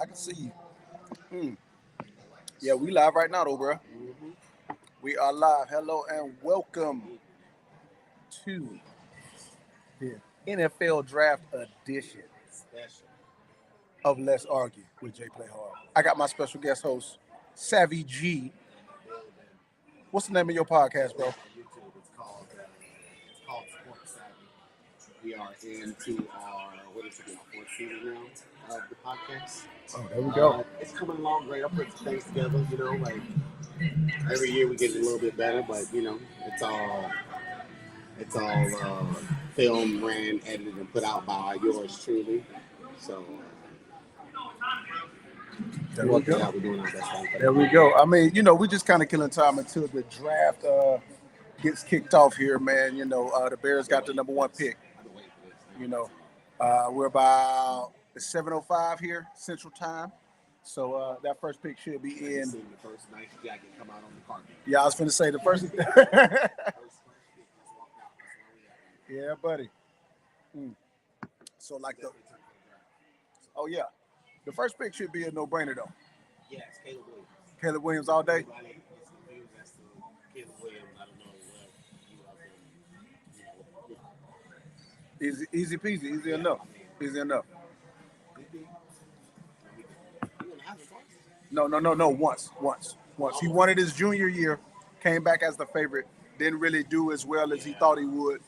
I can see you. Yeah, we live right now, though, bro. We are live. Hello and welcome to the NFL Draft Edition of Let's Argue with Jay Playhard. I got my special guest host, Savvy G. What's the name of your podcast, bro? YouTube. It's called Sports Savvy. We are into our what is it, our fourth season now of the podcast. Oh, there we go. It's coming along great. I put some things together, like every year we get a little bit better, but it's all filmed, ran, edited, and put out by yours truly. So There we go. we're doing our best. There we go. I mean, we just kind of killing time until the draft gets kicked off here, man. The Bears got the number one pick. We're about 7:05 here Central Time, so that first pick should be in. The first nice jacket come out on the carpet. Yeah, I was going to say the first. Yeah, buddy. So like oh yeah, the first pick should be a no-brainer though. Yes, Caleb Williams. Caleb Williams all day. Caleb Williams. I don't know what Easy peasy, easy enough. No. Once. He won it his junior year, came back as the favorite, didn't really do as well as he thought he would.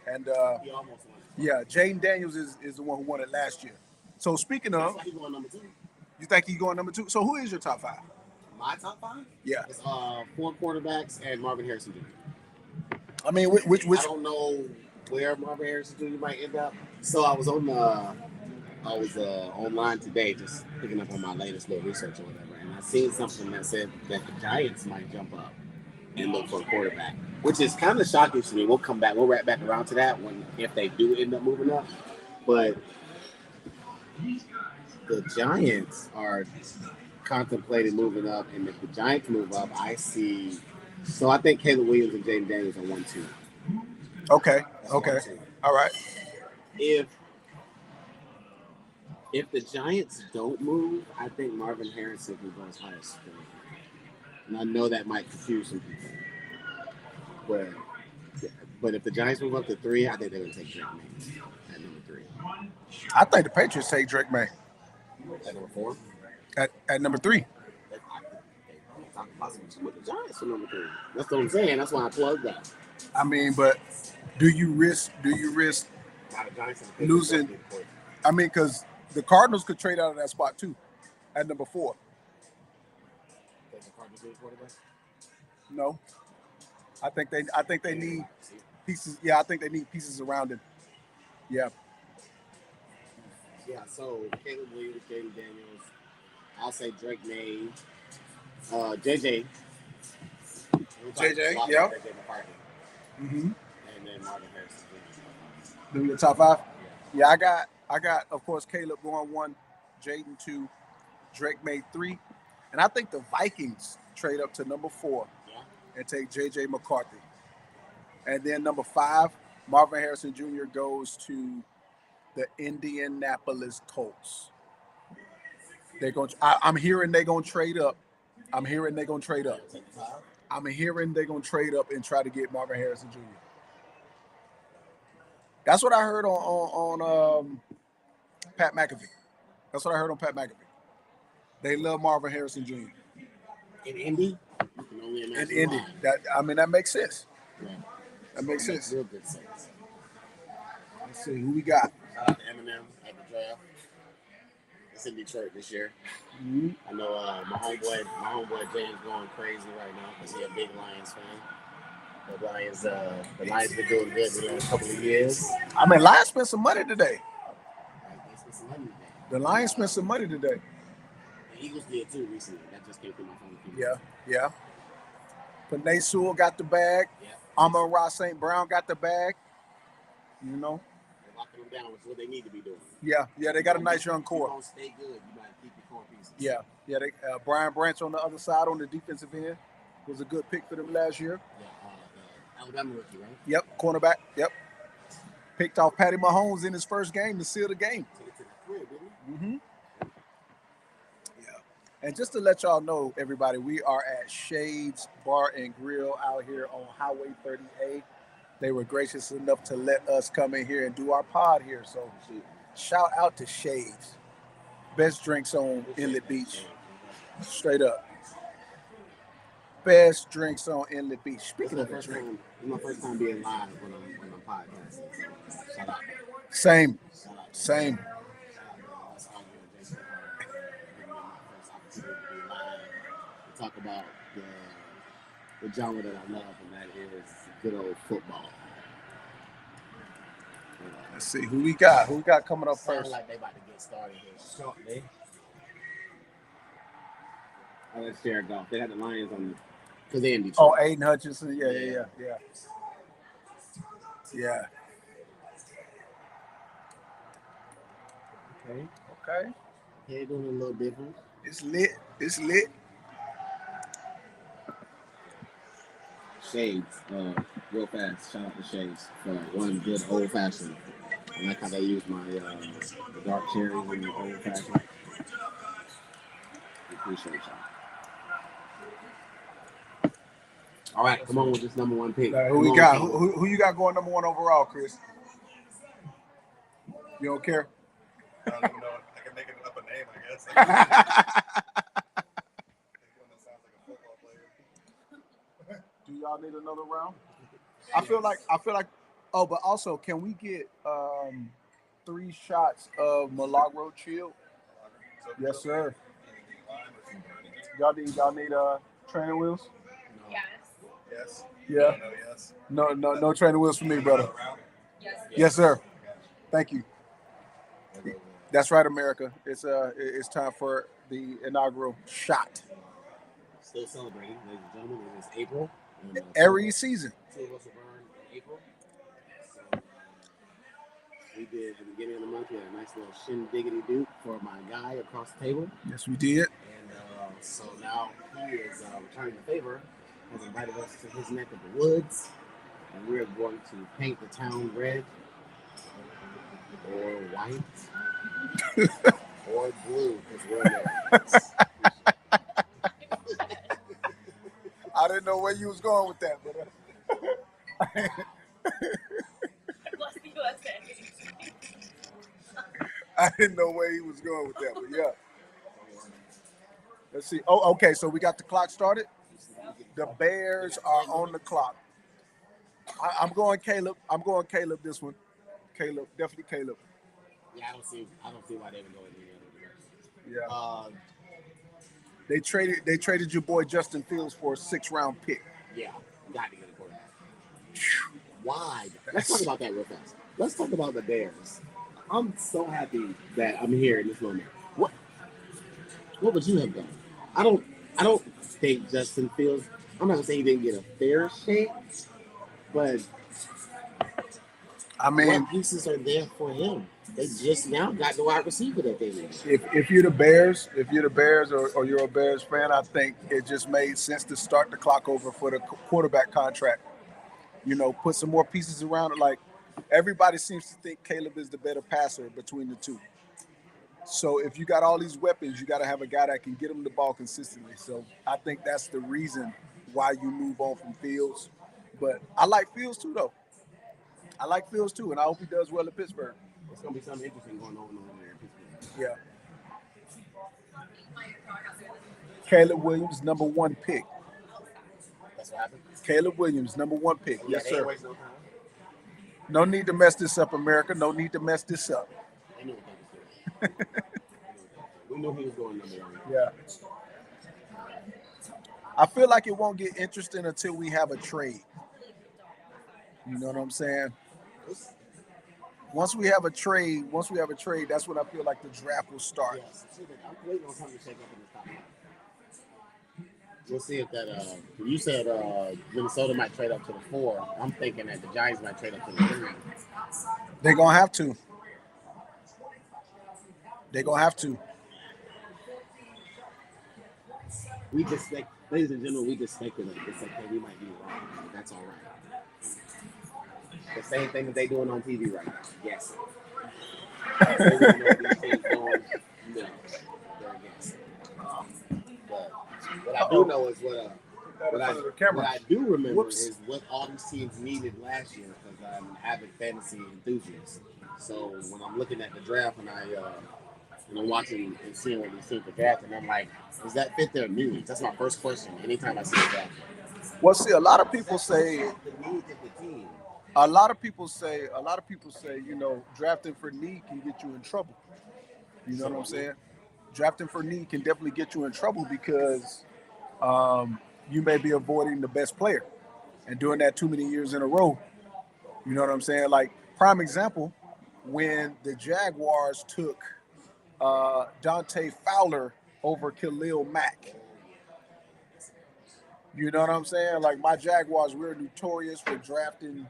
And he almost won. yeah, Jaden Daniels is the one who won it last year. So speaking of, He's going number 2. you think he's going number 2? So who is your top 5? My top 5? Yeah. It's 4 quarterbacks and Marvin Harrison Jr. I mean, which I don't know where Marvin Harrison Jr. might end up. So I was online today just picking up on my latest little research or whatever, and I seen something that said that the Giants might jump up and look for a quarterback, which is kind of shocking to me. We'll come back. We'll wrap back around to that if they do end up moving up. But the Giants are contemplating moving up, and if the Giants move up, I see. So I think Caleb Williams and Jaden Daniels are 1-2. Okay. All right. If the Giants don't move, I think Marvin Harrison can go as high as 3. And I know that might confuse some people. But if the Giants move up to 3, I think they're going to take Drake May at number 3. I think the Patriots take Drake May. At number 4? At number 3. With the Giants for number 3. That's what I'm saying. That's why I plugged that. I mean, but do you risk losing? I mean, because the Cardinals could trade out of that spot too, at number 4. No, I think they need pieces. Yeah, I think they need pieces around him. Yeah. Yeah. So Caleb Williams, Jaden Daniels. I'll say Drake May, JJ. Yeah. And then Marvin Harrison. Do your top 5? Yeah, I got of course Caleb going 1, Jaden 2, Drake May 3, and I think the Vikings trade up to number 4 and take JJ McCarthy, and then number 5, Marvin Harrison Jr. goes to the Indianapolis Colts. I'm hearing they're gonna trade up. I'm hearing they're gonna trade up and try to get Marvin Harrison Jr. That's what I heard on Pat McAfee. They love Marvin Harrison Jr. In Indy? In Indy. That makes sense. Yeah. That makes sense. Real good sense. Let's see who we got. Eminem at the draft. It's in Detroit this year. Mm-hmm. I know my homeboy James going crazy right now because he's a big Lions fan. The Lions been doing good the last couple of years. I mean, Lions spent some money today. The Lions spent some money today. The Eagles did too recently. That just came through my phone. Yeah. Panay Sewell got the bag. Yeah. Amon-Ra St. Brown got the bag. They're locking them down, which is what they need to be doing. Yeah, they got a nice young core. You don't stay good, you got to keep your core pieces. Yeah. They Brian Branch on the other side on the defensive end was a good pick for them last year. Yeah, Alabama rookie, right? Yep, cornerback. Yep. Picked off Patty Mahomes in his first game to seal the game. Took it to the crib, didn't he? Mm-hmm. And just to let y'all know, everybody, we are at Shades Bar and Grill out here on Highway 30A. They were gracious enough to let us come in here and do our pod here. So shout out to Shades. Best drinks on Inlet Beach. Straight up. Best drinks on Inlet Beach. Speaking of the drink. It's my first time being live when I'm podcasting. Shout out. Same. Shout out. Same. Talk about the genre that I love, and that is good old football. Let's see who we got. Who we got coming up Sound first? like they about to get started here shortly. Oh, let's share golf. They got the Lions on because they in Detroit. Oh, Aiden Hutchinson. Yeah. Okay. They're doing a little different. It's lit. Shades, real fast. Shout out to Shades for one good old fashioned. I like how they use my the dark cherries and the old fashioned. Appreciate y'all. All right, come on with this number one pick. Who we got? Who you got going number one overall, Chris? You don't care? I don't even know. I can make up a name, I guess. Do y'all need another round? I feel like. Oh, but also, can we get 3 shots of Milagro Chill? Yes, sir. Y'all need training wheels? Yes. Yeah. No, yes. No training wheels for me, brother. Yes, sir. Thank you. That's right, America. It's time for the inaugural shot. Still celebrating, ladies and gentlemen. It is April. And, Every season. Two of us are born in April. So we did at the beginning of the month. We had a nice little shin diggity do for my guy across the table. Yes, we did. And so now he is returning the favor. Has invited us to his neck of the woods, and we're going to paint the town red or white or blue because we're Americans. I didn't know where you was going with that, but I didn't know where he was going with that, but yeah. Let's see. Oh, okay. So we got the clock started. The Bears are on the clock. I'm going Caleb. This one. Caleb, definitely Caleb. Yeah, I don't see why they would go in any other direction. Yeah. They traded your boy Justin Fields for a 6th-round pick. Yeah, got to get a quarterback. Why? Let's talk about that real fast. Let's talk about the Bears. I'm so happy that I'm here in this moment. What would you have done? I don't think Justin Fields. I'm not gonna say he didn't get a fair shake, but I mean, what pieces are there for him? They just now got the wide receiver that they need. If you're the Bears, or you're a Bears fan, I think it just made sense to start the clock over for the quarterback contract. You know, put some more pieces around it. Like everybody seems to think Caleb is the better passer between the two. So if you got all these weapons, you got to have a guy that can get him the ball consistently. So I think that's the reason why you move on from Fields. But I like Fields too, though. And I hope he does well in Pittsburgh. It's gonna be something interesting going on over there in Pittsburgh. Yeah. Caleb Williams, number 1 pick. That's what happened. Caleb Williams, number 1 pick. Yeah, Yes, sir. waste no time. No need to mess this up, America. No need to mess this up. They knew what they was doing. We knew he was going number 1. Yeah. I feel like it won't get interesting until we have a trade. You know what I'm saying? Once we have a trade, that's when I feel like the draft will start. Yes. I'm waiting on something to shake up in the top. We'll see if that. You said Minnesota might trade up to the 4. I'm thinking that the Giants might trade up to the 3. They're gonna have to. We just, ladies and gentlemen, we just speculate. It's okay. We might be wrong. But that's all right. The same thing that they doing on TV right now. Yes. They know these things going. No, they're guessing. I do know is what camera. I do remember Whoops. is what all these teams needed last year because I'm an avid fantasy enthusiast. So when I'm looking at the draft and I'm watching and seeing what these teams are drafting, I'm like, does that fit their needs? That's my first question. Anytime I see a draft. Well, see, a lot of people say, The needs of the team. a lot of people say, drafting for need can get you in trouble. You know what I'm saying? Drafting for need can definitely get you in trouble because you may be avoiding the best player and doing that too many years in a row. You know what I'm saying? Like, prime example, when the Jaguars took Dante Fowler over Khalil Mack. You know what I'm saying? Like, my Jaguars, we're notorious for drafting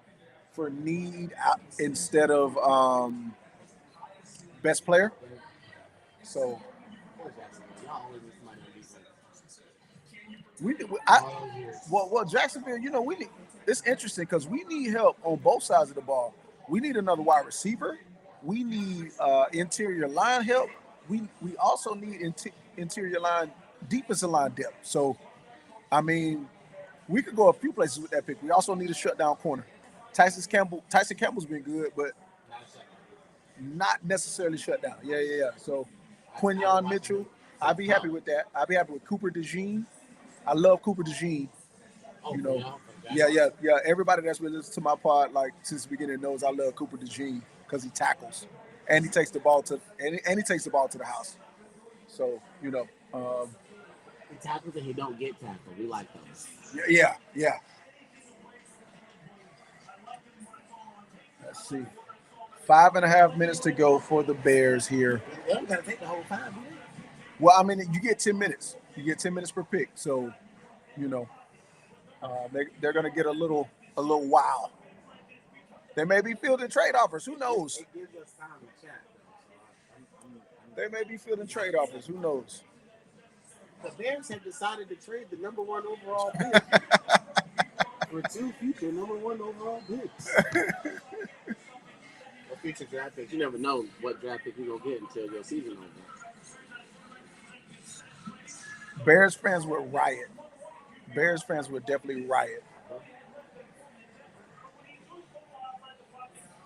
for need instead of best player. So well, Jacksonville, we need. It's interesting because we need help on both sides of the ball. We need another wide receiver. We need interior line help. We also need interior line, defensive line depth. So, I mean, we could go a few places with that pick. We also need a shutdown corner. Tyson Campbell's been good, but not necessarily shut down. Yeah. So, Quinyon Mitchell, I'd be happy with that. I'd be happy with Cooper DeJean. I love Cooper DeJean. Yeah. Everybody that's been listening to my pod like since the beginning knows I love Cooper DeJean because he tackles and he takes the ball to the house. So he tackles and he don't get tackled. We like those. Yeah. Let's see. 5.5 minutes to go for the Bears here. They don't gotta take the whole 5 minutes. Well, I mean, you get 10 minutes. You get 10 minutes per pick. So, they're going to get a little wow. They may be fielding trade offers. Who knows? It gives us time to chat, though. They may be fielding trade offers. Who knows? The Bears have decided to trade the number 1 overall pick for 2 future number 1 overall picks. Or future draft picks. You never know what draft pick you're going to get until your season over. Bears fans would riot. Bears fans would definitely riot.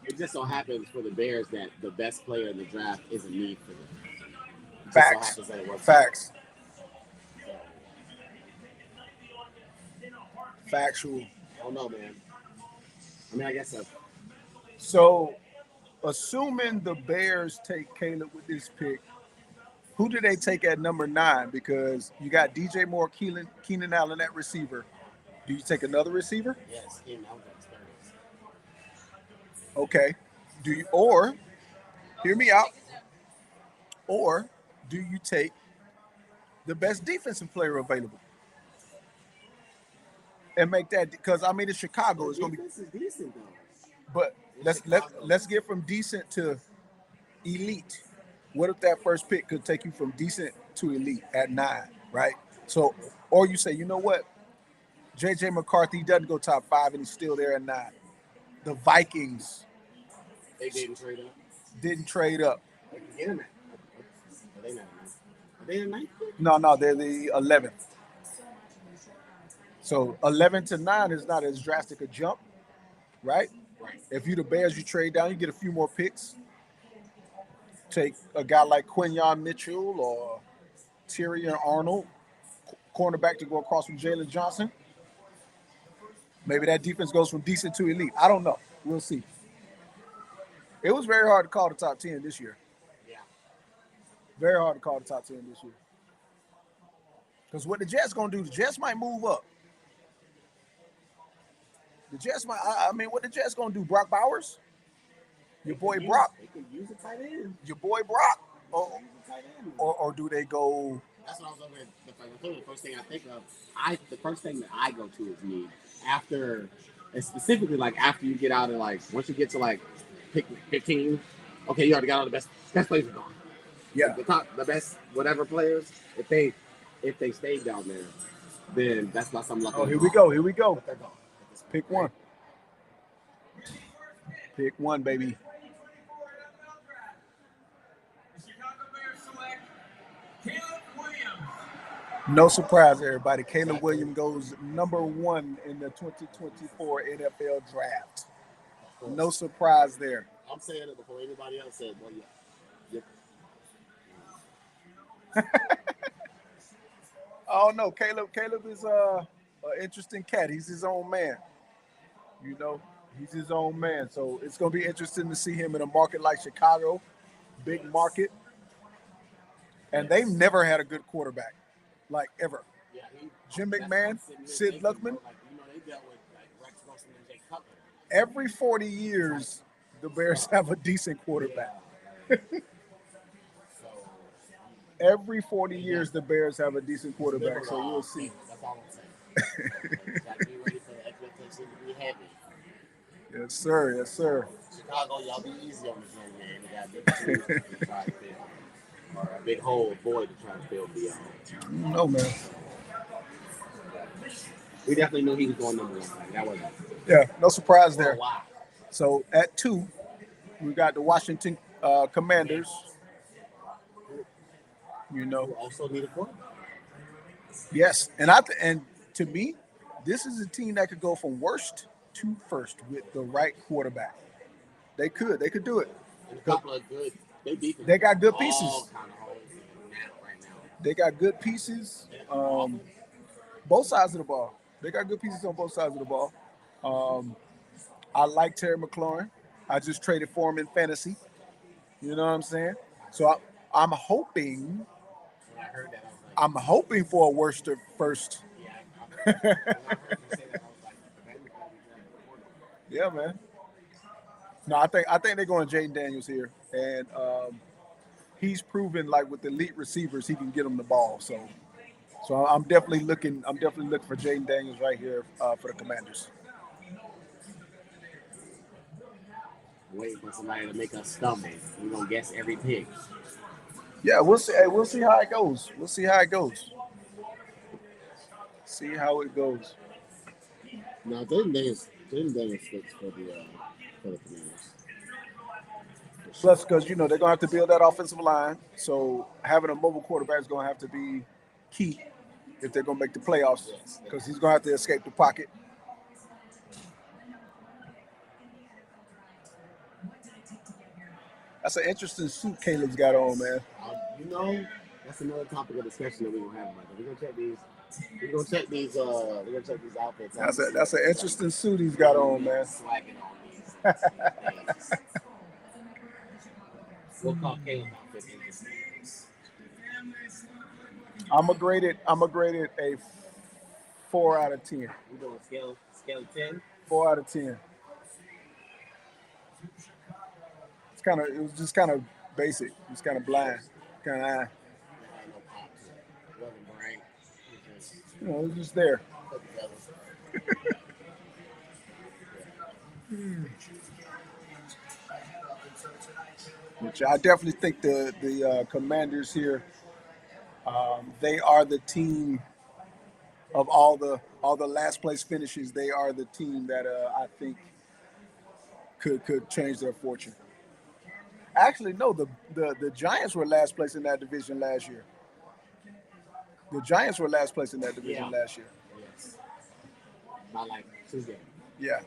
It just so happens for the Bears that the best player in the draft is a need for them. Facts. Factual. I don't know, man. I mean, I guess so. So, assuming the Bears take Caleb with this pick, who do they take at number 9? Because you got DJ Moore, Keenan Allen at receiver. Do you take another receiver? Yes, Keenan Allen. Okay. Or hear me out. Or do you take the best defensive player available and make that? Because I mean, it's Chicago. It's going to be decent though. But let's get from decent to elite. What if that first pick could take you from decent to elite at 9, right? So, or you say, you know what? JJ McCarthy doesn't go top 5 and he's still there at 9. The Vikings. They didn't trade up. Didn't trade up. They can get him at. Are they not? Are they the 9th? No, they're the 11th. So 11 to 9 is not as drastic a jump, right? If you the Bears, you trade down, you get a few more picks. Take a guy like Quinyon Mitchell or Tyrion Arnold, cornerback to go across from Jalen Johnson. Maybe that defense goes from decent to elite. I don't know. We'll see. It was very hard to call the top 10 this year. Yeah. Very hard to call the top 10 this year. Because what the Jets going to do, the Jets might move up. The Jets might, what the Jets going to do? Brock Bowers? Your boy Brock? They could use a tight end. Your boy Brock? Or do they go? That's what I was over at. The first thing I think of, the first thing that I go to is need. After, and specifically like after you get out of like, once you get to like pick 15, okay, you already got all the best players are gone. Yeah. The best whatever players, if they stayed down there, then that's not something like. Oh, here we go. But they're gone. Pick one. Pick one, baby. No surprise, everybody. Caleb Williams goes number 1 in the 2024 NFL draft. No surprise there. I'm saying it before anybody else said, well, yeah. Oh no, Caleb is an interesting cat. He's his own man. You know, he's his own man. So it's going to be interesting to see him in a market like Chicago, big market. And they've never had a good quarterback, like ever. Yeah, Jim McMahon, Sid Luckman. They dealt with Rex Wilson and Jay Cutler. Every 40 years, the Bears have a decent quarterback. Every 40 years, the Bears have a decent quarterback. So we'll see. That's all I'm saying. Got to be ready for the expectations to be heavy. Yes, sir. Yes, sir. Chicago, y'all be easy on this young man. They got big shoes to try to fill. Or a big hole void to try to fill beyond. No, man. We definitely knew he was going number 1. That wasn't. Yeah, no surprise there. Wow. So at 2, we got the Washington Commanders. You know, We also need a quarterback. yes, and to me, this is a team that could go from worst to first with the right quarterback. They could do it. And a couple of good. They got good pieces. All kind of holes right now. They got good pieces. Both sides of the ball. They got good pieces on both sides of the ball. I like Terry McLaurin. I just traded for him in fantasy. You know what I'm saying? So I'm hoping. When I heard that, I was like, I'm hoping for a worst to first. yeah. When I heard you say that, I was like, maybe we're going to be drafting a quarterback. Yeah, man. No, I think they're going Jaden Daniels here, and he's proven like with elite receivers he can get them the ball. So I'm definitely looking for Jaden Daniels right here for the Commanders. Waiting for somebody to make us stumble. We're gonna guess every pick. Yeah, we'll see. Hey, we'll see how it goes. See how it goes. No, Jaden Daniels fits for the Commanders. Plus, because they're gonna have to build that offensive line, so having a mobile quarterback is gonna have to be key if they're gonna make the playoffs. Because he's gonna have to escape the pocket. That's an interesting suit Caleb's got on, man. That's another topic of discussion that we're gonna have about that. We're gonna check these outfits. That's an interesting suit he's got on, man. Swagging on these. We'll call Caleb outfit interesting. I'm gonna grade it a 4 out of 10. We doing scale 10. 4 out of 10. It was just kind of basic. It's kind of bland. Kind of, No pop to it. It wasn't bright. it was just there. Put together. Which I definitely think the Commanders here, they are the team of all the last place finishes. They are the team that I think could change their fortune. Actually, no, the Giants were last place in that division last year. The Giants were last place in that division last year. Yes. By like 2 games. Yeah.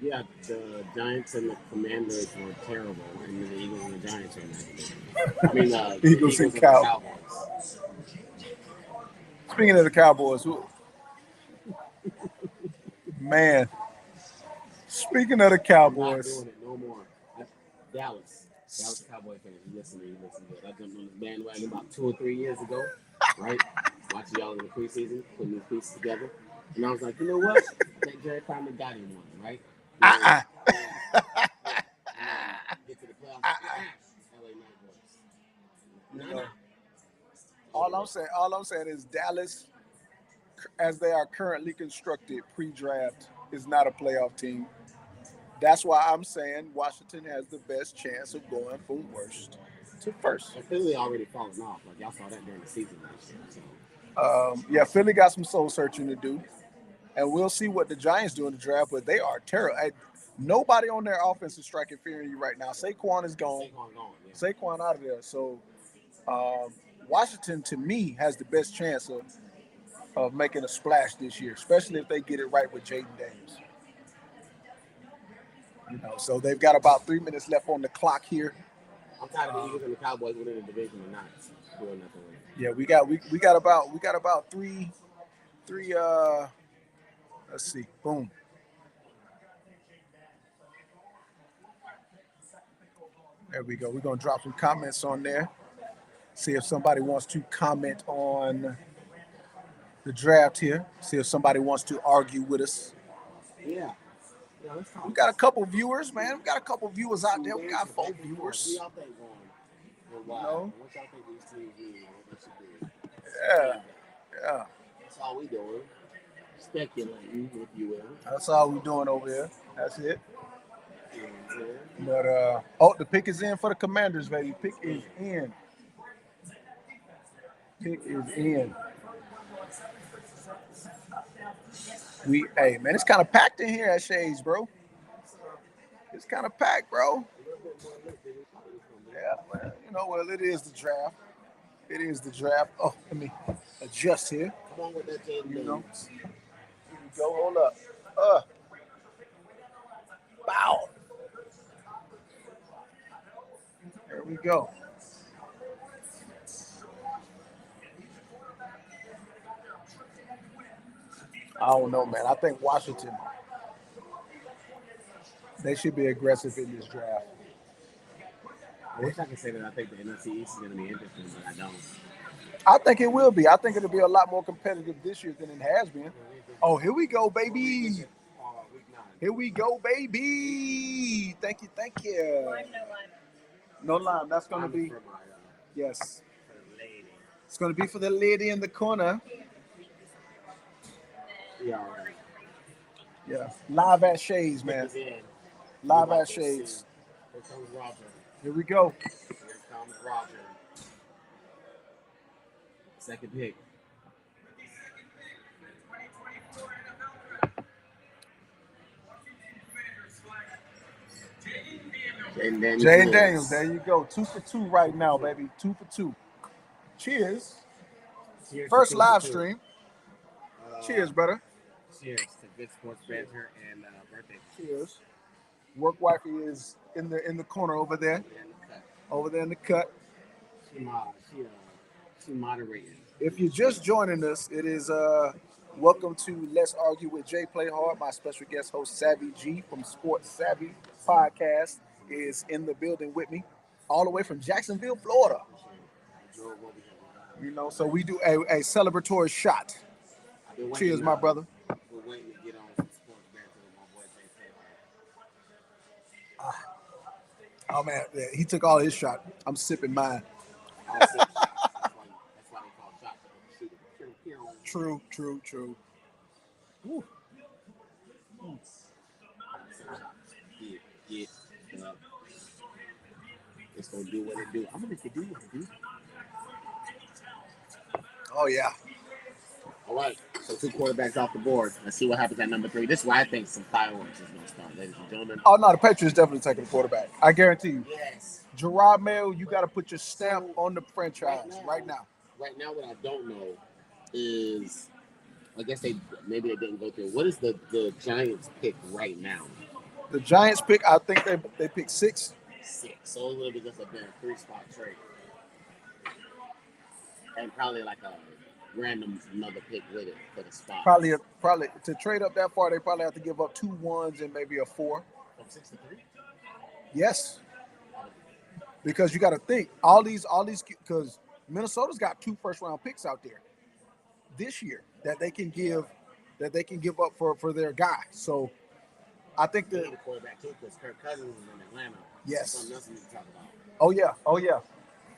Yeah, the Giants and the Commanders were terrible, and the Eagles and the Giants were in that division. I mean, the Eagles and Cowboys. Speaking of the Cowboys, man. Speaking of the Cowboys, I'm not doing it no more. Dallas Cowboy fans, you listen good. I jumped on this bandwagon about 2 or 3 years ago, right? Watching y'all in the preseason, putting these pieces together. And I was like, you know what? I think Jerry finally got him one, right? Get to the playoffs. LA Night Boys. all I'm saying is Dallas, as they are currently constructed pre-draft, is not a playoff team. That's why I'm saying Washington has the best chance of going from worst to first. And Philly already fallen off. Like y'all saw that during the season last year. So. Philly got some soul searching to do, and we'll see what the Giants do in the draft. But they are terrible. Nobody on their offense is striking fear in you right now. Saquon is gone. Saquon gone. Yeah. Saquon out of there. So Washington, to me, has the best chance of making a splash this year, especially if they get it right with Jaden Daniels. So they've got about 3 minutes left on the clock here. I'm tired of the Eagles and the Cowboys winning the division and not doing nothing with it. Yeah, we got about three. Let's see. Boom. There we go. We're gonna drop some comments on there. See if somebody wants to comment on the draft here. See if somebody wants to argue with us. Yeah. Let's talk. We got a couple viewers, man. We got a couple viewers out there. We got 4 viewers. What y'all think going? What y'all think these teams need? What they should do? Yeah. That's all we doing. Speculating, if you will. That's all we doing over here. That's it. Yeah. But the pick is in for the Commanders, baby. Pick is in. Hey man, it's kind of packed in here at Shades, bro. It's kind of packed, bro. Yeah, man. Well, it is the draft. Oh, let me adjust here. Come on with that, Jay. Here we go. Hold up. Bow. There we go. I don't know, man. I think Washington, they should be aggressive in this draft. I wish I could say that I think the NFC East is going to be interesting, but I don't. I think it will be. I think it'll be a lot more competitive this year than it has been. Oh, here we go, baby. Here we go, baby. Thank you. No lime. That's going to be, yes. It's going to be for the lady in the corner. Yeah, all right. Yeah. Live at Shades, man. Live at Shades. Here comes Roger. Here we go. Here comes Roger. Second pick. Jay Daniels, there you go. 2 for 2 right now, baby. 2 for 2. Cheers. First live stream. Cheers, brother. Cheers to good sports banter and birthday. Cheers. Work wifey is in the corner over there. Over there in the cut. She moderated. If you're just joining us, it is welcome to Let's Argue with Jay Playhard. My special guest host Savvy G from Sports Savvy Podcast is in the building with me, all the way from Jacksonville, Florida. So we do a celebratory shot. Cheers, my brother. We're waiting to get on some sports banter with my boy Jay Playhard. Oh man, yeah, he took all his shot. I'm sipping mine. That's why they call shots. True. Woo. Yeah. It's gonna do what it do. I'm gonna make it do what it do. Oh yeah. All right. So 2 quarterbacks off the board. Let's see what happens at number 3. This is why I think some fireworks is gonna start, ladies and gentlemen. Oh no, the Patriots definitely taking the quarterback. I guarantee you. Yes. Gerard Mayo, you got to put your stamp on the franchise right now. Right now, what I don't know is, I guess maybe they didn't go through. What is the Giants pick right now? The Giants pick, I think they picked 6. 6. So it would be just a 3-spot trade, and probably like a random another pick with it for the spot. Probably to trade up that far, they probably have to give up 2 1s and maybe a 4. From 6 to 3. Yes. Because you got to think all these because Minnesota's got 2 first-round picks out there this year that they can give up for their guy. So I think the quarterback too, because Kirk Cousins is in Atlanta. Yes. Something else we need to talk about. Oh yeah.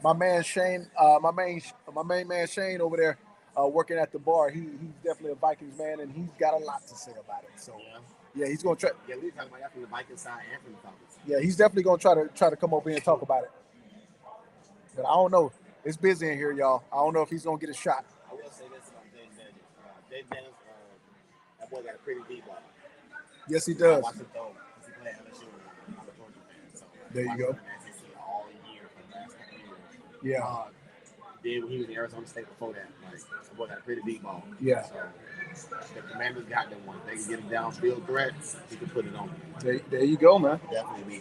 My man Shane, my main man Shane over there working at the bar. He's definitely a Vikings man, and he's got a lot to say about it. So yeah, he's gonna try. Yeah, we talking about that from the Vikings side and from the Falcons. Yeah, he's definitely gonna try to come over here and talk about it. But I don't know. It's busy in here, y'all. I don't know if he's gonna get a shot. I will say this about Jay Daniels. Jay Daniels, that boy got a pretty deep ball. Yes, he does. I watched him throw. He played LSU. I'm a Georgia fan, so there you go. All year for the last couple of years. Yeah. Then when he was in Arizona State before that, like the boy got a pretty deep ball. Yeah. So the Commanders got them one. They can get him downfield threat. He can put it on. There you go, man.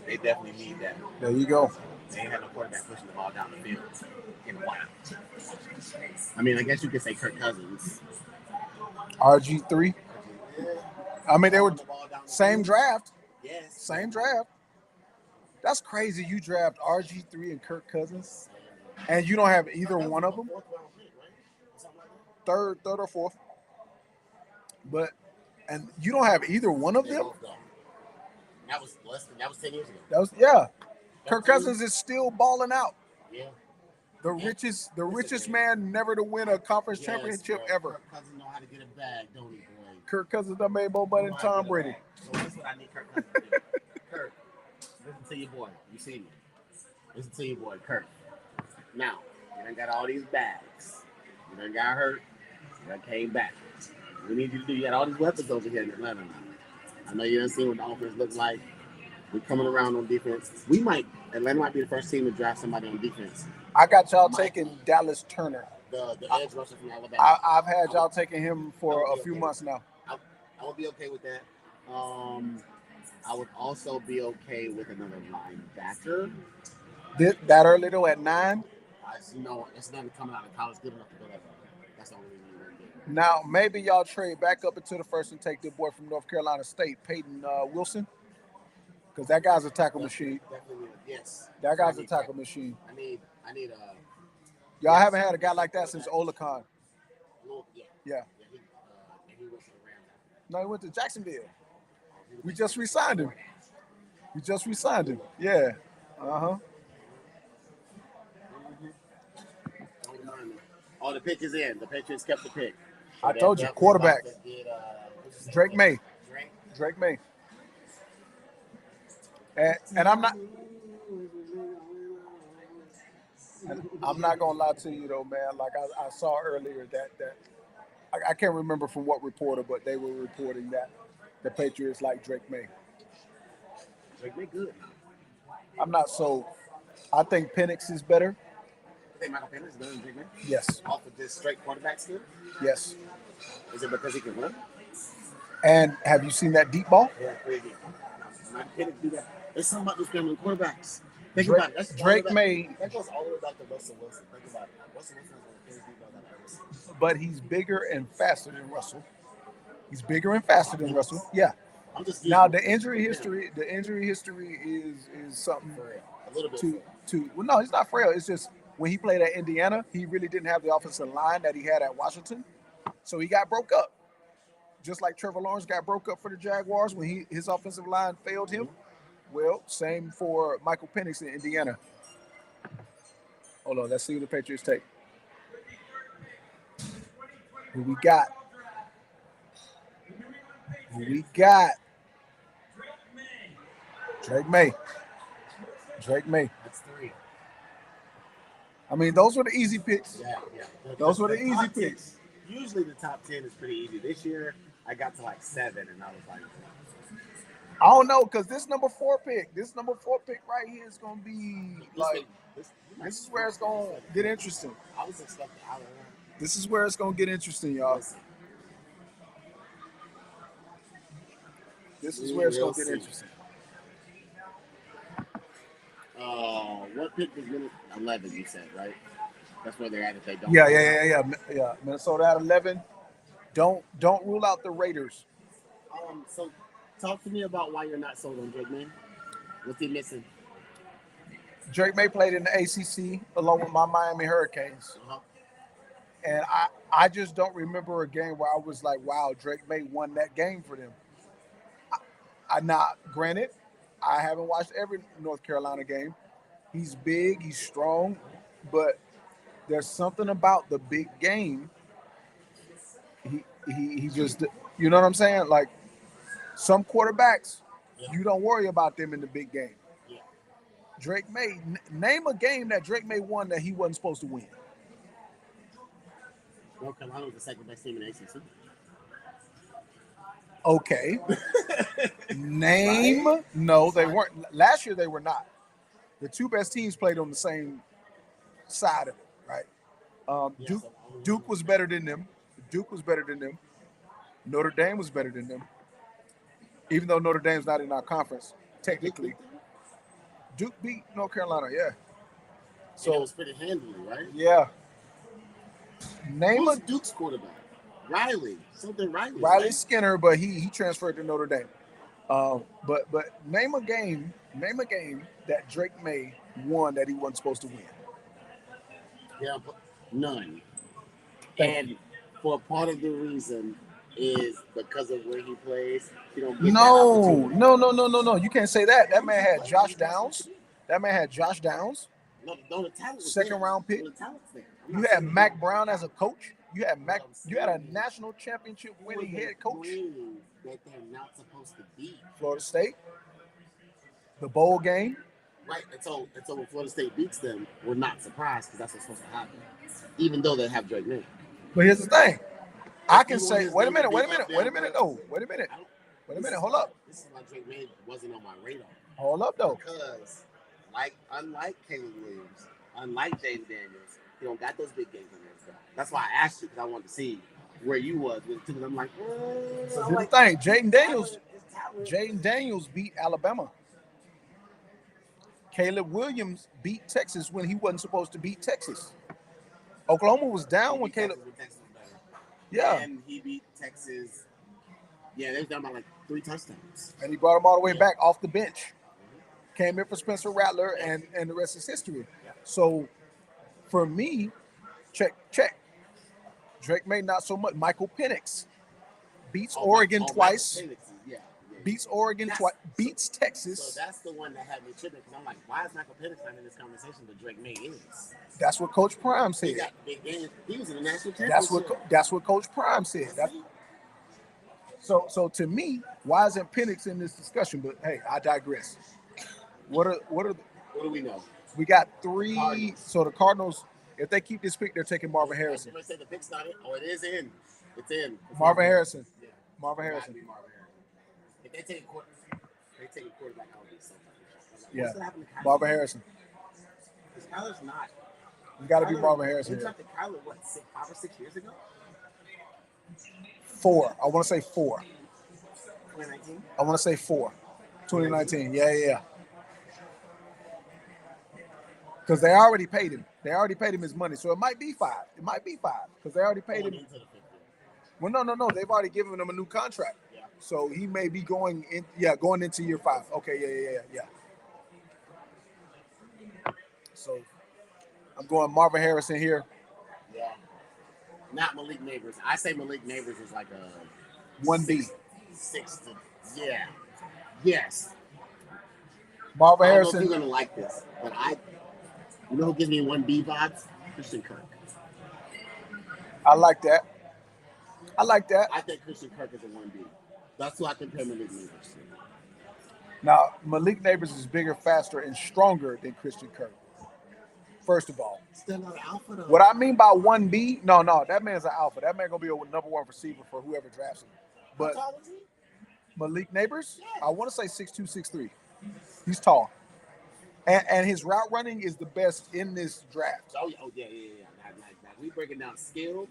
They definitely need that. There you go. They ain't had no quarterback pushing the ball down the field in a while. I mean, I guess you could say Kirk Cousins. RG3. I mean, they were same draft. Yes. Same draft. That's crazy. You draft RG3 and Kirk Cousins, and you don't have either one of them. Third or fourth. And you don't have either one of them. That was 10 years ago. Kirk Cousins is still balling out. Yeah. The richest man never to win a conference championship ever. Kirk Cousins know how to get a bag, don't he, boy? Kirk Cousins done made more money than Tom Brady. So that's what I need Kirk Cousins to do. Kirk, listen to your boy. You see me. Listen to your boy, Kirk. Now, you done got all these bags. You done got hurt. You done came back. We need you to do. You got all these weapons over here in Atlanta now. I know you done seen what the offense looks like. We're coming around on defense. Atlanta might be the first team to draft somebody on defense. I got y'all taking Dallas Turner. The edge rusher from Alabama. I've had y'all taking him for a few months now. I would be okay with that. I would also be okay with another linebacker. That early though at 9. No, it's never coming out of college good enough to go that far. That's the only reason you wouldn't get it. Now maybe y'all trade back up into the first and take the boy from North Carolina State, Peyton Wilson, because that guy's a tackle machine. Definitely, yes. That guy's a tackle machine. I need Y'all haven't had a guy like that since Olakon. Yeah. He went to the Rams. No, he went to Jacksonville. We just re-signed him. Yeah. Uh-huh. Oh, the pick is in. The Patriots kept the pick. So I told you, quarterback. Drake May. Drake May. And I'm not gonna lie to you though, man. Like I saw earlier that I can't remember from what reporter, but they were reporting that the Patriots like Drake May. Drake May good. I'm not so. I think Penix is better. You think Michael Penix is better than Drake May? Yes. Off of this straight quarterback skill? Yes. Is it because he can run? And have you seen that deep ball? Yeah, pretty deep. Michael Penix do that. There's something about those scrambling quarterbacks. Think about it. That's Drake May. That goes all the way back to Russell Wilson. Think about it. Russell Wilson is one of the biggest people I've ever seen. But he's bigger and faster than Russell. Yeah. I'm just now the injury history is something a little bit to well, no, he's not frail. It's just when he played at Indiana, he really didn't have the offensive line that he had at Washington. So he got broke up. Just like Trevor Lawrence got broke up for the Jaguars when his offensive line failed him. Well, same for Michael Penix in Indiana. Hold on, let's see what the Patriots take. Who we got? Drake May. That's 3. I mean, those were the easy picks. Yeah. Those were the easy picks. Usually the top 10 is pretty easy. This year, I got to like 7, and I was like, I don't know, because this number 4 pick right here is going to be like, this is where it's going to get interesting. I was expecting, I don't know. This is where it's going to get interesting, y'all. This is where it's going to get interesting. What pick was minute 11, you said, right? That's where they're at if they don't. Yeah. Minnesota at 11. Don't rule out the Raiders. So talk to me about why you're not sold on Drake May. What's he missing? Drake May played in the ACC along with my Miami Hurricanes. Uh-huh. And I just don't remember a game where I was like, wow, Drake May won that game for them. Granted, I haven't watched every North Carolina game. He's big, he's strong, but there's something about the big game. He just, you know what I'm saying? Like some quarterbacks, you don't worry about them in the big game. Yeah. Drake May, name a game that Drake May won that he wasn't supposed to win. North Carolina was the second best team in the ACC. Okay. Name? Right? No, they weren't. Last year they were not. The two best teams played on the same side of it, right? Duke Duke was better than them. Duke was better than them. Notre Dame was better than them. Even though Notre Dame's not in our conference, technically. Duke beat North Carolina, yeah. So it was pretty handily, right? Yeah. Name Who's a Duke's quarterback? Riley. Riley right? Skinner, but he transferred to Notre Dame. But name a game that Drake May won that he wasn't supposed to win. Yeah, but none. Thank and for part of the reason is because of where he plays. You don't get that No. opportunity. You can't say that. That man had Josh Downs. No, the talent was Second there. round pick. The talent's there. I'm You not had saying Mac he- Brown as a coach. You had What I'm You had a saying is, national championship who winning are they head coach. playing that they're not supposed to be. Florida State. The bowl game. Right, and so when Florida State beats them, we're not surprised because that's what's supposed to happen. Even though they have Drake May. But here's the thing. I can You want say, his wait a name to minute, be wait a up minute, there, wait a minute, but though. Wait a minute. I don't- Wait a this minute, is hold why- up. This is why Drake May wasn't on my radar. Hold up, though. Because, unlike Caleb Williams, unlike Jaden Daniels, he don't got those big games on his stuff. That's why I asked you, because I wanted to see where you was with it, because I'm like, So I'm here's like, the thing. his talent. Jaden Daniels beat Alabama. Caleb Williams beat Texas when he wasn't supposed to beat Texas. Oklahoma was down when Caleb. Texas was better. Yeah. And he beat Texas. Yeah, they was down by like 3 touchdowns. And he brought him all the way back off the bench. Came in for Spencer Rattler, and the rest is history. So, for me, check. Drake May not so much. Michael Penix beats Oregon twice. Michael Penix, yeah. Beats Oregon twice. Beats Texas. So that's the one that had me tripping because I'm like, why is Michael Penix not in this conversation? But Drake May is. That's what Coach Prime He said. got big games. He was in the national championship. That's what Coach Prime said. So to me, why isn't Penix in this discussion? But hey, I digress. What do we know? We got 3. Cardinals. So the Cardinals, if they keep this pick, they're taking Marvin Harrison. Somebody said the pick's not in. Oh, it is in. It's in. Marvin Harrison. Yeah. Marvin Harrison. If they take a quarterback, I would be so fucking shocked. Yeah. What's gonna happen to Kyler? Marvin Harrison. Because Kyler's not. You got to be Kyler- Marvin Harrison We here. drafted Kyler, what, 5 or 6 years ago? 4. I want to say 4. 2019? I want to say 4. 2019. Yeah. Because they already paid him. They already paid him his money. So it might be 5. It might be 5. Because they already paid him. Into the 50. Well, no. They've already given him a new contract. Yeah. So he may be going into year 5. Okay, yeah. So I'm going Marvin Harrison here. Yeah. Not Malik Neighbors. I say Malik Neighbors is like a 1B. 6 to, yeah. Yes. Marvin I don't know if Harrison. you're gonna like this, but you know who gives me 1B vibes? Christian Kirk. I like that. I think Christian Kirk is a 1B. That's who I compare Malik Neighbors to. Now, Malik Neighbors is bigger, faster, and stronger than Christian Kirk. First of all. Still not an alpha though. What I mean by 1B, no, that man's an alpha. That man gonna be a number 1 receiver for whoever drafts him. But How tall is he? Malik Neighbors, Yeah. I want to say 6'2", 6'3". He's tall. And his route running is the best in this draft. Oh yeah. Now, we breaking down skill.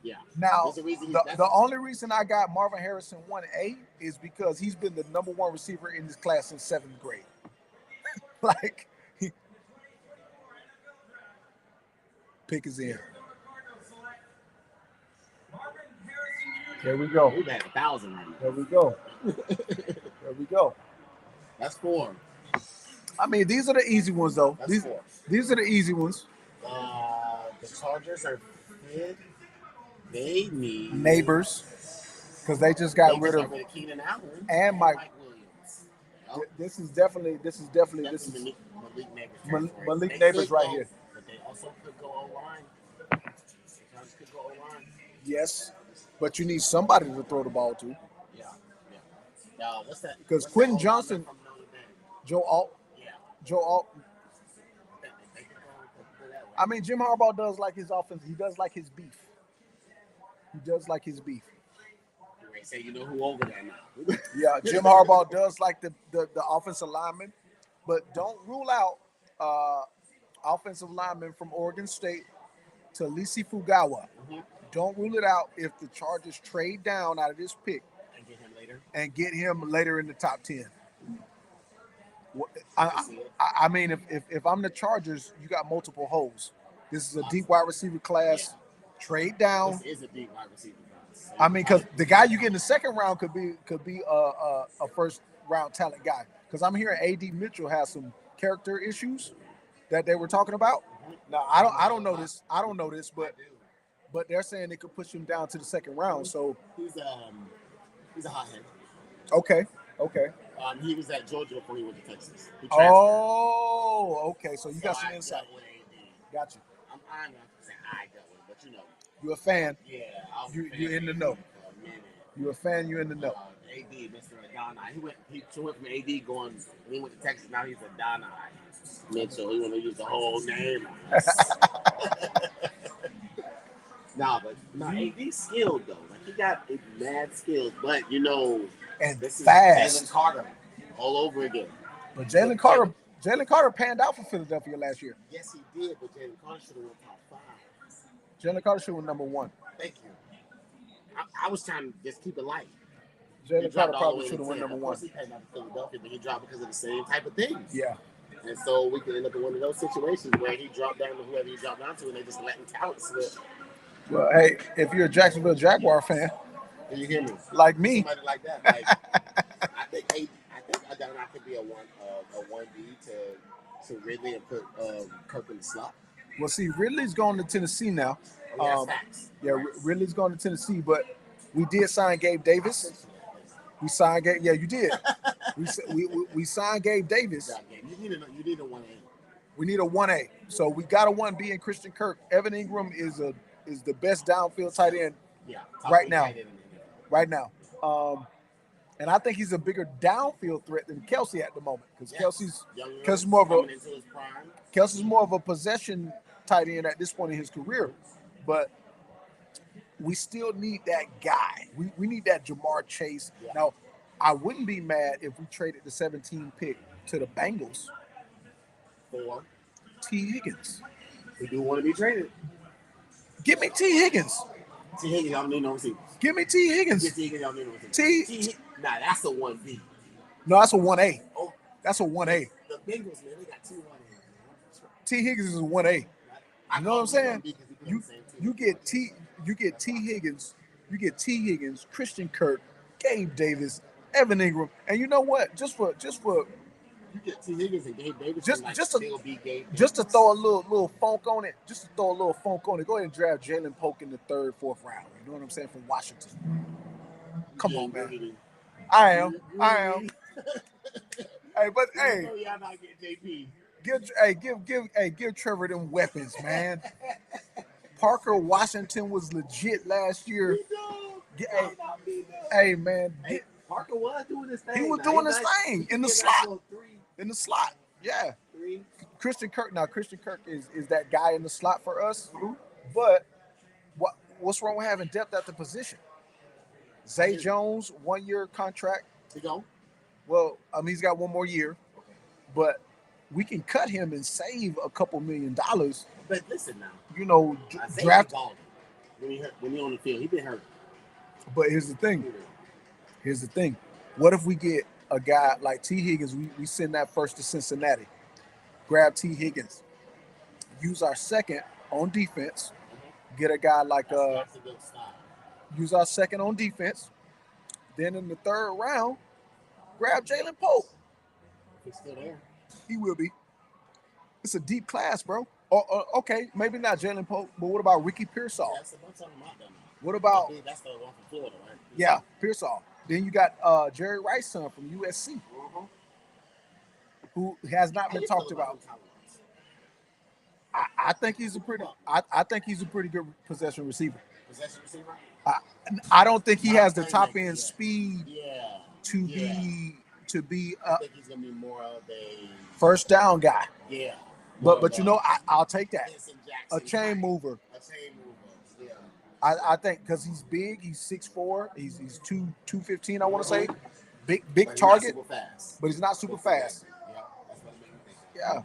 Yeah. Now, There's a reason the only reason I got Marvin Harrison 1A is because he's been the number 1 receiver in this class since 7th grade. Like, pick is in. There we go. We've had 1,000 right now. There we go. That's 4. I mean, these are the easy ones, though. That's 4. These are the easy ones. The Chargers are 5th. They need Neighbors, because they just got rid of Keenan Allen and Mike Williams. Yep. This is definitely Malik Neighbors right here. But they also could go O-line. The Chargers could go O-line. Yes, but you need somebody to throw the ball to. Yeah. What's that? Because What's Quentin that Johnson, from Notre Dame? Joe Alt. They could go that way. I mean, Jim Harbaugh does like his offense. He does like his beef. They say you know who over there now. Yeah, Jim Harbaugh does like the offensive lineman, but don't rule out offensive linemen from Oregon State Talisi Fugawa. Mhm. Don't rule it out if the Chargers trade down out of this pick And get him later. and get him later in the top 10. I can see it. I mean, if I'm the Chargers, you got multiple holes. This is a deep wide receiver class. Trade down. This is a deep wide receiver class. I mean, because the guy you get in the second round could be a first round talent guy. Because I'm hearing A.D. Mitchell has some character issues that they were talking about. Now I don't know this. I don't know this, but they're saying they could push him down to the second round. So he's a hothead. okay. He was at Georgia before he went to Texas. He transferred. Oh, okay. So you got some I insight. dealt with AD. Got you. I'm not saying I dealt with it, but you know. You're a fan. Yeah, I was You're in the know. for a minute. You're a fan. You're in the know. AD, Mr. Adonai. He went from AD going. He went to Texas. Now he's Adonai Mitchell. He want to use the whole name. But AD's skilled though. Like he got mad skills, but you know, And this is fast. Jalen Carter all over again. But Jalen Carter panned out for Philadelphia last year. Yes, he did, but Jalen Carter should have went top 5. Jalen Carter should have number 1. Thank you. I was trying to just keep it light. Jalen Carter probably should have won number 1. He panned out for Philadelphia, but he dropped because of the same type of things. Yeah. And so we could end up in one of those situations where he dropped down to whoever he dropped down to, and they just letting talent slip. Well, hey, if you're a Jacksonville Jaguar fan, Do you hear me? like me, Somebody like that. Like, I think Adonai could be a 1B to Ridley and put Kirk in the slot. well, see, Ridley's going to Tennessee now. Oh, yeah, facts. Yeah, Ridley's going to Tennessee, but we did sign Gabe Davis. We signed Gabe. Yeah, you did. we signed Gabe Davis. You need a 1A. We need a 1A. So we got a 1B in Christian Kirk. Evan Ingram is the best downfield tight end Yeah. right now. Right now. And I think he's a bigger downfield threat than Kelsey at the moment because Kelsey's more of a possession tight end at this point in his career. But we still need that guy. We need that Jamar Chase. Yeah. Now, I wouldn't be mad if we traded the 17 pick to the Bengals. For T. Higgins. we do want to be traded. Give me T. Higgins. T. Higgins, y'all need no receivers. Give me T. Higgins. T. Higgins, y'all need no receivers. Nah, that's a 1B. No, that's a 1A. Oh, That's a 1A. the Bengals, man, they got 2 1As. T. Higgins is a 1A. You know what I'm saying? You get T Higgins, Christian Kirk, Gabe Davis, Evan Ingram, and you know what? Just for you get T. Higgins and Gabe Davis. just to throw a little funk on it. Go ahead and draft Jalen Polk in the 3rd, 4th round. You know what I'm saying? From Washington. Come on, man. I am. Hey, but hey, y'all not getting JP. give Trevor them weapons, man. Parker Washington was legit last year. Hey, man. Parker was doing his thing. He was doing his thing in the slot. In the slot, yeah. Christian Kirk is that guy in the slot for us. But what's wrong with having depth at the position? Zay Jones, 1-year contract. To go. Well, he's got 1 more year, but we can cut him and save a couple $1 million. But listen now. You know, draft when he on the field, he been hurt. But here's the thing. What if we get a guy like T. Higgins? We send that first to Cincinnati. Grab T. Higgins. Use our second on defense. Get a guy like That's a good style. Use our second on defense. Then in the 3rd round, grab Jalen Polk. He's still there. He will be. It's a deep class, bro. Okay, maybe not Jalen Polk, but what about Ricky Pearsall? That's a bunch of them out there now. What about? That's the one from Florida, right? Yeah, Pearsall. Then you got Jerry Rice's son from USC, who has not been talked about. I think he's a pretty good possession receiver. Possession receiver? I don't think he has the top end speed to be I think he's gonna be more of a first down guy. Yeah. But you know, I'll take that. A chain mover. Yeah. I think because he's big, he's 6'4", he's 215, I want to say. Big target, but he's not super fast. Yeah, that's what it made me think. Yeah.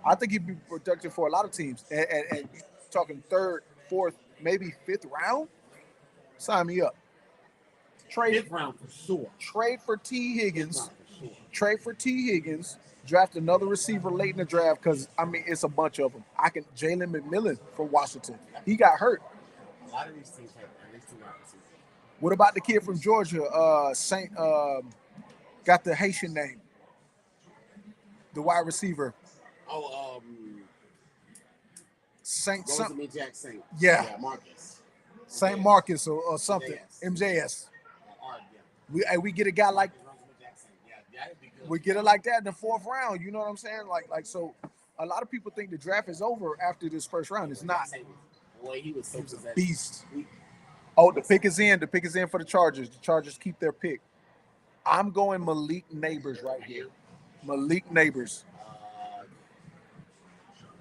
I think he'd be productive for a lot of teams. And talking third, fourth, maybe fifth round. Sign me up. Trade Fifth round for sure. trade for T. Fifth Higgins. round for sure. Trade for T. Higgins. Draft another receiver late in the draft because I mean it's a bunch of them. I can Jalen McMillan from Washington. He got hurt. A lot of these teams have at least 2 wide receivers. What about the kid from Georgia? Saint got the Haitian name. The wide receiver. Oh, Saint something. Rosamond Jackson. Yeah. Marcus. Saint Marcus or something. MJS. We get a guy like Rosamond Jackson. Yeah, that'd be good. we get it like that in the fourth round. You know what I'm saying? Like so. A lot of people think the draft is over after this first round. It's not. Boy, he was so possessed. Beast. Oh, the pick is in. The pick is in for the Chargers. The Chargers keep their pick. I'm going Malik Neighbors right here. Malik Neighbors.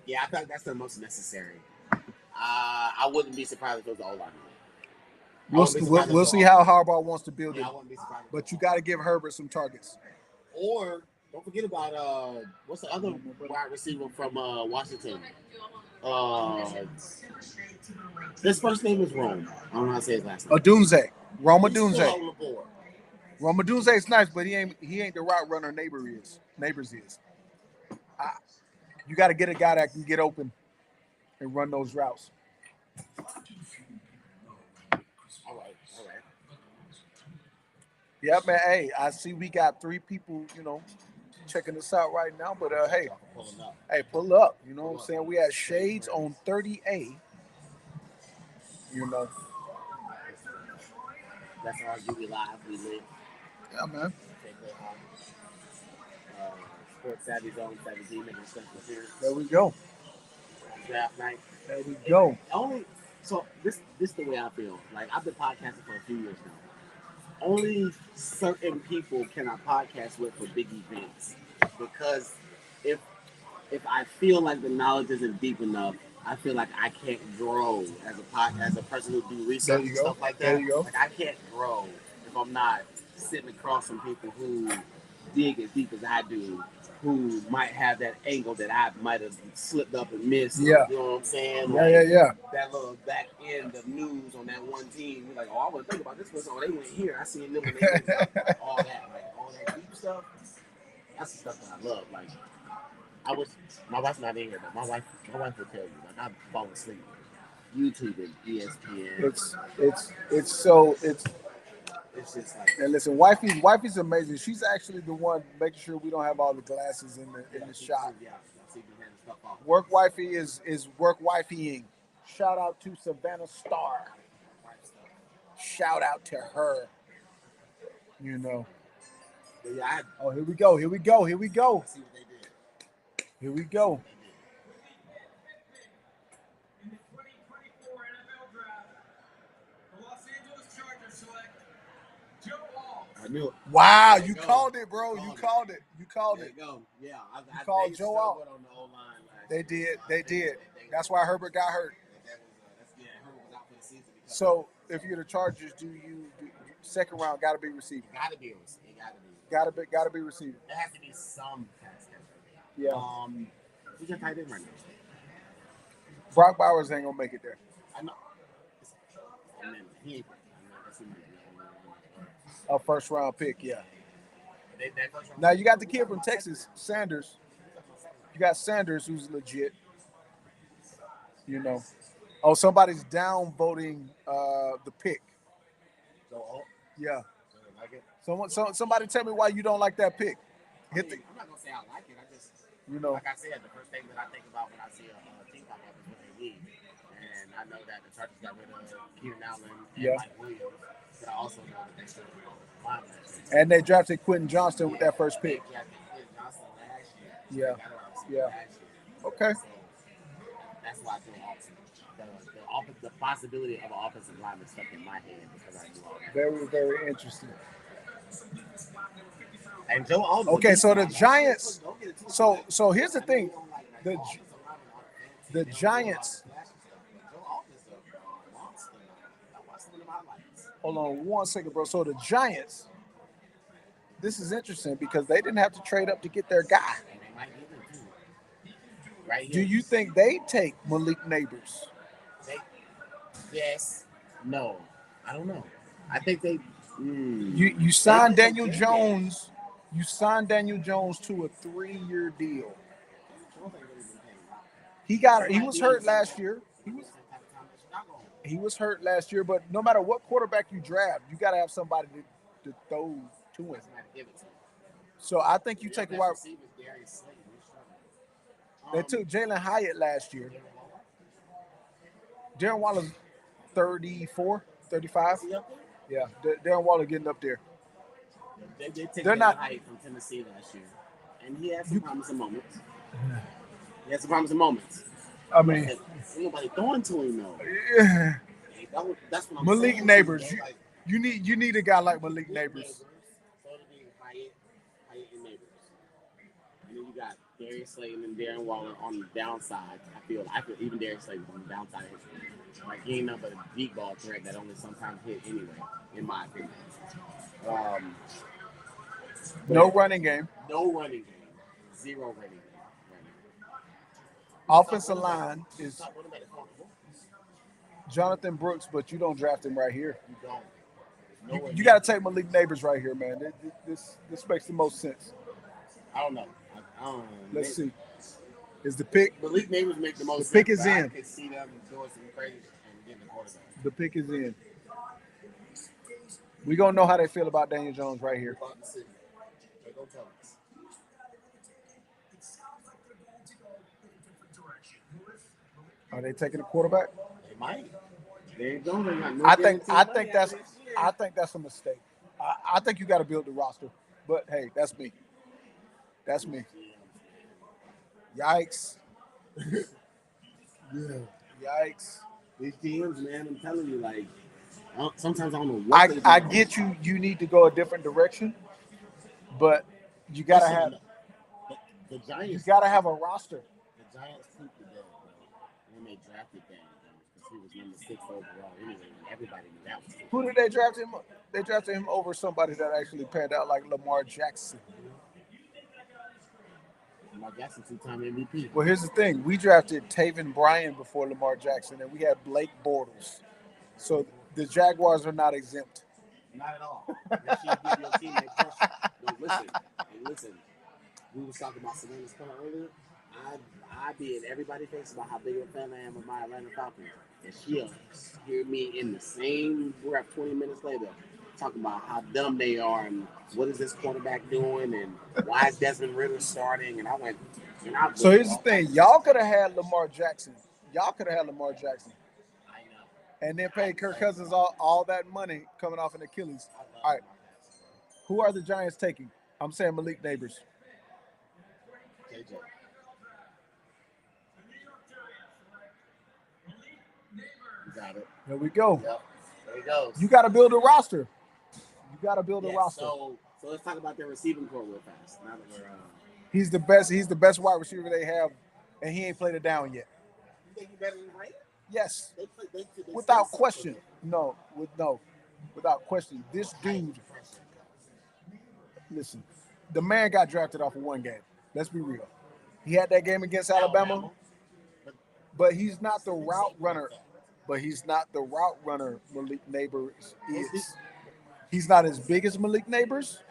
Yeah, I think that's the most necessary. I wouldn't be surprised if it was the O-line. We'll see how Harbaugh wants to build it. I wouldn't be surprised. But you got to give Herbert some targets. Or don't forget about what's the other wide receiver from Washington? His first name is Rome. I don't know how to say his last name. Odunze. Roma He's still Dunze. on the board. Roma Dunze is nice, but he ain't the route runner Neighbors is. You got to get a guy that can get open and run those routes. All right. Yeah, man. Hey, I see we got 3 people, checking this out right now. But hey, pull up. You know what I'm saying? We had Shades on 30A. That's RGB Live. We live. Yeah, man. Sports Savvy Zone 17 making a special appearance. There we go. Draft night. There we go. So this is the way I feel. Like I've been podcasting for a few years now. Only certain people can I podcast with for big events because if I feel like the knowledge isn't deep enough, I feel like I can't grow as a person who do research and stuff like that. There you go. Like I can't grow if I'm not sitting across from people who dig as deep as I do, who might have that angle that I might have slipped up and missed. Yeah. You know what I'm saying? Yeah. That little back end of news on that one team. You're like, I want to think about this person. Oh, they went here. I seen them. All that deep stuff. That's the stuff that I love. Like, my wife's not in here, but my wife will tell you. Like, I fall asleep. YouTube and ESPN. It's just like. And listen, wifey's amazing. She's actually the one making sure we don't have all the glasses in the shot. Yeah. Work wifey is work wifeying. Shout out to Savannah Starr. Shout out to her. Yeah, Oh, here we go. see what they did. Here we go. I knew it. Wow, There you go. called it, bro. You called it. There you go. Yeah, I called they Joe struggled out. on the O-line last They year. did. That's why Herbert got hurt. Herbert was out for the season. So if you're the Chargers, do second round got to be receiving? It got to be. It Got to be receiving. There has to be some pass catcher. Yeah. Who's your tight end right now? Brock Bowers ain't gonna make it there. I know. And then he ain't. A first round pick, yeah. That first round Now you got the kid from Texas, Sanders. You got Sanders, who's legit. Oh, somebody's downvoting the pick. Yeah. Like it. Somebody tell me why you don't like that pick. I'm not gonna say I like it. I just, like I said, the first thing that I think about when I see a team pop up is what they need, and I know that the Chargers got rid of Keenan Allen and Mike Williams, but I also know that they still have linebackers. And they drafted Quentin Johnston with that first pick. They drafted Quentin Johnston last year. Yeah. Last year. Okay. So that's why I do the possibility of an offensive lineman stuck in my head because I do all that. Very, very interesting. And Joe Alden. Okay, so the Giants. So here's the thing. The Giants. Hold on 1 second, bro. So the Giants. This is interesting because they didn't have to trade up to get their guy. Right Do here. you think they take Malik Neighbors? They, yes, no, I don't know. I think they. You signed Daniel Jones. You signed Daniel Jones to a 3-year deal. He was hurt last year. He was hurt last year, but no matter what quarterback you draft, you got to have somebody to throw to him. So I think you take a wide. They took Jalen Hyatt last year. Darren Waller's 34, 35. Yeah, Darren Waller getting up there. They're not Hyatt from Tennessee last year, and he had some promising moments. I mean, ain't nobody throwing to him though. Yeah. That's what I'm Malik saying. Neighbors. You need a guy like Malik Neighbors. Hyatt and Neighbors. And then you got Darius Slayton and Darren Waller on the downside. I feel even Darius Slayton on the downside. Like he ain't nothing but a deep ball threat that only sometimes hit anyway, in my opinion. No running game. Zero running game. Offensive line is Jonathan Brooks, but you don't draft him right here. You don't. You got to take Malik Neighbors right here, man. This makes the most sense. I don't know. Let's see. Is the pick? Malik Neighbors make the most. The pick sense, is in. I can see them doing some crazy and getting the quarterback. The pick is in. We gonna know how they feel about Daniel Jones right here. Are they taking a quarterback? They might. They don't. They got no I think that's a mistake. I think you got to build the roster. But hey, that's me. That's me. Yikes. Yeah. Yikes. These GMs, man, I'm telling you, like, sometimes I don't know what I get you. You need to go a different direction, but you gotta have the Giants. You gotta have a roster. The Giants keep the deal, when they drafted Daniel because he was number 6 overall anyway, and everybody knew that was. Who did they draft him? They drafted him over somebody that actually panned out, like Lamar Jackson. Lamar Jackson, 2-time MVP. Well, here's the thing: we drafted Taven Bryan before Lamar Jackson, and we had Blake Bortles. So the Jaguars are not exempt. Not at all. That should give your team that pressure. No, listen. We was talking about Savannah's point earlier. I be in everybody's face about how big of a fan I am of my Atlanta Falcons. And she'll hear me in the same breath 20 minutes later talking about how dumb they are and what is this quarterback doing and why is Desmond Ritter starting. And I went. So here's the thing. Y'all could have had Lamar Jackson. I know. And then paid Kirk Cousins all that money coming off an Achilles. All right. Who are the Giants taking? I'm saying Malik Neighbors. JJ. You got it. There we go. Yep. There he goes. You got to build a roster. So let's talk about their receiving core real fast. Now that we're He's the best. He's the best wide receiver they have, and he ain't played it down yet. You think he's better than Hyatt? Yes. They Without question. No. Without question. This dude. Listen, the man got drafted off of one game. Let's be real. He had that game against Alabama, but he's not the route runner. Malik Neighbors is. He's not as big as Malik Neighbors.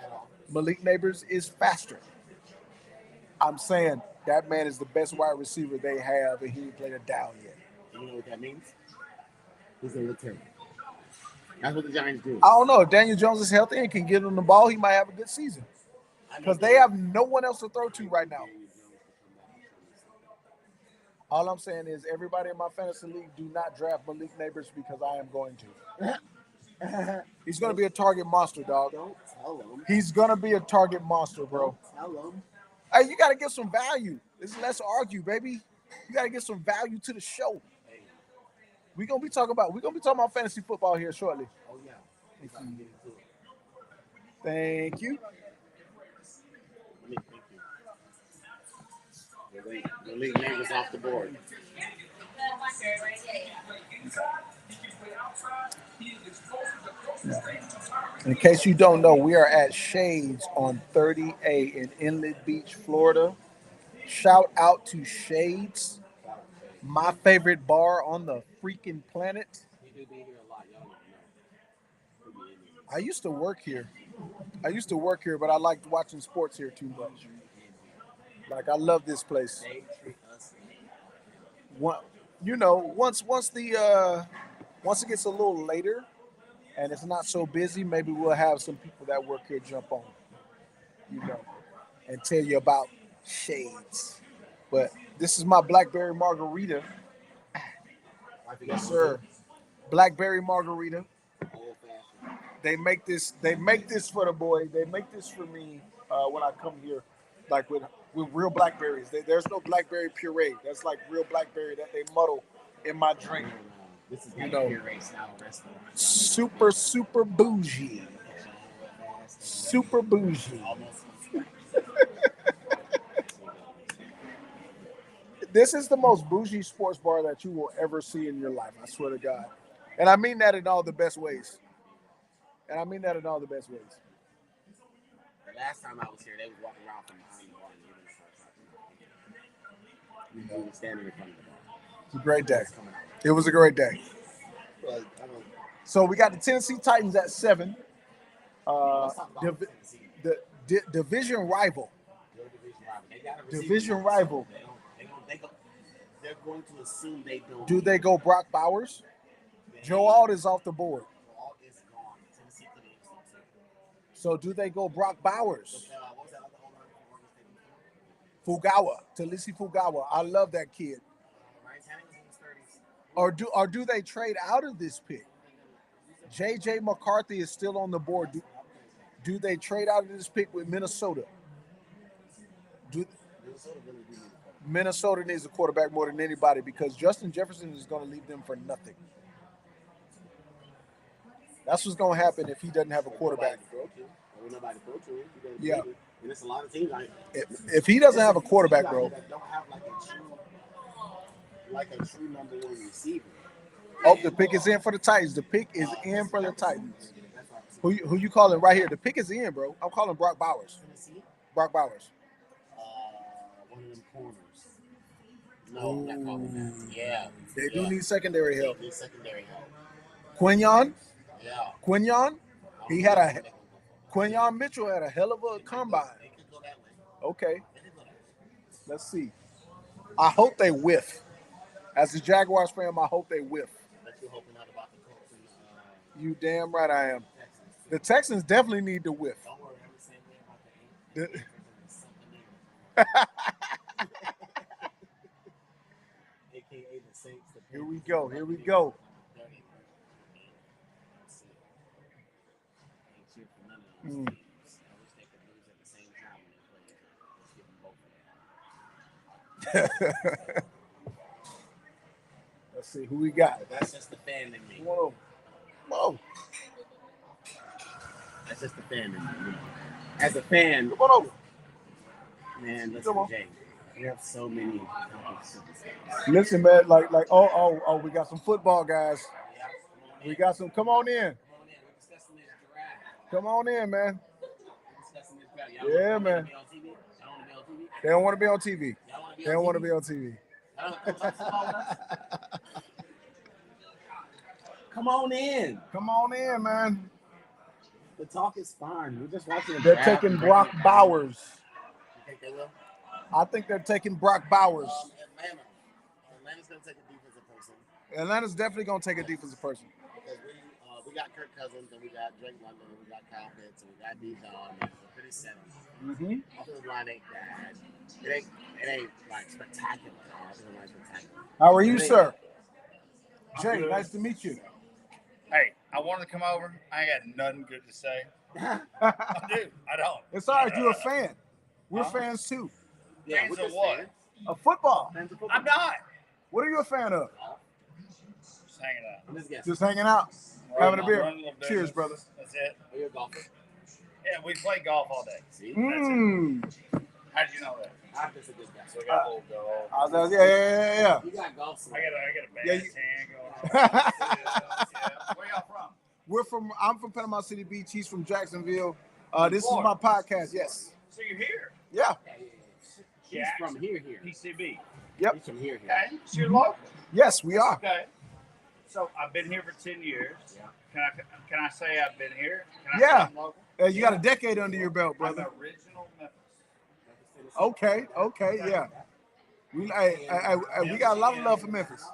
Malik Neighbors is faster. I'm saying that man is the best wide receiver they have, and he ain't played it down yet. You know what that means? He's a return. That's what the Giants do. I don't know. If Daniel Jones is healthy and can get him the ball, he might have a good season. Because they have no one else to throw to right now. All I'm saying is everybody in my fantasy league do not draft Malik Neighbors because I am going to. He's going to be a target monster, dog. Don't tell him. He's going to be a target monster, bro. Don't tell him. Hey, you got to get some value. Let's argue, baby. You got to get some value to the show. We're gonna be talking about fantasy football here shortly. Oh yeah. Thank you. The league name is off the board. In case you don't know, we are at Shades on 30A in Inlet Beach, Florida. Shout out to Shades. My favorite bar on the freaking planet. He do be here a lot. Y'all don't know. He'll be in here. I used to work here. I used to work here, but I liked watching sports here too much. Like I love this place. They treat us. One, once it gets a little later and it's not so busy, maybe we'll have some people that work here jump on, you know, and tell you about shades. But this is my blackberry margarita. Yes, sir. Blackberry margarita. Old fashioned. They make this. They make this for the boy. They make this for me when I come here, like with real blackberries. There's no blackberry puree. That's like real blackberry that they muddle in my drink. This is You like know. a puree style restaurant. Super bougie. Super bougie. Almost. This is the most bougie sports bar that you will ever see in your life. I swear to God, and I mean that in all the best ways. And I mean that in all the best ways. The last time I was here, they was walking around from behind the bar and we were standing in front of the bar. It's a great day. It's coming out. It was a great day. But, I don't, So we got the Tennessee Titans at 7. let's talk about Tennessee. The division rival. Your division rival. They got a receiver Division now, so rival. They're going to assume they don't. Do they go Brock Bowers? Joe Alt is off the board. All is gone. Tennessee could have used him too. So do they go Brock Bowers? What was that other O-line for Oregon State? Talisi Fugawa. I love that kid. Ryan Tanning's in his 30s. Or do they trade out of this pick? JJ McCarthy is still on the board. Do they trade out of this pick with Minnesota? Minnesota needs a quarterback more than anybody because Justin Jefferson is going to leave them for nothing. That's what's going to happen if he doesn't have a quarterback. Nobody throw to him. Yeah. And it's a lot of teams. If he doesn't have a quarterback, bro. That don't have like a true number one receiver. Oh, the pick is in for the Titans. The pick is in for the Titans. Who you calling right here? The pick is in, bro. I'm calling Brock Bowers. Brock Bowers. One of them corners. No, not calling that. Yeah. They do need secondary help. They need secondary help. Quinyon? Yeah. Quinyon? Quinyon Mitchell had a hell of a combine. They could go that way. Okay. They could go that way. Let's see. I hope they whiff. As a Jaguars fan, I hope they whiff. But you're hoping not about the Colts and You damn right I am. Texans. The Texans definitely need to whiff. Don't worry, I'm the same way about the Aints. AKA the Saints. Here we go. Here we go. I wish they could lose at the same time when they play. Let's give them both of them. Let's see who we got. That's just the fan in me. Whoa. Whoa. That's just the fan in me. You know. As a fan, Come on over. man, Come listen, on. Jay. We have so many healthy superstars. Listen, man, like, we got some football guys. We got some. Come on in. We're discussing this draft. Come on in, man. We're discussing this draft. Yeah, y'all man. Y'all want to be on TV? They don't want to be on TV. Y'all want to be on TV? Come on with us? Come on in. Come on in, man. The talk is fine. We're just watching the They're draft taking and Brock breaking it down. Bowers. You think they will? I think they're taking Brock Bowers. Atlanta. Atlanta's going to take a defensive person. Atlanta's definitely going to take a defensive person. Because we got Kirk Cousins, and we got Drake London, and we got Kyle Pitts, and we got Dijon, and we're pretty settled. Mm-hmm. Offensive line ain't bad. It ain't like spectacular. Offensive line spectacular. How are you, It ain't- sir? Jay, nice to meet you. Hey, I wanted to come over. I ain't got nothing good to say. I do. I don't. It's all right. You're a fan. We're fans too. Yeah, Fans we're of just what? fans. Of football. Fans of football. I'm not. What are you a fan of? Just hanging out. I'm just guessing. Just hanging out, having a beer. Running little business. Cheers, brother. That's it. Are you a golfer? Yeah, we play golf all day. See? Mmm. How did you know that? I'm just a good guy. So we got a little golf. Yeah. You got golf swing. I got a bad Yeah, you- tan going on. Yeah. Where y'all from? I'm from Panama City Beach. He's from Jacksonville. This is my Florida. podcast. Yes. So you're here. Yeah. He's from here. PCB. Yep. He's from here. Okay, so you're local. Yes, we are. Okay. So I've been here for 10 years. Yeah. Can I say I've been here? Can I Yeah. say I'm local? You got a decade under your belt, I'm brother. original Memphis. Okay, yeah. We got a lot of love for Memphis.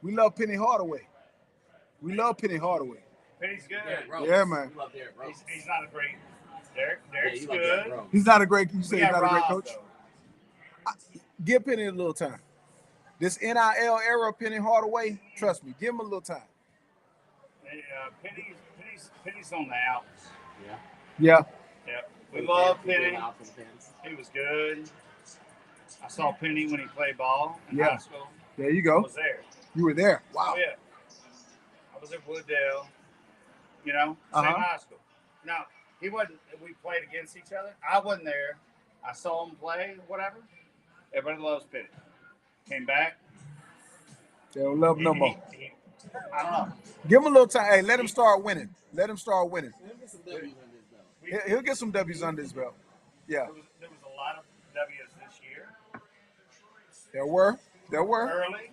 We love Penny Hardaway. Penny's good. Yeah, man. He's not a great. Derek's you love good. Derrick Rose. He's not a great. You say We he's got not a great Rob, coach. though. Give Penny a little time. This NIL era, Penny Hardaway. Trust me, give him a little time. Penny's on the outs. Yeah. Yep. We love Penny. He was good. I saw Penny when he played ball in high school. There you I go. was there. You were there. Wow. Oh, yeah. I was at Wooddale. Same high school. Now, he wasn't. We played against each other. I wasn't there. I saw him play, whatever. Everybody loves Penny. Came back. They don't love him no more. I don't know. Give him a little time. Hey, let him start winning. He'll get some W's under his belt. Yeah. There was a lot of W's this year. There were. Early.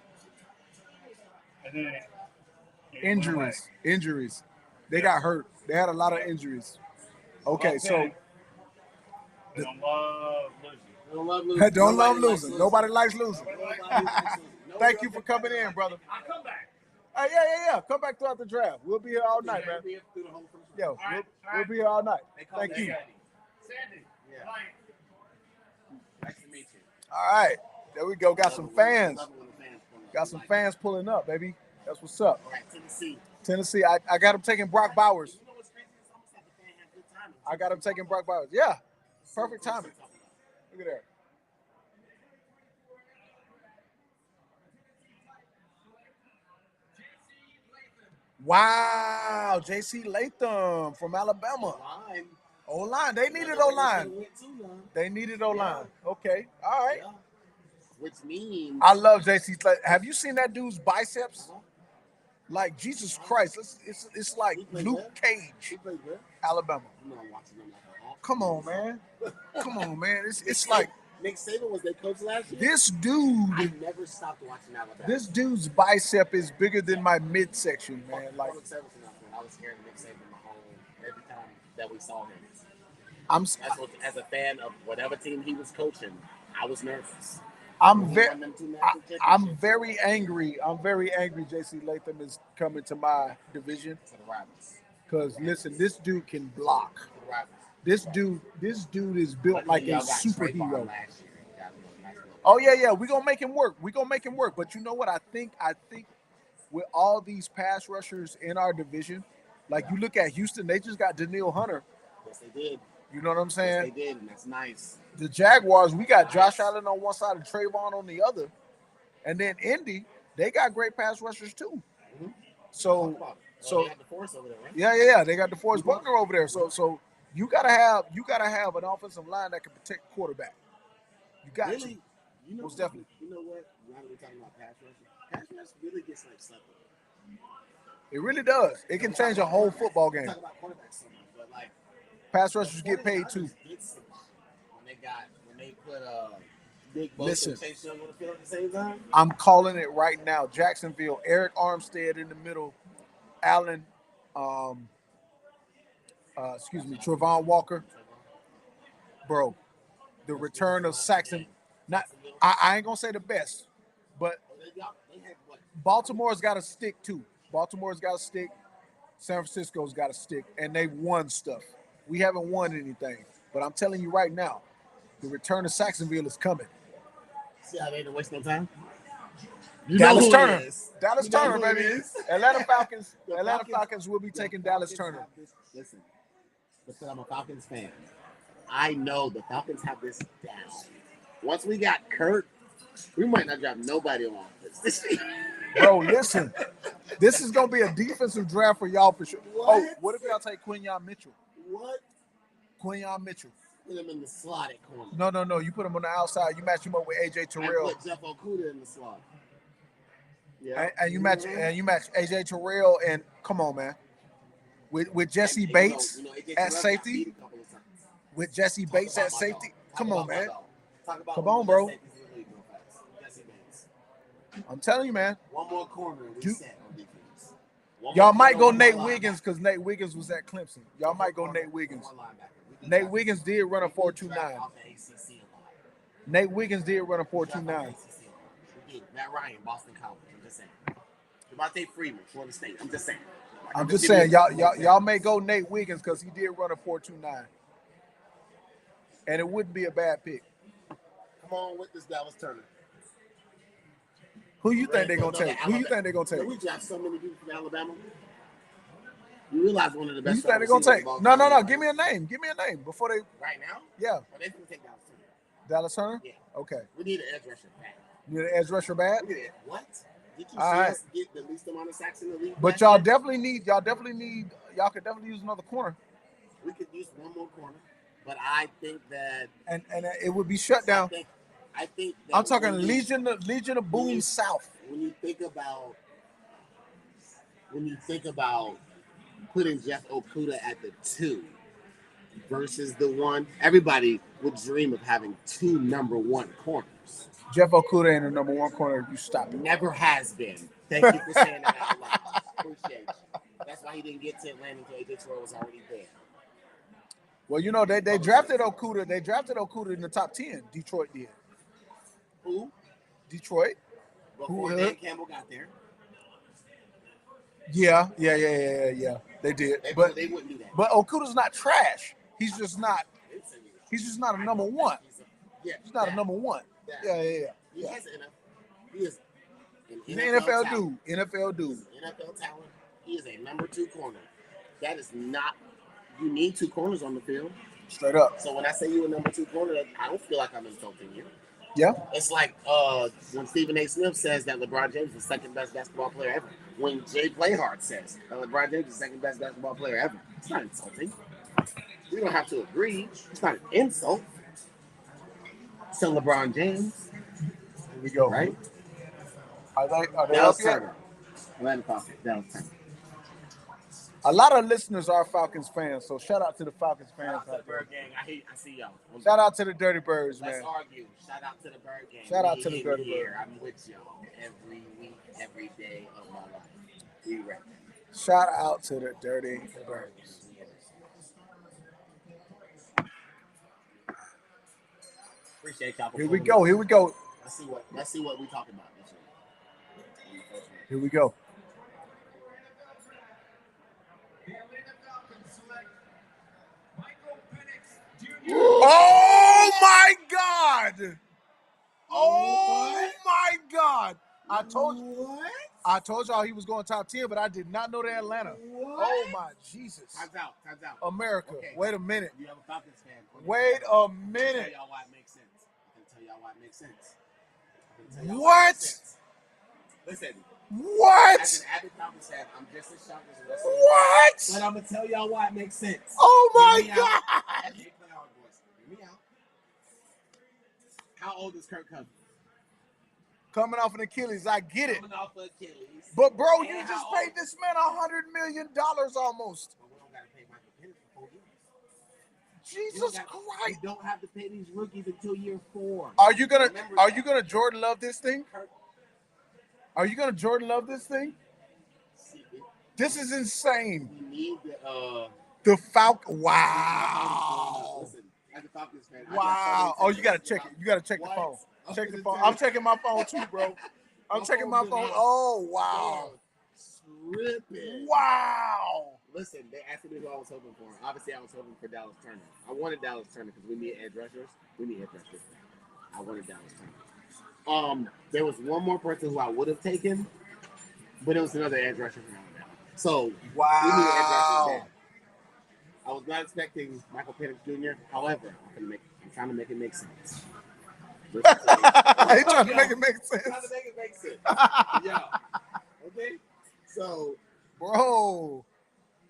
And then Injuries. They got hurt. They had a lot of injuries. Okay, so they don't love losing. don't love losing. Nobody likes losing. Thank you for coming in, brother. I'll come back. Yeah. Come back throughout the draft. We'll be here all night, man. Yo, we'll be here all night. Thank you. Sandy. Nice to meet you. All right. There we go. Got some fans. Got some fans pulling up, baby. That's what's up. All right, Tennessee. I got him taking Brock Bowers. I got him taking Brock Bowers. Yeah. Perfect timing. Look at that. Wow. J.C. Latham from Alabama. O-line. They needed O-line. Okay. All right. Which means I love J.C. Have you seen that dude's biceps? Like Jesus Christ, it's like Luke Cage, Alabama. Come on, man. It's like Nick Saban was their coach last year. this dude. I never stopped watching Alabama. This dude's bicep is bigger than my midsection, man. Like I was scared of Nick Saban my whole every time that we saw him. As a fan of whatever team he was coaching, I was nervous. I'm very angry. J.C. Latham is coming to my division. Because listen, this dude can block. This dude is built like a superhero. Oh yeah. We're gonna make him work. But you know what? I think with all these pass rushers in our division, like you look at Houston, they just got Daniil Hunter. Yes, they did. You know what I'm saying? Yes, they did, and that's nice. The Jaguars, we got Josh Allen on one side and Trayvon on the other. And then Indy, they got great pass rushers too. Mm-hmm. So they got DeForest over there, right? Yeah. They got DeForest Buckner over there. So you gotta have an offensive line that can protect the quarterback. You got to. Most definitely. You know what? Now that we're talking about pass rush really gets like slept on. It really does. It can change a whole football game. Talk about quarterbacks so much, but like pass rushers get paid too. When they put Big Bosa and Chase Young on the field at the same time. I'm calling it right now. Jacksonville, Eric Armstead in the middle, Allen, Trevon Walker. Bro, the return of Saxon. I ain't gonna say the best, but Baltimore's got a stick too. San Francisco's got a stick, and they've won stuff. We haven't won anything, but I'm telling you right now, the return of Saxonville is coming. See how they didn't waste no time? Dallas Turner, baby. Atlanta Falcons will be taking Dallas Turner. Listen, because I'm a Falcons fan, I know the Falcons have this down. Once we got Kurt, we might not drop nobody on this. Bro, listen. This is going to be a defensive draft for y'all for sure. What? Oh, what if y'all take Quinyon Mitchell? What? Quinyon Mitchell. Put him in the slot at corner. No. You put him on the outside. You match him up with AJ Terrell. I put Jeff Okudah in the slot. Yeah. And you match AJ Terrell and come on, man. With Jesse Bates at safety. With Jesse Bates at safety. Come on, man. Come on, bro. I'm telling you, man. One more corner and we Do- set on defense. One Y'all more might corner, go one more Nate linebacker. Wiggins because Nate Wiggins was at Clemson. Y'all One more might go corner, Nate Wiggins. one more linebacker. We do Nate draft- Wiggins did run a we do 4.29. draft off the ACC a lot. Nate Wiggins did run a We draft off 4.29. the ACC a lot. We do. Matt Ryan, Boston College. I'm just saying. Devontae Freeman, Florida State. I'm just saying. Like, I'm just giving saying, you y'all examples. may go Nate Wiggins because he did run a 4.29, and it wouldn't be a bad pick. Come on with this Dallas Turner. Who you think they're gonna Another take? Who you think they're gonna Alabama. take? We draft so many people from Alabama. You realize one of the Who best. you think they're gonna receivers take? of all No, time no, no. right Give me a name. Give me a name before they. right now. Yeah, Well, they're gonna take Dallas Turner. Dallas Turner. Yeah. Okay. We need an edge rusher back. You need an edge rusher bad, We need it. What? Did you see All right. us get the least amount of sacks in the league? but last y'all year? definitely need. Y'all could definitely use another corner, We could use one more corner, but I think that and it would be shut down. I think that I'm talking when you- Legion of Boom you- South. When you think about putting Jeff Okuda at the 2 versus the 1, everybody would dream of having 2 number 1 corners. Jeff Okuda ain't the number 1 corner. You stop it. Never has been. Thank you for saying that out loud. Appreciate you. That's why he didn't get to Atlanta until AJ Terrell was already there. Well, you know they drafted Okuda. They drafted Okuda in the top 10. Detroit did. Who? Detroit. Before Who- Dan Campbell got there. Yeah. They did. But They wouldn't do that. But Okuda's not trash. He's just not. They said he was- He's just not a I number don't 1. think he's He's not a that- number 1. that. Yeah. He is an He's an NFL talent. dude. NFL dude. He's an NFL talent. He is a number 2 corner. That is not. You need 2 corners on the field. Straight up. So when I say you a number 2 corner, I don't feel like I'm insulting you. Yeah. It's like when Stephen A. Smith says that LeBron James is the second best basketball player ever. When Jay Playhard says that LeBron James is the second best basketball player ever. It's not insulting. We don't have to agree. It's not an insult. So LeBron James, Here we go. right? Are they Dallas up yet? Turner. Atlanta Falcons. Dallas Turner. A lot of listeners are Falcons fans, so shout out to the Falcons fans. Shout out to the out there. Bird Gang. I see y'all. Shout out to the Dirty Birds, Let's man. argue. Shout out to the Bird Gang. Shout out We to the in Dirty here. I'm with y'all every week, every day of my life. We rep. Shout out to the Dirty Birds. Appreciate y'all. For Here we pulling go. up. Here we go. Let's see what we talking about this week. Here we go. Oh my God! Oh my God! I told y'all he was going top 10, but I did not know that Atlanta. What? Oh my Jesus! Time's out. America. Okay. Wait a minute. You have a Falcons fan. Wait a I can tell minute. y'all why it makes sense. I can tell y'all why it makes sense. What? Listen, What? as an avid Falcons fan, I'm just as shocked as the rest of you. What? But I'm gonna tell y'all why it makes sense. Oh my Hear me out. God! Jay Playhard voice. Hear me out. How old is Kirk Cousins? Coming off an Achilles, I get it. Coming off of Achilles. But bro, And you how just old? paid this man $100 million almost. But we don't gotta pay Michael Penix for 4 years. Jesus We Christ! don't have to pay these rookies until year 4. Are you gonna Remember Are that. you gonna Jordan Love this thing? Kirk, Are you gonna Jordan Love this thing? see, This is insane. we need the The Falcon. Wow. Listen, as a Falcons fan, I got Wow. so many Oh, you gotta things check it. about- You gotta check the What? phone. I'm Check the gonna phone. tell I'm you. checking my phone too, bro. I'm My checking phone's my been phone. out. Oh wow. Tripping. Wow. Listen, they asked me who I was hoping for. Obviously, I was hoping for Dallas Turner. I wanted Dallas Turner because we need edge rushers. I wanted Dallas Turner. There was one more person who I would have taken, but it was another edge rusher from Alabama. So we need edge Wow. rushers there. I was not expecting Michael Penix Jr. However, I'm trying to make it make sense. He trying to make it make sense. Trying to make it make sense. Yeah. Okay. So Bro.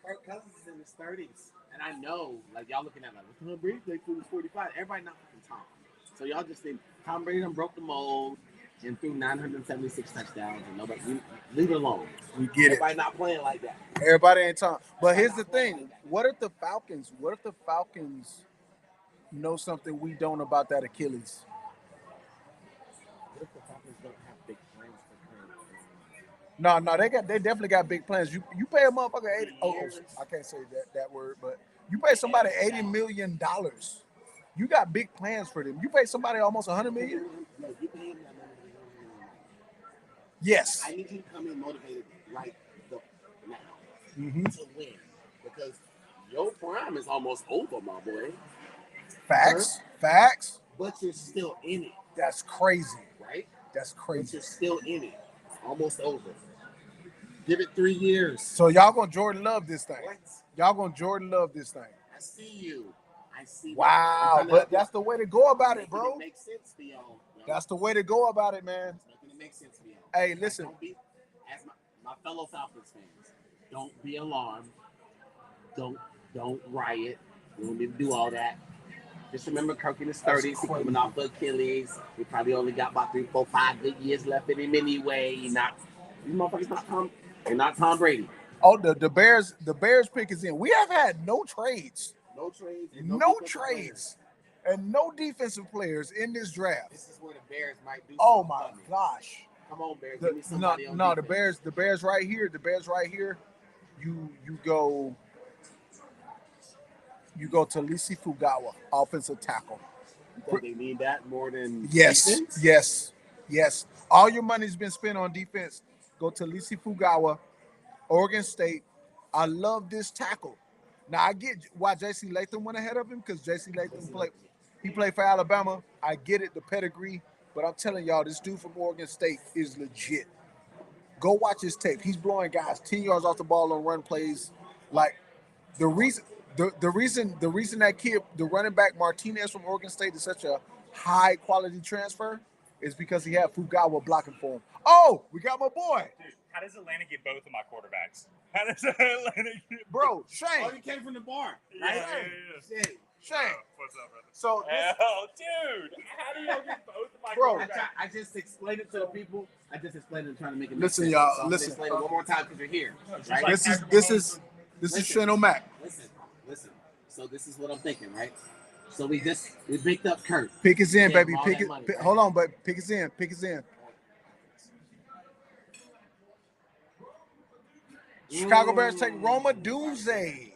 Kirk Cousins is in his 30s, and I know, like y'all looking at like Tom Brady played through 45. Everybody not fucking Tom. So y'all just think Tom Brady done broke the mold and threw 976 touchdowns, and nobody leave it alone. We get it. Everybody not playing like that. Everybody ain't talking. But here's the thing. What if the Falcons know something we don't about that Achilles? What if the Falcons don't have big plans for No, they definitely got big plans. You pay a motherfucker 80. Oh, Years. I can't say that word, but you pay somebody $80 million. You got big plans for them. You pay somebody almost $100 million. No, you pay him that money. Yes. I need you to come in motivated right now Mm-hmm. to win because your prime is almost over, my boy. Facts. Facts. But you're still in it, That's crazy. right? That's But crazy. you're still in it, almost over. Give it 3 years. So y'all gonna Jordan Love this thing. What? Y'all gonna Jordan Love this thing. I see you. I see. Wow, but that's the way to go about it, bro. It makes sense for y'all. That's the way to go about it, man. It's making it make sense for y'all. Hey, listen. Don't be, as my fellow Falcons fans, don't be alarmed. Don't riot. We don't need to do all that. Just remember, Kirk in his 30s. He's coming off the Achilles. We probably only got about 3, 4, 5 good years left in him anyway. These motherfuckers not Tom. They're not Tom Brady. Oh, the Bears pick is in. We have had no trades. No trades. And No trades. And no defensive players in this draft. This is where the Bears might do. Oh my gosh. Come on, Bears. Give me somebody on the defense. Bears right here. The Bears right here. You go Talisi Fugawa, offensive tackle. You think they need that more than Yes, defense? yes. All your money's been spent on defense. Go to Talisi Fugawa, Oregon State. I love this tackle. Now I get why J.C. Latham went ahead of him because J.C. Latham played for Alabama. I get it, the pedigree, but I'm telling y'all, this dude from Oregon State is legit. Go watch his tape. He's blowing guys 10 yards off the ball on run plays. Like the reason that kid, the running back Martinez from Oregon State, is such a high quality transfer is because he had Fugawa blocking for him. Oh, we got my boy. Dude, how does Atlanta get both of my quarterbacks? How does Atlanta get Bro, Shane. Oh, you came from the bar. Yeah, Right? yeah. Shit. Shane. What's up, brother? So this, Oh, dude, how do y'all get both of my Bro. quarterbacks? I just explained it to the people. I just explained it trying to make it make Listen, sense. y'all, So I'm listen. explain it one more time because you're here. Right? like- this is Shane O'Mac. Listen. So this is what I'm thinking, right? So we picked up Kurt. Pick is in, Yeah, baby. all Pick that it. money, Pick, right? hold on, but pick is in. Pick is in. Chicago Bears take Roma Dunze.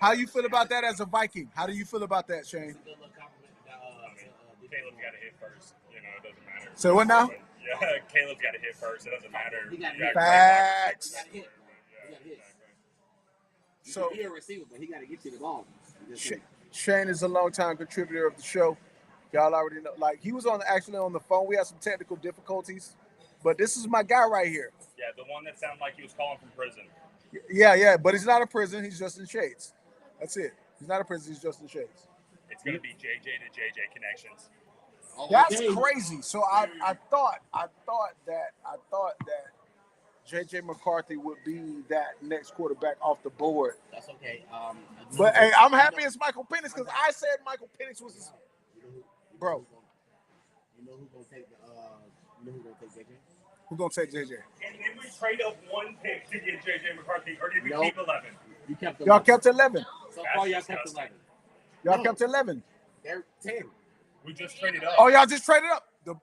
How you feel about that as a Viking? How do you feel about that, Shane? Caleb's got to hit first. You know, it doesn't matter. So what now? Yeah, Caleb's got to hit first. It doesn't matter. He got You hit. got Facts. He got hit. Yeah, So He's a receiver, but he got to get you the ball. Shane is a longtime contributor of the show. Y'all already know. Like he was actually on the phone. We had some technical difficulties, but this is my guy right here. Yeah, the one that sounded like he was calling from prison. Yeah. But he's not in prison. He's just in shades. That's it. He's not in prison. He's just in shades. It's going to be JJ to JJ connections. That's crazy. So I thought that JJ McCarthy would be that next quarterback off the board. That's okay. But hey, I'm happy it's Michael Penix because I said Michael Penix was his bro. You know who's gonna take JJ? Who's gonna take JJ? And did we trade up one pick to get JJ McCarthy, or did we Nope. keep 11? You kept Y'all kept 11. So far, y'all kept disgusting. 11. Y'all No. kept 11. They're 10. We just traded up. Oh, y'all just traded up. The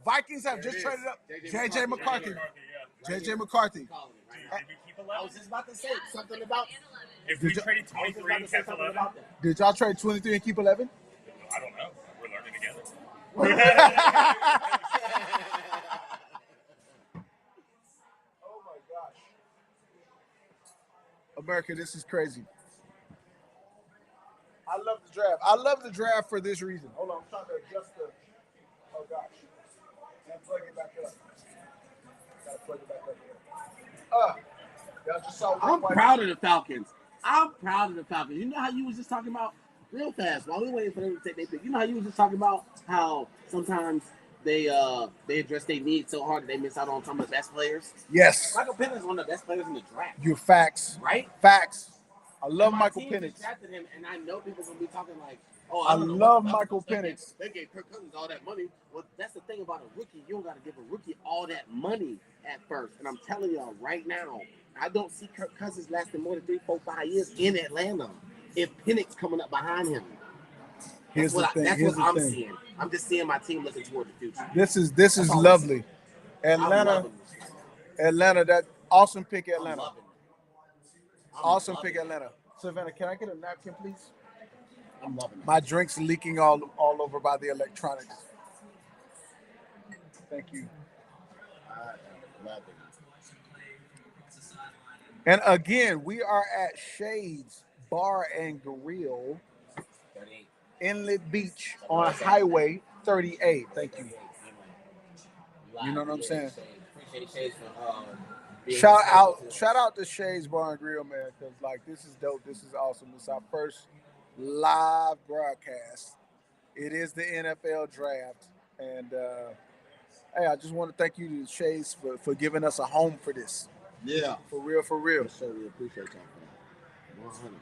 Vikings have There just it is. traded up. JJ JJ McCarthy. Yeah. JJ McCarthy. Calling it right Dude, now. did we keep I 11? was just about to say something about. If we Did you- traded I was just 23 about and to say kept something 11, about that. Did y'all trade 23 and keep 11? I don't know. We're learning together. Oh my gosh. America, this is crazy. I love the draft. I love the draft for this reason. Hold on, I'm trying to adjust the. Oh gosh. And plug it back up. Gotta plug it back up here. Y'all just saw I'm proud of the Falcons. You know how you was just talking about real fast while we were waiting for them to take their pick. You know how you was just talking about how sometimes they address their needs so hard that they miss out on some of the best players. Yes. Michael Penix is one of the best players in the draft, Your facts. right? Facts. I love And my Michael team Penix. drafted him, and I know people gonna be talking like, "Oh, I don't know love what the Michael Falcons Penix. They gave Kirk Cousins all that money." Well, that's the thing about a rookie. You don't got to give a rookie all that money at first. And I'm telling y'all right now, I don't see Kirk Cousins lasting more than 3, 4, 5 years in Atlanta if Penix coming up behind him. Here's the thing. That's Here's what I'm the thing. seeing. I'm just seeing my team looking toward the future. This is That's all I'm lovely. I'm Atlanta. loving this. Atlanta, that awesome pick, I'm Atlanta. loving it. I'm Awesome loving pick, it. Atlanta. Savannah, can I get a napkin, please? I'm loving it. My drink's leaking all over by the electronics. Thank you. I am loving it. And again, we are at Shades Bar and Grill, 38. Inlet Beach on Highway 38. Thank you. You know what I'm saying? Appreciate Shades for being Shout out to Shades Bar and Grill, man, because like this is dope. This is awesome. It's our first live broadcast. It is the NFL draft, and hey, I just want to thank you to Shades for giving us a home for this. Yeah. For real, for real. For sure, we appreciate y'all for that. 100.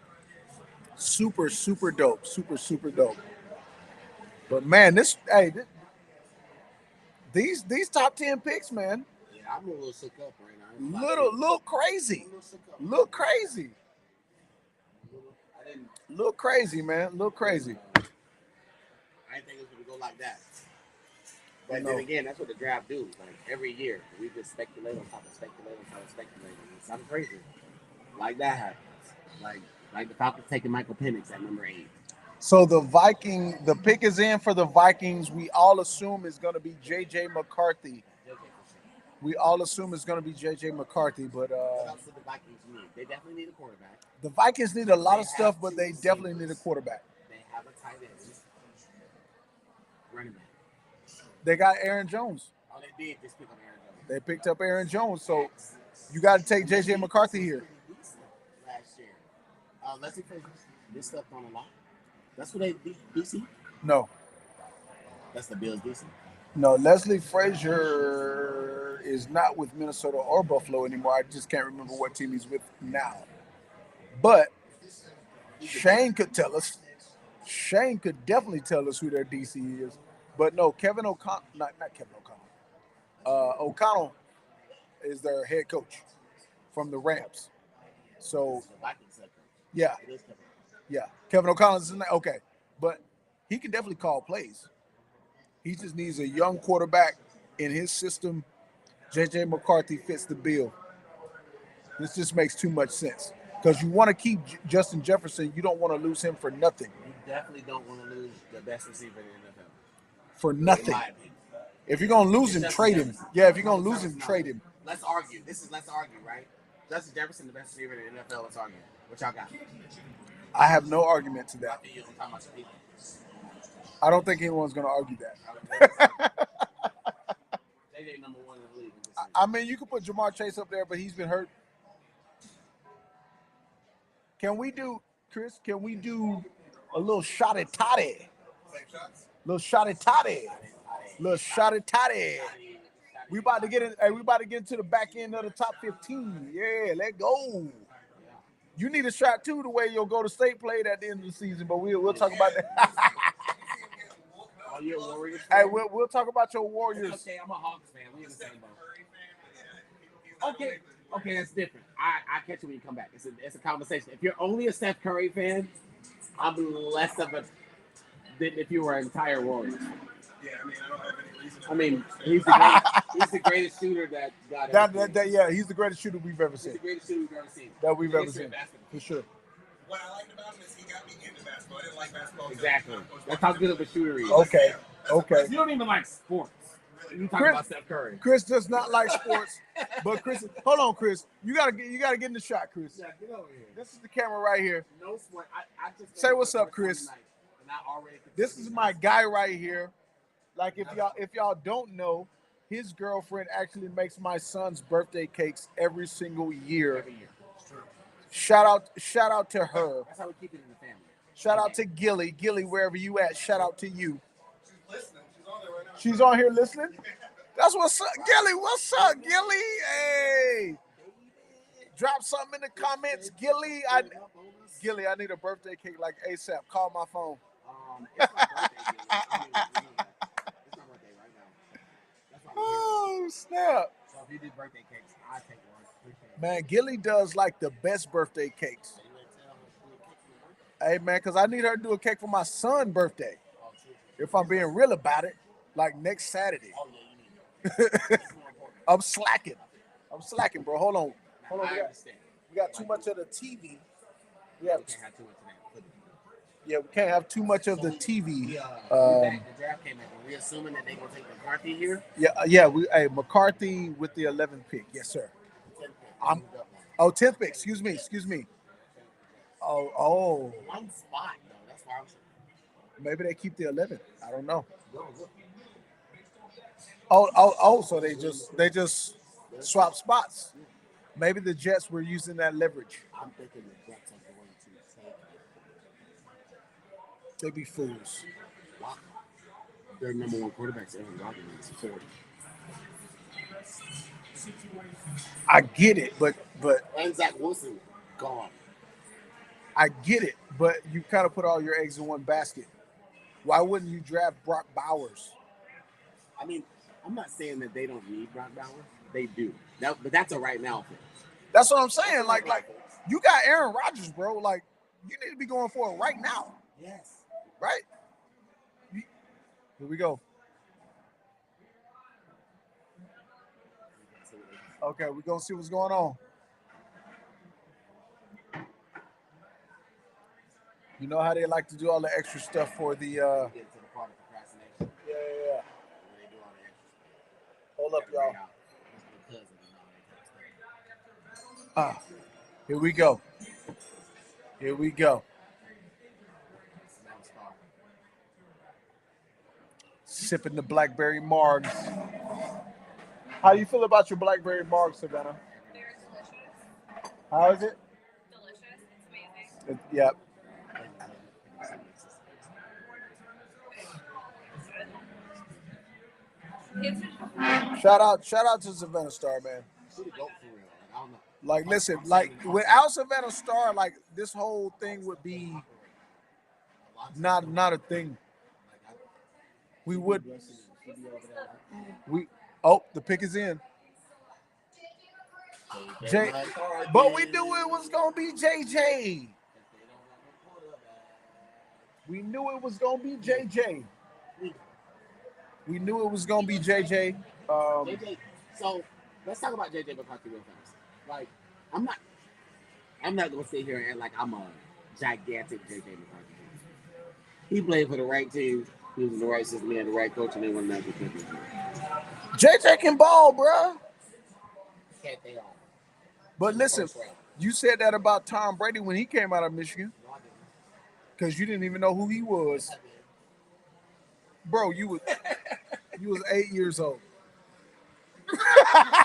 Super, super dope. Super dope. But man, these top 10 picks, man, Yeah, I'm a little shook up right now. little crazy. Little crazy. Little crazy, man. Little crazy. I didn't think it was gonna go like that. But No. then again, that's what the draft do. Like every year, we just speculate on top of speculate on top of speculate. And something crazy like that happens. Like the Falcons taking Michael Penix at number 8. So the pick is in for the Vikings. We all assume it's going to be J.J. McCarthy. We all assume it's going to be J.J. McCarthy, but What else do the Vikings need? They definitely need a quarterback. the Vikings need a lot of stuff, but they definitely need a quarterback. They have a tight end. Running back. They got Aaron Jones. Oh, they did just pick up Aaron Jones. They picked up Aaron Jones, so you got to take J.J. McCarthy here. Last year. Leslie Frazier. This stuff on a lot. That's what they beat DC? No. That's the Bills DC. No, Leslie Frazier is not with Minnesota or Buffalo anymore. I just can't remember what team he's with now. But Shane could tell us. Shane could definitely tell us who their DC is. But no, Kevin O'Connell, not Kevin O'Connell. O'Connell is their head coach from the Rams. So, yeah. Yeah, Kevin O'Connell is in there. Okay, but he can definitely call plays. He just needs a young quarterback in his system. J.J. McCarthy fits the bill. This just makes too much sense because you want to keep Justin Jefferson. You don't want to lose him for nothing. You definitely don't want to lose the best receiver in the NFL. For nothing. If you're gonna lose him, trade him. Yeah, if you're gonna lose him, trade him. Let's argue. Let's argue, right? Justin Jefferson, the best receiver in the NFL. Let's argue. What y'all got? I have no argument to that. I don't think anyone's going to argue that. JJ number 1 in the league. I mean, you could put Jamar Chase up there, but he's been hurt. Can we do, Chris, a little shot at Toddy? Little shot at Toddy. We about to get in. Hey, we about to get into the back end of the top 15. Yeah, let's go. You need a shot too, the way you'll go to state played at the end of the season, but we'll talk about that. Are you a Warriors Hey, fan? we'll talk about your Warriors. Okay, I'm a Hawks fan. We in the same boat. Okay, that's different. I catch you when you come back. It's a conversation. If you're only a Steph Curry fan, I'm less of a than if you were an entire Warriors. Yeah, I mean, I don't have any reason. I mean, he's the greatest shooter that got Yeah, he's the greatest shooter we've ever He's seen. the greatest shooter we've ever seen. That we've ever Greatest shooter seen. in basketball. For sure. What I liked about him is he got me into basketball. I didn't like basketball. Exactly. That's how good of a shooter he is. Okay. You don't even like sports. You talk about Steph Curry. Chris does not like sports, but Chris, hold on, Chris. You gotta get in the shot, Chris. Yeah, get over here. This is the camera right here. No sport. I just Say what's up, Chris. This is my guy right here. Like if y'all don't know, his girlfriend actually makes my son's birthday cakes every single year. Every year. Shout out to her. That's how we keep it in the family. Shout out to Gilly. Gilly, wherever you at, shout out to you. She's listening. She's on there right now. She's on here listening. That's what's up, Gilly. What's up, Gilly? Hey, drop something in the comments, Gilly. Gilly, I need a birthday cake like ASAP. Call my phone. It's my birthday. It's my birthday right now. That's why Oh snap! So if you do birthday cakes, I take one. Appreciate it. Man, Gilly does like the best birthday cakes. Hey man, because I need her to do a cake for my son's birthday. If I'm being real about it, like next Saturday. Oh yeah, you need it. It's more important. I'm slacking. I'm slacking, bro. Hold on. Now, Hold on. I understand. We got too much of the TV. We have We can't have too much of that footage. Yeah, we can't have too much of the So TV. The draft came in. Are we assuming that they're going to take McCarthy here? Yeah. Hey, McCarthy with the 11th pick. Yes, sir. 10th pick. 10th pick. Excuse me. Oh. One spot, though. That's why I'm saying. Maybe they keep the 11th. I don't know. Look. So they just swap spots. Maybe the Jets were using that leverage. I'm thinking the Jets are going to take it. They be fools. Wow. Their number one quarterback's Aaron Rodgers is 40. I get it, but And Zach Wilson gone. I get it, but you kind of put all your eggs in one basket. Why wouldn't you draft Brock Bowers? I mean, I'm not saying that they don't need Brock Bowers. They do. But that's a right now thing. That's what I'm saying. Like you got Aaron Rodgers, bro. Like you need to be going for it right now. Yes. Right? Here we go. Okay, we're gonna see what's going on. You know how they like to do all the extra stuff for the Get to the part of procrastination. Yeah. When they do all the extra stuff. Hold up, y'all. Here we go. Sipping the blackberry margs. How do you feel about your blackberry margs, Savannah? They're delicious. How is it? Delicious. It's amazing. Yep. Shout out to Savannah Star, man. Like, listen, like without Savannah Star, like this whole thing would be not a thing. The pick is in. Jay, but we knew it was gonna be JJ. We knew it was gonna be JJ. JJ. So let's talk about JJ McCarthy real fast. Like, I'm not gonna sit here and act like I'm a gigantic JJ McCarthy fan. He played for the right team. He was in the right system. He had the right coach, and they won a national championship. JJ can ball, bro. Can't they all? But listen, you said that about Tom Brady when he came out of Michigan, because you didn't even know who he was. Bro, you was 8 years old. I've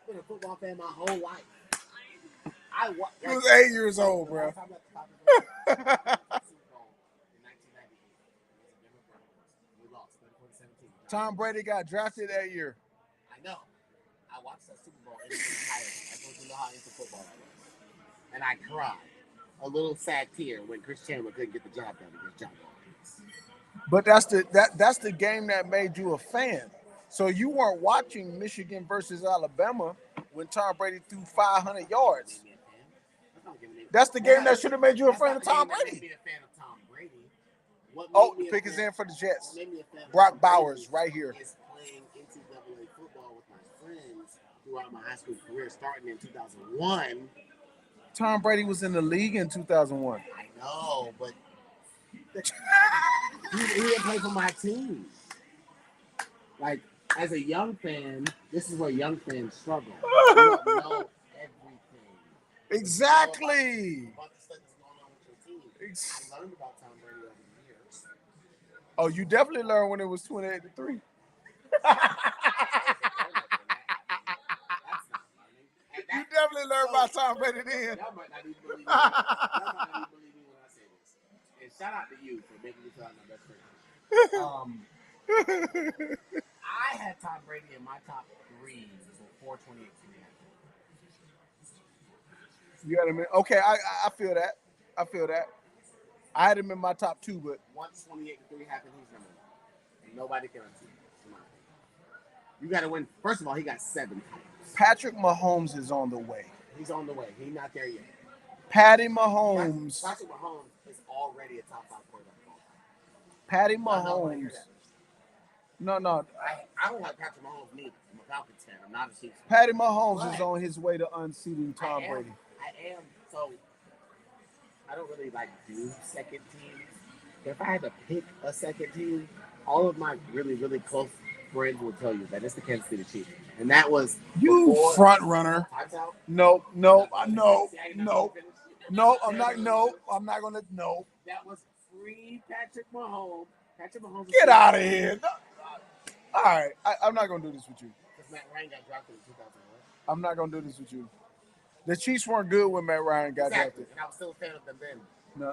been a football fan my whole life. You was 8 years old, bro. Tom Brady got drafted that year. I know. I watched that Super Bowl in its entirety. I don't know how into football I was. And I cried. A little sad tear when Chris Chandler couldn't get the job done against John Wall. But that's the game that made you a fan. So you weren't watching Michigan versus Alabama when Tom Brady threw 500 yards. That's the game that should have made you a fan of Tom Brady. Oh, the pick is in for the Jets. Brock Bowers right here. Is playing NCAA football with my friends throughout my high school career, starting in 2001. Tom Brady was in the league in 2001. I know, but he didn't play for my team. Like, as a young fan, this is where young fans struggle. You don't know everything. Exactly. About the stuff that's going on with your team. I learned about Tom Brady over the years. Oh, you definitely learned when it was 28-3. You definitely learned about Tom Brady then. Y'all might not even believe me. Y'all might not even believe me when I say this. And shout out to you for making me feel like my best friend. I had Tom Brady in my top 3 before 28-3 happened. You got him in. Okay, I feel that. I had him in my top 2, but once 28-3 happened, he's number 1. And nobody can unsee it. You got to win. First of all, he got 7 times. Patrick Mahomes is on the way. He's on the way. He's not there yet. Patty Mahomes. Patrick Mahomes is already a top 5 quarterback. Patty Mahomes. No. I don't like Patrick Mahomes neither. I'm a Falcons fan. I'm not a Chiefs fan. Patty Mahomes But is on his way to unseating Tom Brady. I am. So I don't really like do second teams. If I had to pick a second team, all of my really, really close friends will tell you that it's the Kansas City Chiefs. And that was You before front runner. Time's out. No, See, I ain't not no. finished. No, I'm not gonna no. That was free Patrick Mahomes. Patrick Mahomes. Get out of here. No. All right. I'm not gonna do this with you. Because Matt Ryan got drafted in 2001. I'm not gonna do this with you. The Chiefs weren't good when Matt Ryan got Exactly. drafted. And I was still a fan of them then.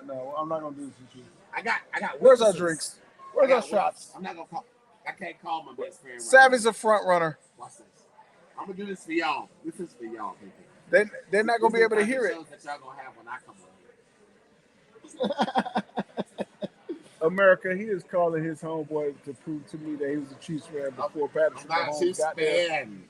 No, I'm not gonna do this with you. I got Where's our witnesses. drinks? Where's our shots? I'm not gonna call. I can't call my best friend. Savvy's a front runner. Watch this. I'm gonna do this for y'all. This is for y'all, people. They're not gonna be able to hear it. Shows that y'all gonna have when I come over. America, he is calling his homeboy to prove to me that he was a Chiefs fan before Patrick I'm not a Mahomes Chiefs got there. fan.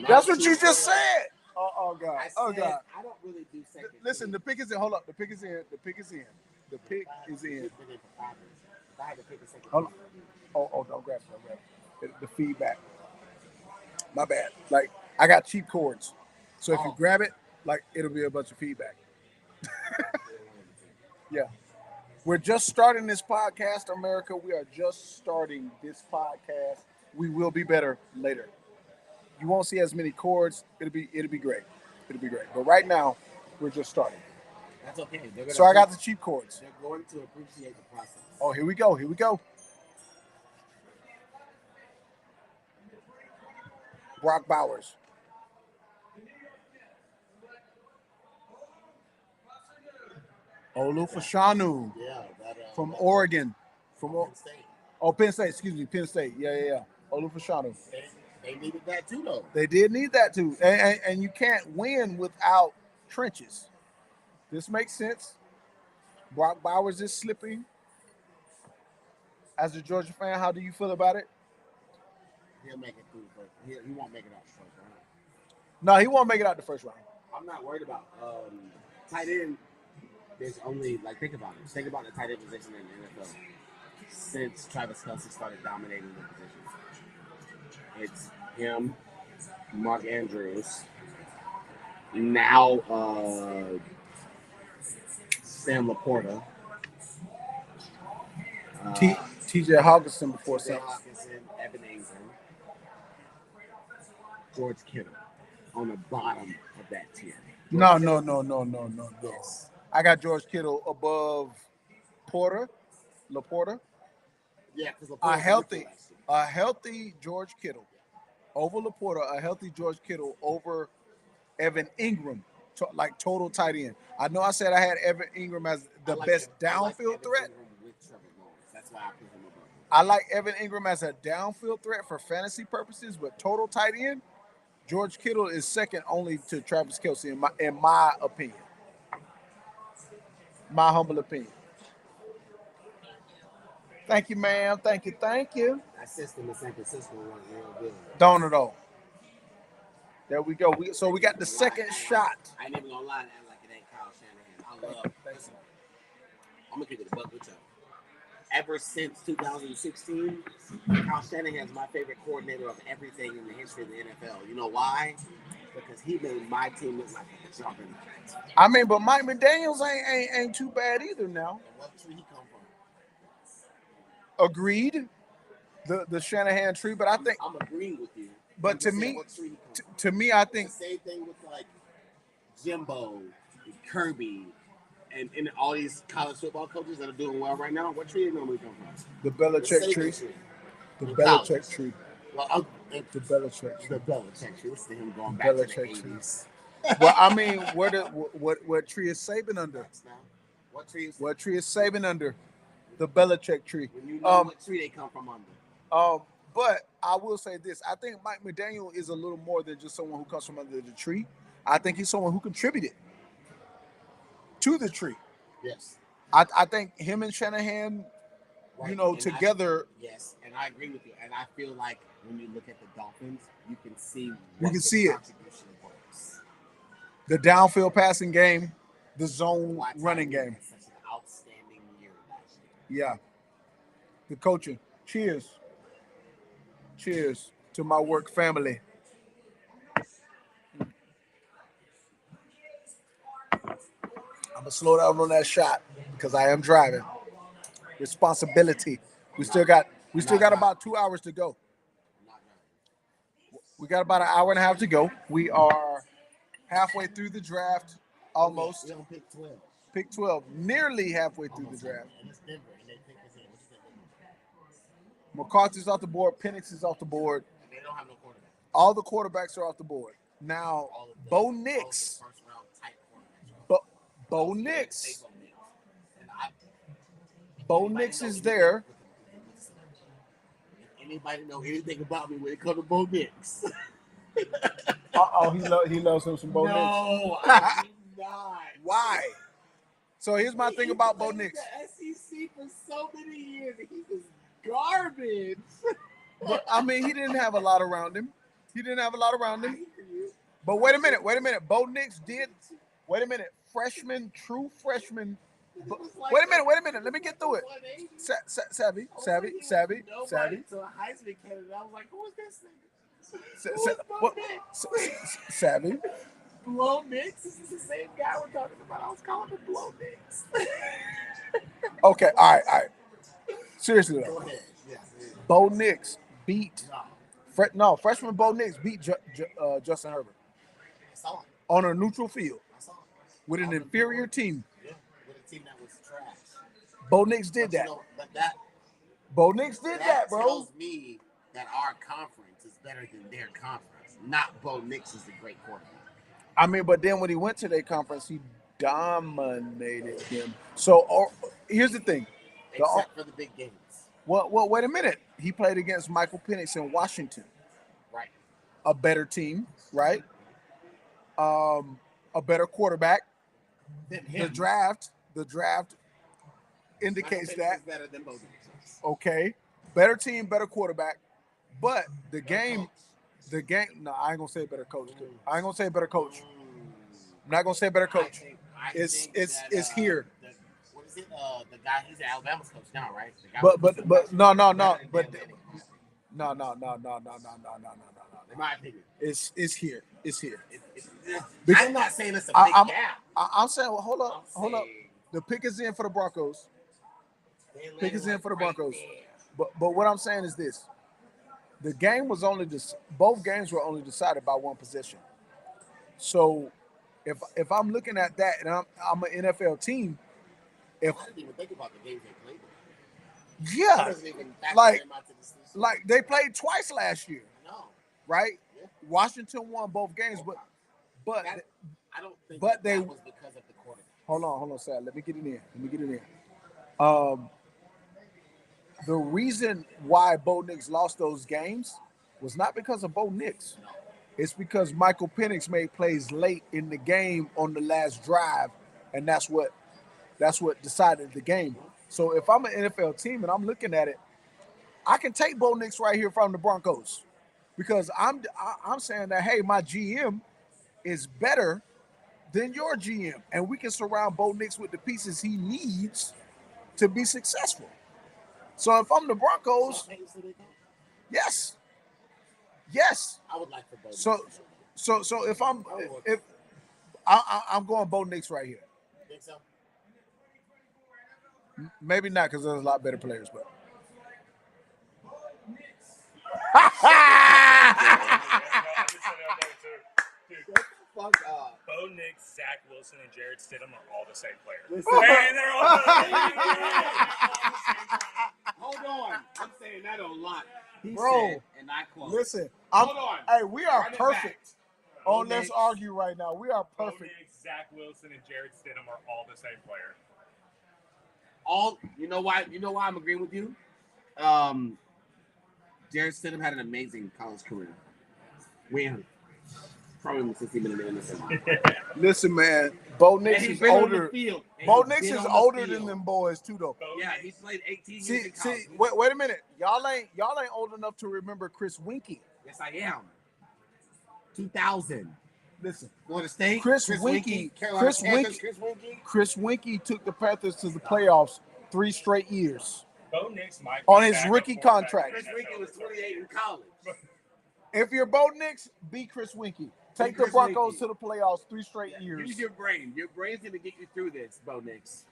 That's what you just said. Oh God. I Oh said, God. I don't really do second. Listen, the pick is in. Hold up. The pick is in. The pick is in. The pick is in. If I had to pick a second. Hold on. Oh, don't grab it. The feedback. My bad. Like, I got cheap cords. So if you grab it, like, it'll be a bunch of feedback. Yeah. We're just starting this podcast, America. We are just starting this podcast. We will be better later. You won't see as many chords. It'll be great. It'll be great. But right now, we're just starting. That's okay. So I got the cheap chords. They're going to appreciate the process. Oh, here we go. Here we go. Brock Bowers. Olufashanu Yeah, that, from Oregon. From Penn State. Penn State. Excuse me, Penn State. Yeah. Olufashanu. They needed that too, though. They did need that too, and you can't win without trenches. This makes sense. Brock Bowers is slipping. As a Georgia fan, how do you feel about it? He'll make it through, but he won't make it out the first round. No, he won't make it out the first round. I'm not worried about tight end. There's only think about it. Think about the tight end position in the NFL since Travis Kelce started dominating the position. It's him, Mark Andrews, now Sam Laporta, T.J. Hawkinson before Sam Sam. Hawkinson, Evan Ingram, George Kittle on the bottom of that tier. No. I got George Kittle above Laporta. Yeah, because A healthy George Kittle over Laporta, a healthy George Kittle over Evan Ingram, total tight end. I know I said I had Evan Ingram as the best downfield threat. That's why I put him above. I like Evan Ingram as a downfield threat for fantasy purposes, but total tight end, George Kittle is second only to Travis Kelce in my opinion. My humble opinion. Thank you, ma'am. Thank you. That system in San Francisco wasn't real good. Don't at all. There we go. So we got the second shot. I ain't even gonna lie and act like it ain't Kyle Shanahan. I'm gonna keep it a buck with y'all. Ever since 2016, Kyle Shanahan's my favorite coordinator of everything in the history of the NFL. You know why? Because he made my team look like a juggernaut. I mean, but Mike McDaniels ain't too bad either now. And what tree he come from? Agreed. The Shanahan tree, but I think I'm agreeing with you. But to me, I think the same thing with Jimbo, Kirby, and all these college football coaches that are doing well right now. What tree they normally come from? The Belichick tree. The Belichick tree. Well, the Belichick tree. The Belichick tree. Listen to him going back to the 80s. Well, I mean, what tree is Saban under? What tree is Saban under? The Belichick tree. When you know what tree they come from under. But I will say this. I think Mike McDaniel is a little more than just someone who comes from under the tree. I think he's someone who contributed to the tree. Yes. I think him and Shanahan, together. Yes, and I agree with you. And I feel like when you look at the Dolphins, you can see it. The downfield passing game, the zone running game. Such an outstanding year last year. Yeah. The coaching. Cheers to to my work family. I'm gonna slow down on that shot because I am driving. Responsibility. We still got about 2 hours to go. We got about an hour and a half to go. We are halfway through the draft, almost. We don't pick 12. Pick 12, nearly halfway through the draft. And it's Denver, and they pick this in. What's that? McCarthy's off the board. Penix is off the board. And they don't have no quarterback. All the quarterbacks are off the board. Now, Bo Nix. First round type quarterbacks. Bo Nix. They Bo Nix. And Bo Nix is there. If anybody know anything about me when it comes to Bo Nix? He loves him some Bo Nix. No, I do not. Why? So here's my thing about Bo Nix. The SEC for so many years, and he was garbage. But, I mean, he didn't have a lot around him. But wait a minute. Bo Nix did. Wait a minute. True freshman. Wait a minute. Let me get through it. Savvy. So a Heisman candidate. I was like, who is this nigga? Savvy. Blow Nix? This is the same guy we're talking about. I was calling him Blow Nix. Okay, all right. Seriously though. Go ahead. Yeah. Bo Nix beat freshman Bo Nix beat Justin Herbert I saw it. on a neutral field I saw it. with an inferior team. Yeah. With a team that was trash. Bo Nix did that. Bo Nix did that, bro. Tells me that our conference is better than their conference. Not Bo Nix is a great quarterback. I mean, but then when he went to their conference, he dominated them. So here's the thing. Except for the big games. Well, wait a minute. He played against Michael Penix in Washington. Right. A better team, right? A better quarterback. Than him. The draft indicates Michael Penix that. is better than Bo Nix. Okay. Better team, better quarterback. But the game, no, I ain't gonna say better coach. I ain't gonna say better coach. I'm not gonna say better coach. It's here. What is it? The guy, he's Alabama's coach now, right? But no. In my opinion, It's here. I'm not saying it's a big gap. I'm saying, well, hold up. The pick is in for the Broncos. But what I'm saying is this: the game was both games were only decided by one possession. So if I'm looking at that and I'm an NFL team, I didn't even think about the games they played. yeah, That doesn't even factor like them out to this decision. like they played twice last year, No. right? Yeah. Washington won both games, but I don't think but that they- was because of the quarterback. hold on, Sal. Let me get it in. The reason why Bo Nix lost those games was not because of Bo Nix. No. It's because Michael Penix made plays late in the game on the last drive, and that's what decided the game. So if I'm an NFL team and I'm looking at it, I can take Bo Nix right here from the Broncos because I'm saying that, hey, my GM is better than your GM, and we can surround Bo Nix with the pieces he needs to be successful. So if I'm the Broncos, yes. I would like for Bo Nix. So if I'm going Bo Nix right here. Think so? Maybe not because there's a lot better players, but Fuck up. Bo Nix, Zach Wilson, and Jared Stidham are all the same player. Listen. And they're all Hold on. I'm saying that a lot. He Bro, said, and I quote. listen, Hold on. hey, we are Run it perfect. back. Oh, Bo let's Nix. argue right now. We are Bo perfect. Nix, Zach Wilson, and Jared Stidham are all the same player. You know why I'm agreeing with you? Jared Stidham had an amazing college career. When probably since he's been in the NFL. Listen, man, Bo Nix And is he's been on older. the field. And Bo he's Nix been is on the older field. than them boys too, though. Bo Yeah, Nix. he played 18 years in college. Wait a minute. Y'all ain't old enough to remember Chris Winkie. Yes, I am. 2000. Listen, Florida State. Chris Winkie. Carolina Chris Panthers, Winkie. Chris Winkie took the Panthers to the playoffs 3 straight years Bo Nix might on be his backup rookie quarterback contract. in Chris the Winkie NFL was this year. 28 in college. If you're Bo Nix, be Chris Winkie. Take the Chris Broncos Winkie. to the playoffs 3 straight years. Use your brain. Your brain's gonna get you through this, Bo Nix.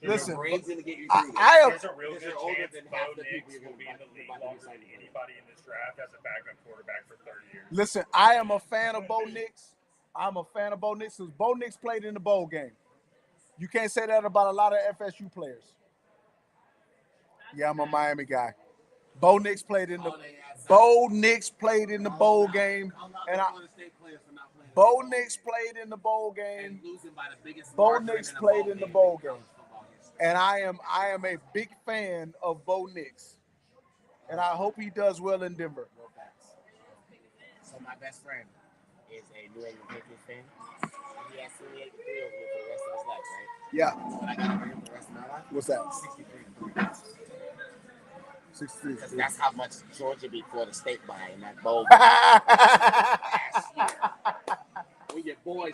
Listen, your brain's gonna get you I- through this. I am- There's a real Because good you're older chance than Bo half the people Nix you're will gonna be in about- the league about to longer decide than to anybody in this draft as a backup quarterback for 30 years. Listen, I am a fan of Bo Nix. I'm a fan of Bo Nix because Bo Nix played in the bowl game. You can't say that about a lot of FSU players. Yeah, I'm a Miami guy. Bo Nix played in the bowl game, and Bo Nix played in the bowl game. Bo Nix played in the bowl game, and I am a big fan of Bo Nix, and I hope he does well in Denver. So my best friend is a New England Patriots fan. He has 28 field for the rest of his life, right? Yeah. What I got for him for the rest of my life? What's that? 63. 63. Because that's how much Georgia beat Florida State by in that bowl last year. When your boys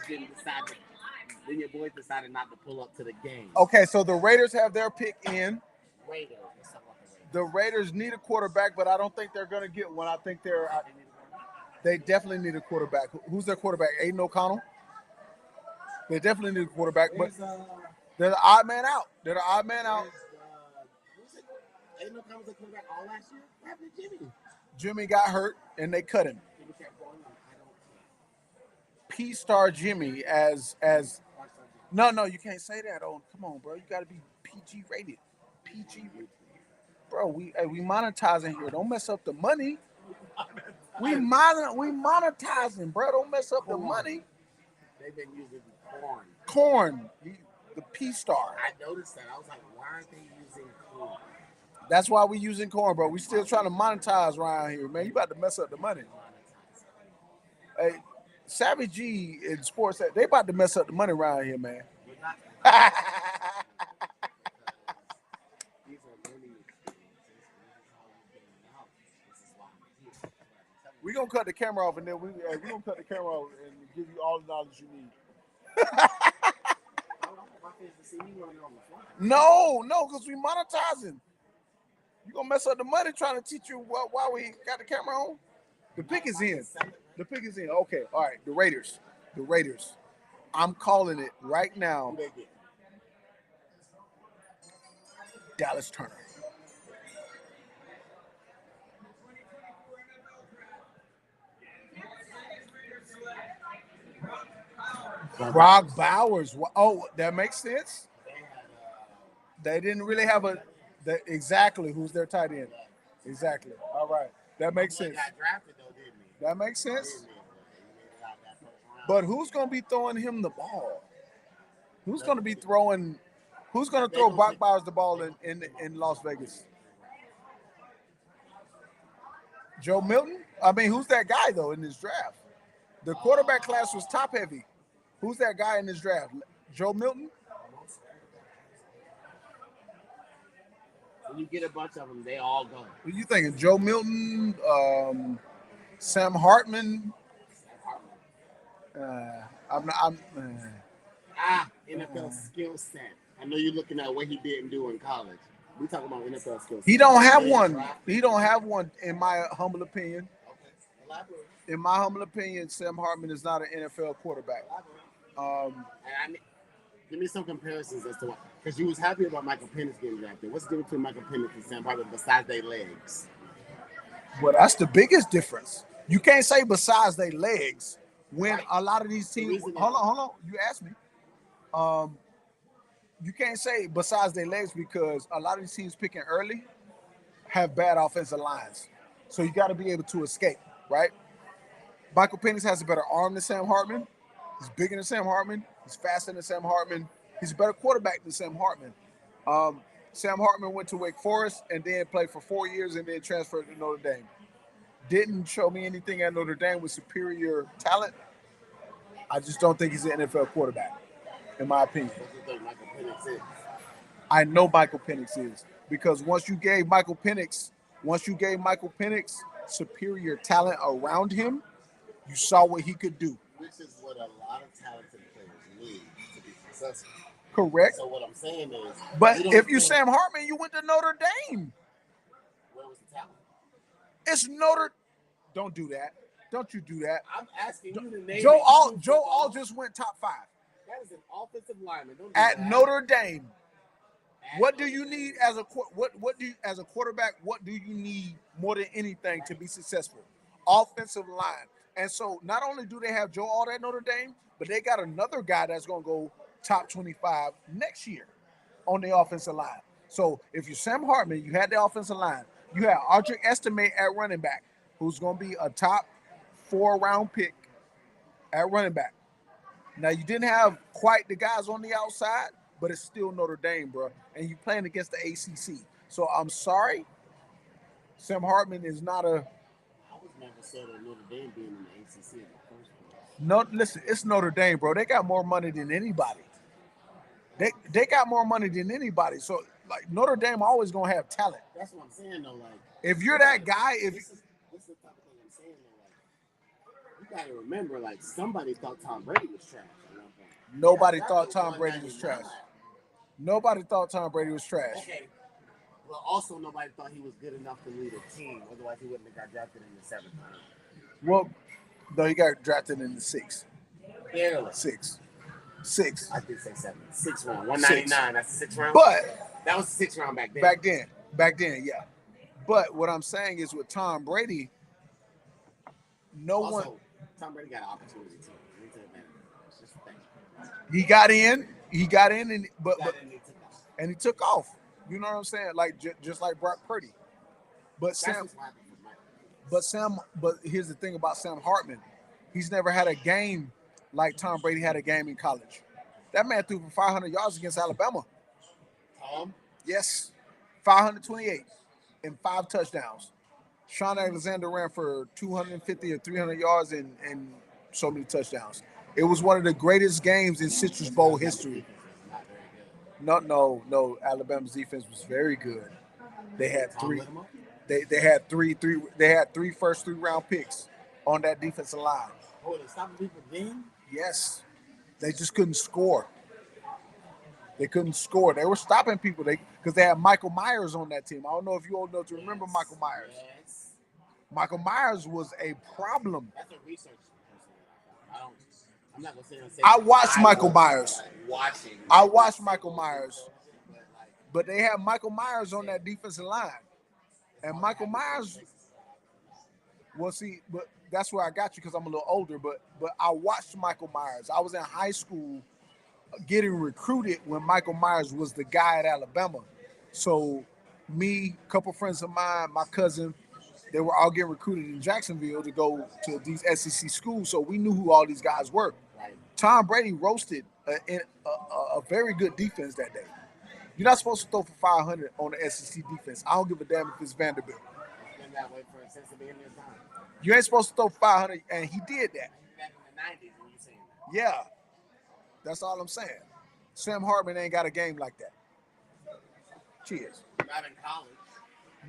decided not to pull up to the game. Okay, so the Raiders have their pick in. Raiders. Let's talk about the Raiders. The Raiders need a quarterback, but I don't think they're going to get one. I think they definitely need a quarterback. Who's their quarterback? Aiden O'Connell? They definitely need a quarterback, but they're the odd man out. They're the odd man out. Aiden O'Connell was a quarterback all last year. What happened to Jimmy? Jimmy got hurt, and they cut him. Jimmy kept going on. P-Star Jimmy as no, you can't say that. Oh, come on, bro. You got to be PG rated. PG rated. Bro, we monetizing here. Don't mess up the money. We monetizing, bro. Don't mess up the money. They've been using corn. Corn, the P-Star. I noticed that. I was like, why aren't they using corn? That's why we using corn, bro. We still trying to monetize around here, man. You about to mess up the money. Hey, Savage G in sports, they about to mess up the money around here, man. We're going to cut the camera off, and then we're going to cut the camera off and give you all the knowledge you need. No, because we monetizing. You going to mess up the money trying to teach you why we got the camera on? The pick is in. The pick is in. Okay, all right, the Raiders. I'm calling it right now. Dallas Turner. Brock Bowers. Oh, that makes sense. They didn't really have exactly who's their tight end. Exactly. All right. That makes sense. That makes sense. But who's going to be throwing him the ball? Who's going to throw Brock Bowers the ball in Las Vegas? Joe Milton? I mean, who's that guy, though, in this draft? The quarterback class was top heavy. Who's that guy in this draft? Joe Milton? When you get a bunch of them, they all go. What are you thinking? Joe Milton, Sam Hartman? NFL skill set. I know you're looking at what he didn't do in college. We talking about NFL skill set. He don't have one. He don't have one, in my humble opinion. Okay. Elaborate. In my humble opinion, Sam Hartman is not an NFL quarterback. Give me some comparisons as to what, because you was happy about Michael Penix getting drafted. What's the difference between Michael Penix and Sam Hartman besides their legs? Well, that's the biggest difference. You can't say besides their legs when a lot of these teams. Hold on. You asked me. You can't say besides their legs because a lot of these teams picking early have bad offensive lines. So you got to be able to escape, right? Michael Penix has a better arm than Sam Hartman. He's bigger than Sam Hartman. He's faster than Sam Hartman. He's a better quarterback than Sam Hartman. Sam Hartman went to Wake Forest and then played for 4 years and then transferred to Notre Dame. Didn't show me anything at Notre Dame with superior talent. I just don't think he's an NFL quarterback, in my opinion. What do you think Michael Penix is? I know Michael Penix is because once you gave Michael Penix superior talent around him, you saw what he could do. Which is what a lot of talented players need to be successful. Correct. So what I'm saying is, but if you're Sam Hartman, you went to Notre Dame. Where was the talent? It's Notre. Don't do that. Don't you do that. I'm asking you to name Joe it. Alt, You do Joe football. Alt just went top 5 That is an offensive lineman. Don't do at that. Notre Dame. At What do Notre you Dame. need as a what do you, as a quarterback? What do you need more than anything to be successful? Offensive line. And so not only do they have Joe Alt at Notre Dame, but they got another guy that's going to go top 25 next year on the offensive line. So if you're Sam Hartman, you had the offensive line. You had Audric Estimate at running back, who's going to be a top 4-round pick at running back. Now you didn't have quite the guys on the outside, but it's still Notre Dame, bro. And you're playing against the ACC. So I'm sorry, Sam Hartman is not a. I was never said of Notre Dame being in the ACC in the first place. No, listen, it's Notre Dame, bro. They got more money than anybody. They got more money than anybody. So like Notre Dame always gonna have talent. That's what I'm saying though. Like If you're that guy, if this is the type of thing I'm saying though. Like you gotta remember, like somebody thought Tom Brady was trash at one point. nobody Yeah, thought that's Tom the Brady was 199. trash. Nobody thought Tom Brady was trash. Okay. Well, also nobody thought he was good enough to lead a team. Otherwise, he wouldn't have got drafted in the 7th round. Well, no, he got drafted in the 6th. Barely. 6. I did say 7. 6 round. 199. That's the 6th round. But That was the 6th round back then. back then, yeah. But what I'm saying is with Tom Brady, no Also, one Tom Brady got an opportunity too. He took advantage of it. It's just a thing. he got in, and but he took off. You know what I'm saying? Like just like Brock Purdy. But That's Sam, what's happened with Mike. but here's the thing about Sam Hartman. He's never had a game like Tom Brady had a game in college. That man threw for 500 yards against Alabama. Tom? Yes, 528 and 5 touchdowns. Sean Alexander ran for 250 or 300 yards and so many touchdowns. It was one of the greatest games in Citrus Bowl history. Not very good. No. Alabama's defense was very good. They had Tom three. lit him up? They had three first 3-round picks on that defensive line. Oh, they stopping people then? Yes, they just couldn't score. They couldn't score. They were stopping people because they had Michael Myers on that team. I don't know if you all know to remember Michael Myers. Yes. Michael Myers was a problem. That's a research person. I'm not gonna say. I watched Michael Myers. Watching. I watched Michael Myers, but they had Michael Myers on that defensive line, and Michael Myers. Well, see, but that's where I got you because I'm a little older. But I watched Michael Myers. I was in high school, getting recruited when Michael Myers was the guy at Alabama. So, me, a couple friends of mine, my cousin, they were all getting recruited in Jacksonville to go to these SEC schools. So we knew who all these guys were. Tom Brady roasted a very good defense that day. You're not supposed to throw for 500 on the SEC defense. I don't give a damn if it's Vanderbilt. It's been that way since the beginning of time. You ain't supposed to throw 500, and he did that. Back in the 90s, when you saying that. Yeah, that's all I'm saying. Sam Hartman ain't got a game like that. Cheers. Not in college.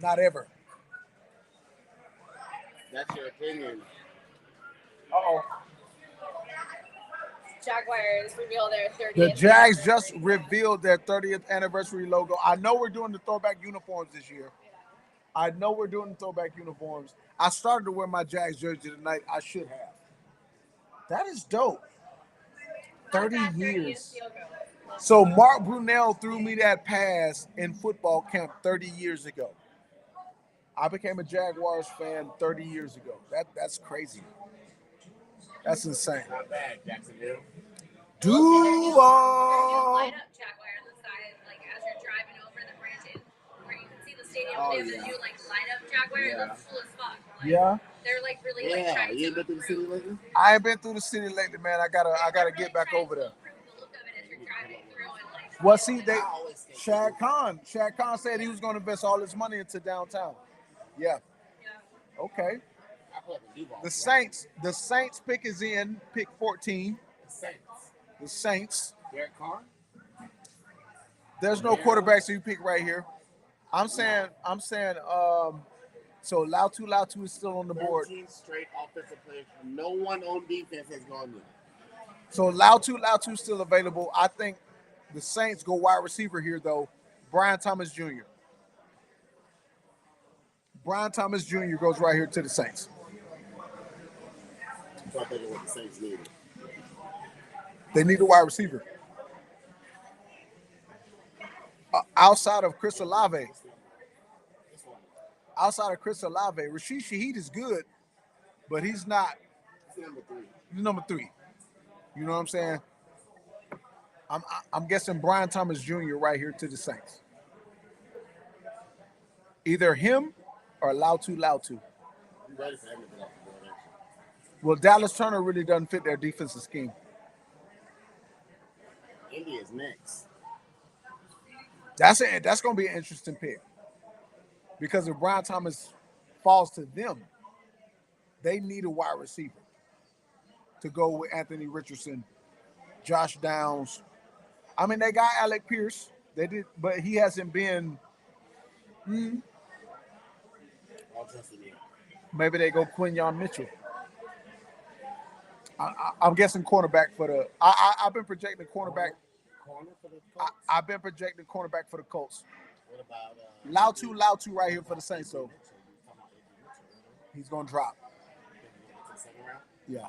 Not ever. That's your opinion. Uh-oh. Jaguars reveal their 30th. The Jags just revealed their 30th anniversary logo. I know we're doing the throwback uniforms this year. I started to wear my Jags jersey tonight. I should have. That is dope. 30 years. So Mark Brunell threw me that pass in football camp 30 years ago. I became a Jaguars fan 30 years ago. That's crazy. That's insane. Not bad, Jacksonville. Duval. Light up Jaguar on the side, like as you're driving over the Branton, where you can see the stadium. Oh, They have yeah. the new like light up Jaguar. It Yeah. looks cool as fuck. Like, Yeah. They're like really like Yeah, trying you ain't to been through the city lately? I ain't been through the city lately, man. I gotta get back over there. The look of it as you're driving through and like. Well, see, I always think Shad Khan said he was going to invest all his money into downtown. Yeah. Yeah. Okay. I play the Duval. The Saints pick is in, pick 14. The Saints. The Saints. Derek Carr? There's no quarterback, so you pick right here. I'm saying, so Lautu is still on the board. 13 straight offensive players. No one on defense has gone yet. So Lautu still available. I think the Saints go wide receiver here, though. Brian Thomas Jr. Brian Thomas Jr. goes right here to the Saints. So I think what the Saints needed. They need a wide receiver. Outside of Chris Olave, Rashid Shaheed is good, but he's not. He's number 3. He's number 3. You know what I'm saying? I'm guessing Brian Thomas Jr. right here to the Saints. Either him or Lautu. You ready for everything off the board, actually. Well, Dallas Turner really doesn't fit their defensive scheme. Indy is next. That's going to be an interesting pick. Because if Brian Thomas falls to them, they need a wide receiver to go with Anthony Richardson, Josh Downs. I mean, they got Alec Pierce. They did, but he hasn't been. Maybe they go Quinyon Mitchell. I'm guessing cornerback for the. I've been projecting cornerback. Corner for the Colts? I've been projecting cornerback for the Colts. What about Lautu right here for the Saints. So he's gonna drop. Yeah.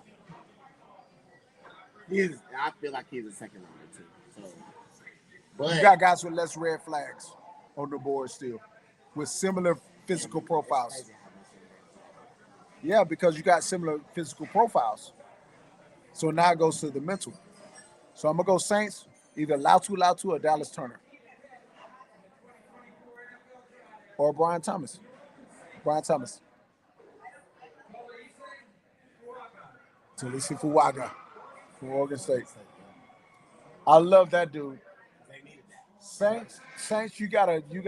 I feel like he's a second rounder too. So, but You got guys with less red flags on the board still, with similar physical profiles. Yeah, because you got similar physical profiles. So now it goes to the mental. So I'm gonna go Saints, either Lautu or Dallas Turner. Or Brian Thomas. Talisi Fuaga from Oregon State. I love that dude. they needed that. Saints, you gotta. I don't like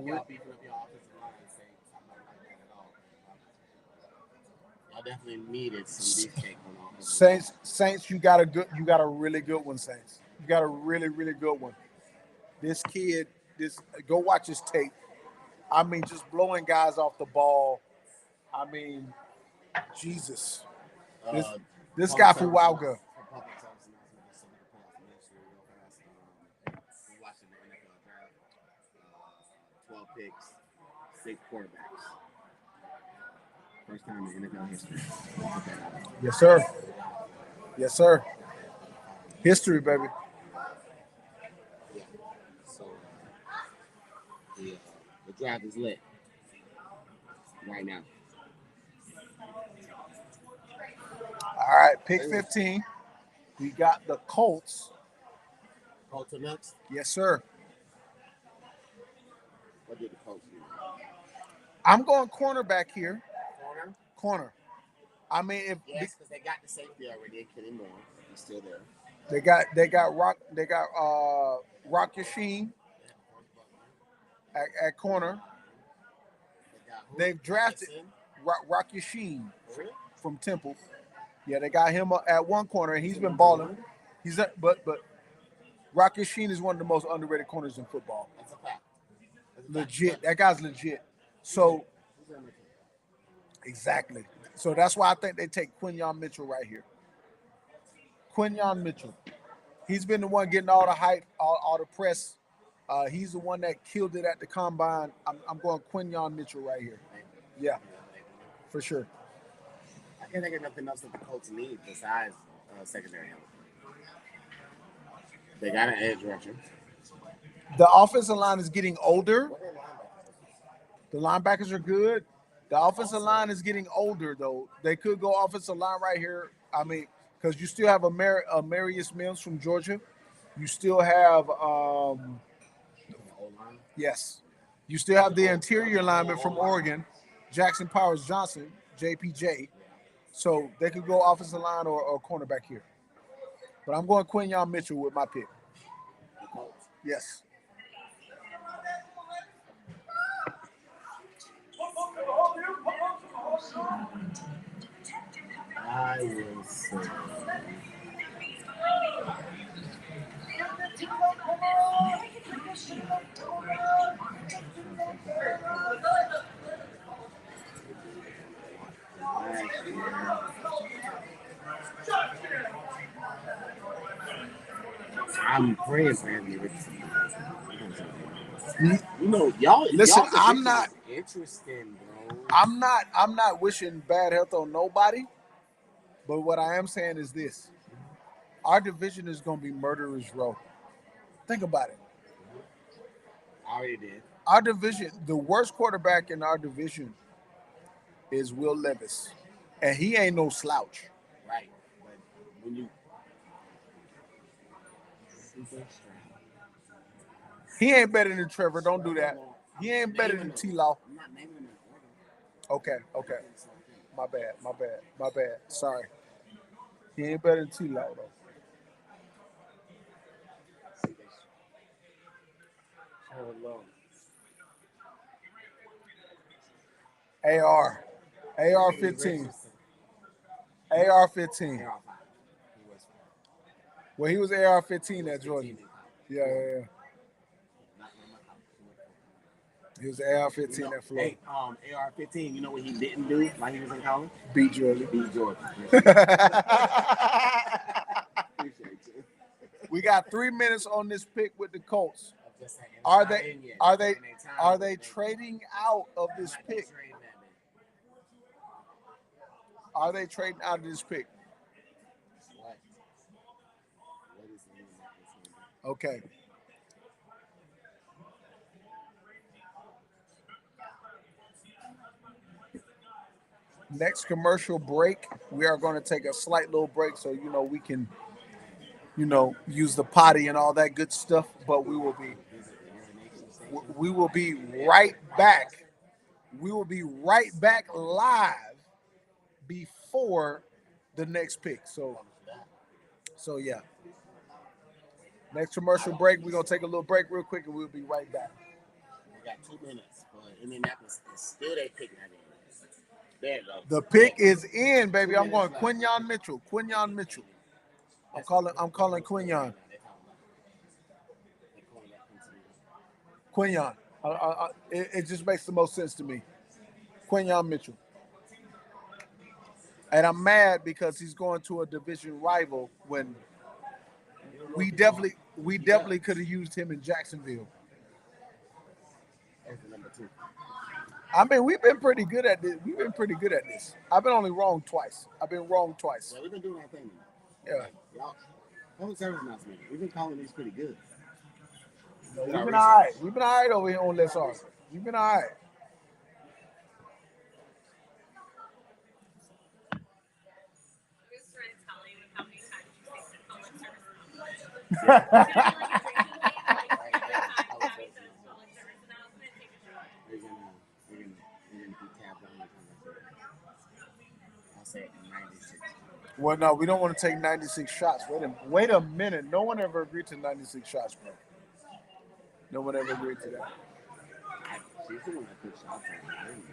y'all beefing up your offensive line and saying something like that at all. Y'all definitely needed some beefcake on offense. Saints, you got a really good one, Saints. You got a really, really good one. This kid, go watch his tape. I mean, just blowing guys off the ball. I mean, Jesus. This guy for Wowga. Public service announcement, just so we can put out some history real fast. We're watching the NFL draft. 12 picks, 6 quarterbacks. First time in NFL history. Yes, sir. Yes, sir. History, baby. Yeah. So the draft is lit right now. All right, pick 15. We got the Colts. Colts are next. Yes, sir. What did the Colts do? I'm going cornerback here. Corner? I mean, if Yes, because they got the safety already. Kenny Moore. He's still there. they got Rock Yashin at corner. They got who? They've drafted Mason? Rock Yashin Really? from Temple. Yeah, they got him at one corner, and he's been balling. But Rock Yashin is one of the most underrated corners in football. That's a fact. Legit. That guy's legit. So exactly. So that's why I think they take Quinyon Mitchell right here. Quinyon Mitchell. He's been the one getting all the hype, all the press. He's the one that killed it at the combine. I'm going Quinyon Mitchell right here. Yeah, for sure. I can't think of nothing else that the Colts need besides secondary help. They got an edge rusher. The offensive line is getting older. What are linebackers? The linebackers are good. The offensive line is getting older, though. They could go offensive line right here. I mean, because you still have a Marius Mills from Georgia. You still have, yes. You still have the interior lineman from Oregon, Jackson Powers Johnson, JPJ. So they could go offensive line or cornerback here. But I'm going Quinyon Mitchell with my pick. Yes. I will say. I'm praying for Anthony Richardson. You know, y'all. Listen, y'all I'm not interesting, bro. I'm not wishing bad health on nobody, But what I am saying is this: our division is going to be murderers row. Think about it. I already did. Our division, the worst quarterback in our division is Will Levis, and he ain't no slouch. Right. But when you super strong. He ain't better than Trevor. Don't do that. He ain't better than T-Law. I'm not naming them in Okay. My bad. Sorry. He ain't better than T-Law, though. AR. AR 15. AR 15. Well, he was AR 15 at Jordan. Yeah. He was AR 15 at Florida. Hey, AR 15, you know what he didn't do while he was in college? Beat Jordan. Beat Jordan. We got 3 minutes on this pick with the Colts. Are they trading out of this pick? Are they trading out of this pick? Okay. Next commercial break. We are going to take a slight little break so we can use the potty and all that good stuff. But we will be right back. We will be right back live before the next pick. So yeah. Next commercial break. We're gonna take a little break real quick, and we'll be right back. We got 2 minutes, but Indianapolis is still they picking that in. There it goes. The pick is in, baby. I'm going Quinyon Mitchell. I'm calling Quinyon. Quinyon. It just makes the most sense to me. Quinyon Mitchell. And I'm mad because he's going to a division rival when we definitely could have used him in Jacksonville. Number 2. I mean, we've been pretty good at this. I've been only wrong twice. Yeah, we've been doing our thing. Yeah. Y'all, public service announcement. We've been calling these pretty good. We've been all right. We've been all right over here on Let's Argue. We've been all right. Well, no, we don't want to take 96 shots. Wait a minute. No one ever agreed to 96 shots, bro. No one ever agreed to that.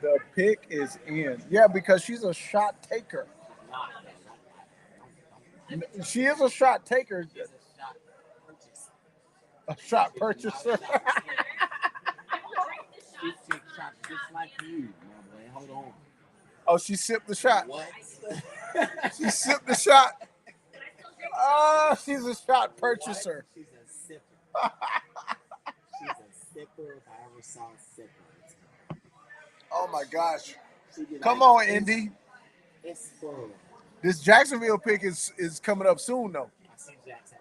The pick is in. Yeah, because she's a shot taker. She is a shot taker. A shot purchaser. She takes shots just like you, my boy. Hold on. Oh, she sipped the shot. What? She sipped the shot. Oh, she's a shot purchaser. She's a sipper. She's a sipper if I ever saw a sipper. Oh my gosh. Come on, Indy. It's full. This Jacksonville pick is coming up soon, though. I see Jackson.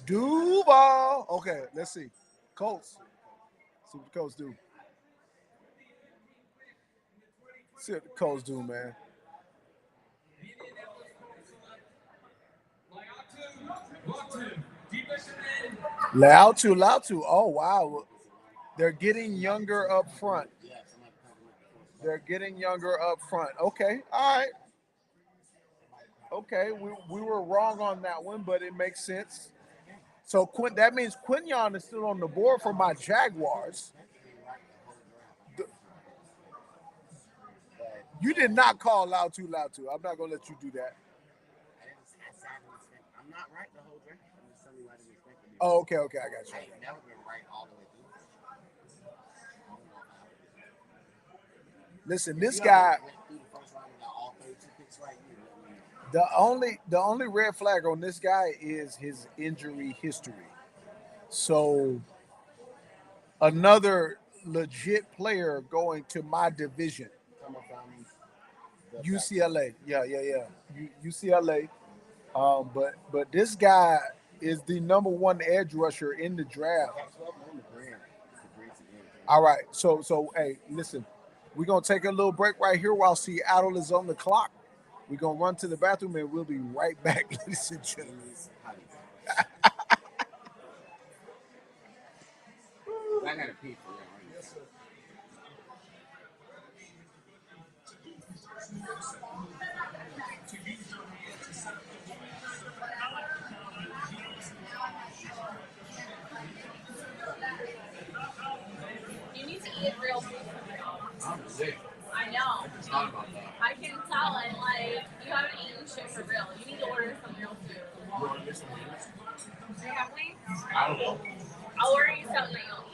Duval. Okay, let's see. Colts. See what the Colts do. See what the Colts do, man. Lautu. Oh, wow. They're getting younger up front. Okay, all right. Okay, we were wrong on that one, but it makes sense. So that means Quinyon is still on the board for my Jaguars. You did not call Lautu. I'm not going to let you do that. I'm not right the whole draft. I'm just telling you I didn't expect to be. Oh, okay, I got you. I ain't never been right all the way through. Listen, this guy. The only red flag on this guy is his injury history. So another legit player going to my division. Coming from UCLA. Yeah. UCLA. But this guy is the number one edge rusher in the draft. All right. So hey, listen, we're gonna take a little break right here while Seattle is on the clock. We're gonna run to the bathroom and we'll be right back, ladies and gentlemen. I gotta pee for real. Yes, sir. You need to eat real food. I'm sick. I know. I just thought about that. I can tell, and like you haven't eaten shit for real. You need to order some real food. You want to get some wings? Do you have wings? I don't know. I'll order you something that you'll eat.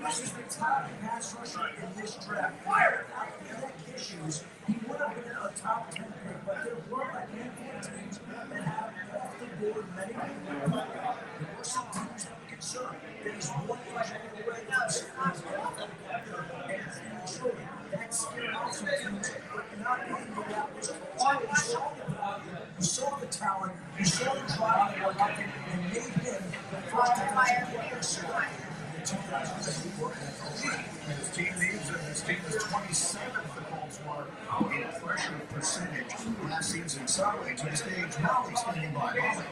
This is the top pass rusher in this draft. Issues. He would have been a top 10 pick, but there were a handful of teams that have off the board many people. There were some teams that were concerned. There's one injury already. And truly, that scared off some teams, but not only that was why you saw the talent, you saw the drive, and made him the first player. His team leaves and his team is 27th for Coltswater in pressure percentage last season. Sideways to the stage, Molly standing by. Molly.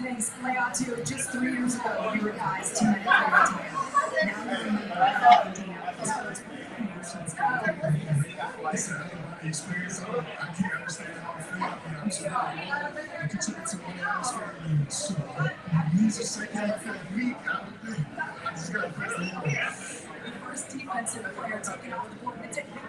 Thanks, Playoff 2. Just 3 years ago, you were guys to make a fairy tale. Now you're making Experience of it, I can't understand how I feel. I'm sorry. I can check someone atmosphere. So, he's a second after me. I just got to press the button. the first defensive player taken off the board. It's at pick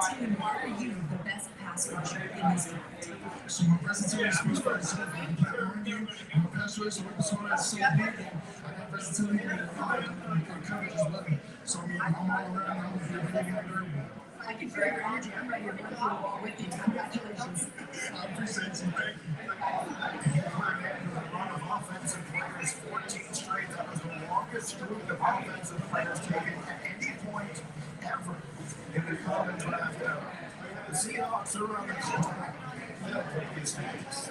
15. Why are you the best pass rusher in this draft? So my versatility speaks for itself. I'm playing you. I'm a pass rusher with so that's so big. I got versatility and coverage as well. So I'm all around. I'm very good. I can feel your energy. I'm ready to run through the wall with you. Congratulations. I appreciate you. Thank you. Run of offensive players, 14 straight. That was the longest streak of offensive players taken at any point ever in the college draft. The Seahawks are on the clock. They'll take his face.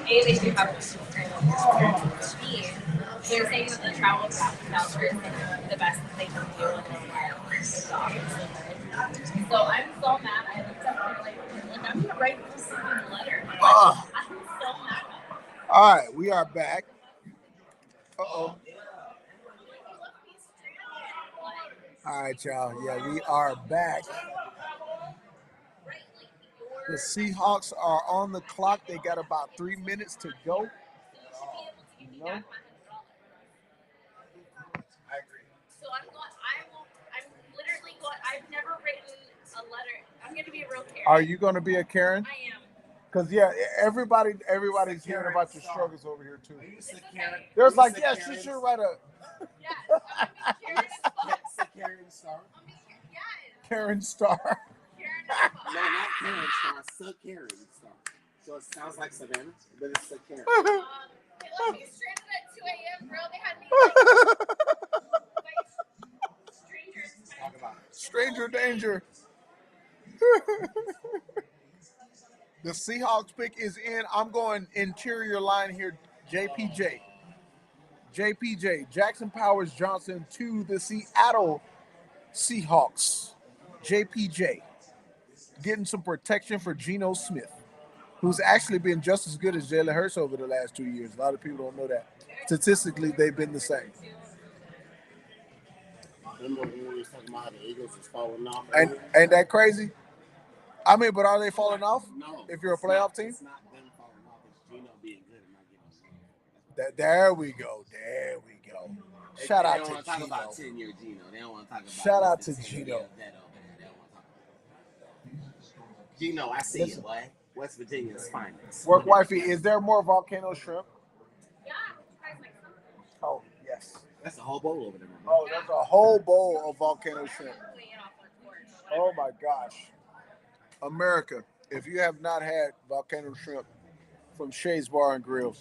They do have a they're saying that the travel voucher is the best that they can do in a while. It's obviously good. So I'm so mad. I looked up and like I'm gonna write this letter. I'm so mad. All right, we are back. Uh-oh. All right, y'all. Yeah, we are back. The Seahawks are on the clock. They got about 3 minutes to go. You know? I agree. So I'm literally going. I've never written a letter. I'm gonna be a real Karen. Are you going to be a Karen? I am. Because yeah, everybody's hearing about your struggles over here too. It's okay. There's like, yeah, she should write a Yes, I'm gonna be Karen as fuck. Karen Star. I'm gonna be yes. Karen Star. Karen as fuck. No, not Karen Star. Sir Karen Star. So it sounds like Savannah, but it's Sir Karen. They left me stranded at 2 a.m., bro. They had me like strangers. Talk about it. Stranger danger. The Seahawks pick is in. I'm going interior line here. JPJ. Jackson Powers Johnson to the Seattle Seahawks. JPJ. getting some protection for Geno Smith, who's actually been just as good as Jalen Hurts over the last 2 years. A lot of people don't know that. Statistically, they've been the same. Remember when we were talking about how the Eagles is falling off? And ain't that crazy? I mean, but are they falling off? No. If you're a playoff team? It's not them falling off. It's Geno being good and not getting There we go. There we go. Shout out to They don't want to talk about Geno. 10-year Geno. They don't want to talk about Shout out to the 10 Geno. years that over there. They don't want to talk about Geno, I see Listen. it, boy. West Virginia's finest. Work wifey, is there more volcano shrimp? Yeah, you guys like some? Oh, yes. That's a whole bowl over there, man. Oh, there's a whole bowl of volcano shrimp. Clean off the torch. Oh my gosh. America, if you have not had volcano shrimp from Shay's Bar and Grill,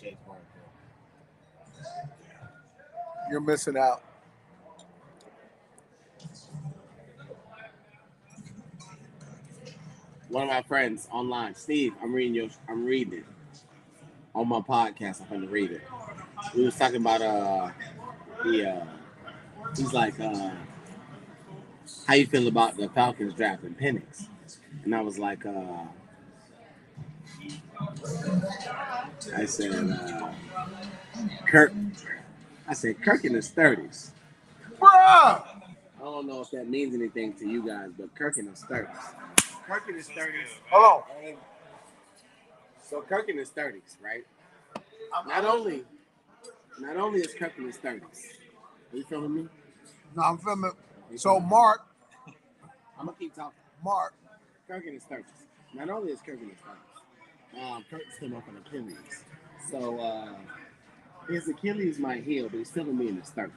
you're missing out. One of my friends online, Steve, I'm reading it on my podcast. I'm going to read it. We was talking about he's like, how you feel about the Falcons drafting Penix? And I was like, I said, Kirk in his 30s. Bruh! I don't know if that means anything to you guys, but Kirk in his 30s. Kirk in his 30s. Hold on. So Kirk in his 30s, right? Not only is Kirk in his 30s. Are you feeling me? No, I'm filming. So Mark, I'm gonna keep talking. Mark, Kirk in his 30s. Not only is Kirk in his 30s, Kirk's came off an Achilles. So his Achilles might heal, but he's still gonna be in his 30s.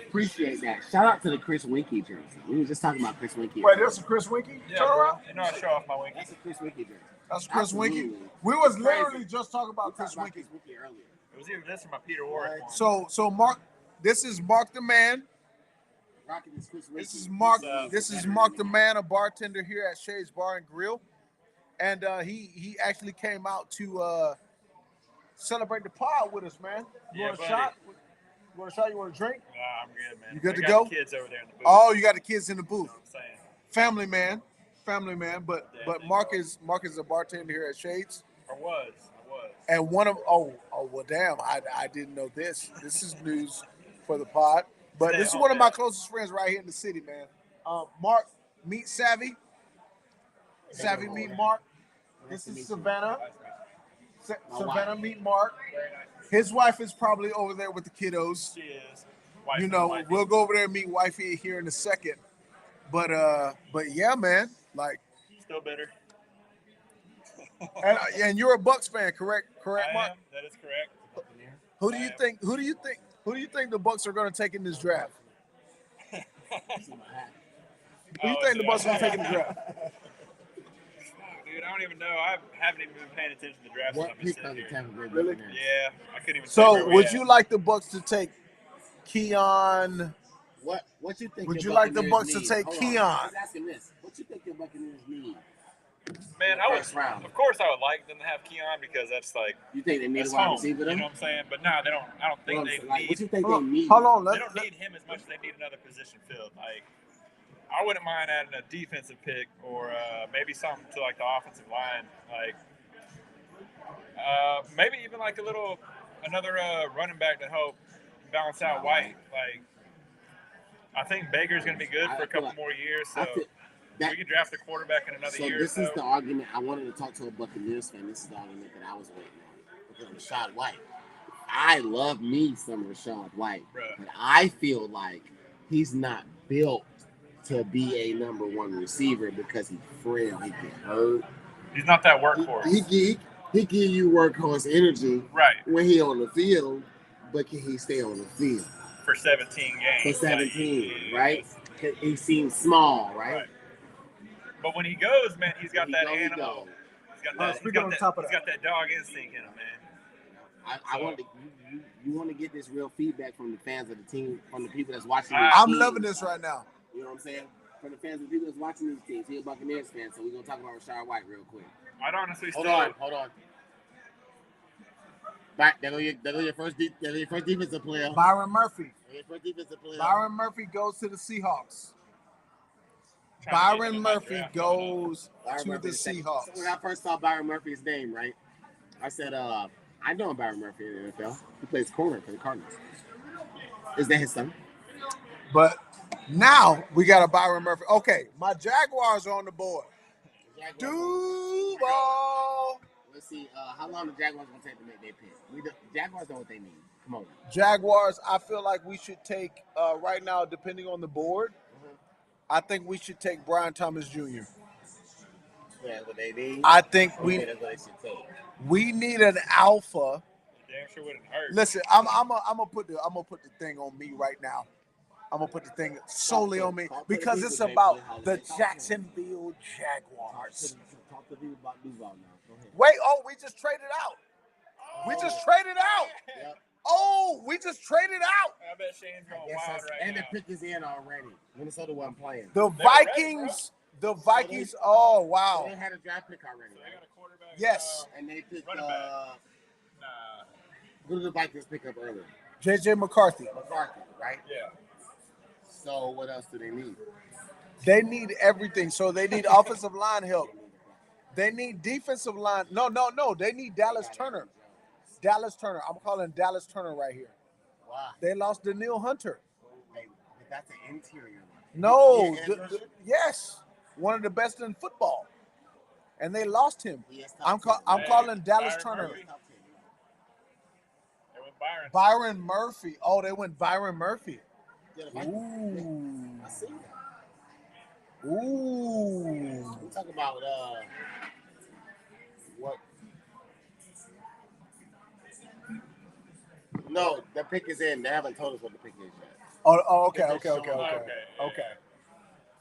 Appreciate that. Shout out to the Chris Winkie jersey. We were just talking about Chris Winkie. wait, there's a Chris Winkie? Yeah, Turn bro. around. You know I show off my winky. That's a Chris Winkie jersey. That's Chris Winkie. Absolutely. We was Crazy. literally just talking We about Chris talked about Winkie. Chris Winkie earlier. It was either this or my Peter Warwick one. So Mark, this is Mark the Man. Rocking this Chris Winkie. This is Mark the Man, a bartender here at Shay's Bar and Grill, and he actually came out to celebrate the pod with us, man. You Yeah, want a buddy. shot? You want a shot? You want a drink? Nah, I'm good, man. You good They to got go? the kids over there in the booth. Oh, you got the kids in the booth. You know what I'm saying? Family man. But Yeah, but they Mark are. is a bartender here at Shades, I was. and one of well damn, I didn't know this. This is news for the pod. But this is one of my closest friends right here in the city, man. Mark, meet Savvy. Savvy, meet Mark. This is Savannah. Savannah, meet Mark. His wife is probably over there with the kiddos. She is. Wife You and know, wifey. we'll go over there and meet wifey here in a second. But yeah, man. Like, Still bitter. and you're a Bucks fan, correct, I Mark? am. That is correct. Who do you think the Bucks are going to take in this draft? Who do you think the Bucks are going to take in the draft? Dude, I don't even know. I haven't even been paying attention to the draft What since I've been pick sitting are the here. Tampa Bay Really? Buccaneers? Yeah, I couldn't even say So, where we would at. you like the Bucks to take Keon? What you think? Would your you like the Buccaneers Bucks to need? take Hold on. Keon? I was asking this. What you think your Buccaneers need? Man, I would. First round. Of course, I would like them to have Keon because that's like You think they need that's a wide home. receiver? You Then? know what I'm saying? But no, they don't. I don't think they Like, need. what you think Hold they on, need? hold on. They don't need him as much as they need another position filled. Like, I wouldn't mind adding a defensive pick or maybe something to like the offensive line. Like, maybe even like another running back to help balance out White. Like, I think Baker's going to be good for a couple more years. So we could draft a quarterback in another year. This is the argument. I wanted to talk to a Buccaneers fan. This is the argument that I was waiting on because of Rashad White. I love me some Rashad White, Bruh. but I feel like he's not built to be a number one receiver because he's frail. He get hurt. He's not that workhorse. He give you workhorse energy Right. when he on the field, but can he stay on the field For 17 games. for 17? Like, Right? He seems small, right? Right. But when he goes, man, he's got When he that goes, he animal. goes. He's got Oh, that. speaking on top of He's got that dog instinct in him, man. I want to. You want to get this real feedback from the fans of the team, from the people that's watching. I'm these loving teams. this right now. You know what I'm saying? From the fans of the people that's watching these teams. He's a Buccaneers fan, so we're gonna talk about Rashad White real quick. I'd honestly Hold still. on. Back, there go your first defensive player. Byron Murphy. Your first defensive player. Byron Murphy goes to the Seahawks. Byron Murphy goes to the Seahawks. So when I first saw Byron Murphy's name, right, I said, I know Byron Murphy in the NFL. He plays corner for the Cardinals. Is that his son? But now we got a Byron Murphy. Okay, my Jaguars are on the board. Duval. Let's see. How long the Jaguars gonna take to make their pick? Jaguars know what they need. Come on. Jaguars. I feel like we should take right now, depending on the board. I think we should take Brian Thomas Jr. That's what they need. I think that's what they should take. We need an alpha. Damn sure wouldn't hurt. Listen, I'm gonna put the thing on me right now. I'm gonna put the thing solely on me because it's about the Jacksonville Jaguars. Talk to people about Duval now. Go ahead. Wait, we just traded out. We just traded out. Yep. Oh, we just traded out. I bet Shane's going wild right and now. the pick is in already. Minnesota wasn't playing. The Vikings. Oh wow. They had a draft pick already. So they got a quarterback. Yes. And they picked. Who did the Vikings pick up earlier? JJ McCarthy. Right? Yeah. So what else do they need? They need everything. So they need offensive line help. They need defensive line. No. They need Dallas Turner. Dallas Turner. I'm calling Dallas Turner right here. Wow. They lost Daniil Hunter. Hey, that's an interior one. No. Yes. One of the best in football. And they lost him. I'm calling Dallas Turner. Murphy. They went Byron Murphy. Oh, they went Byron Murphy. Ooh. I see that. Ooh. We talk about what? No, the pick is in. They haven't told us what the pick is yet. Oh, okay.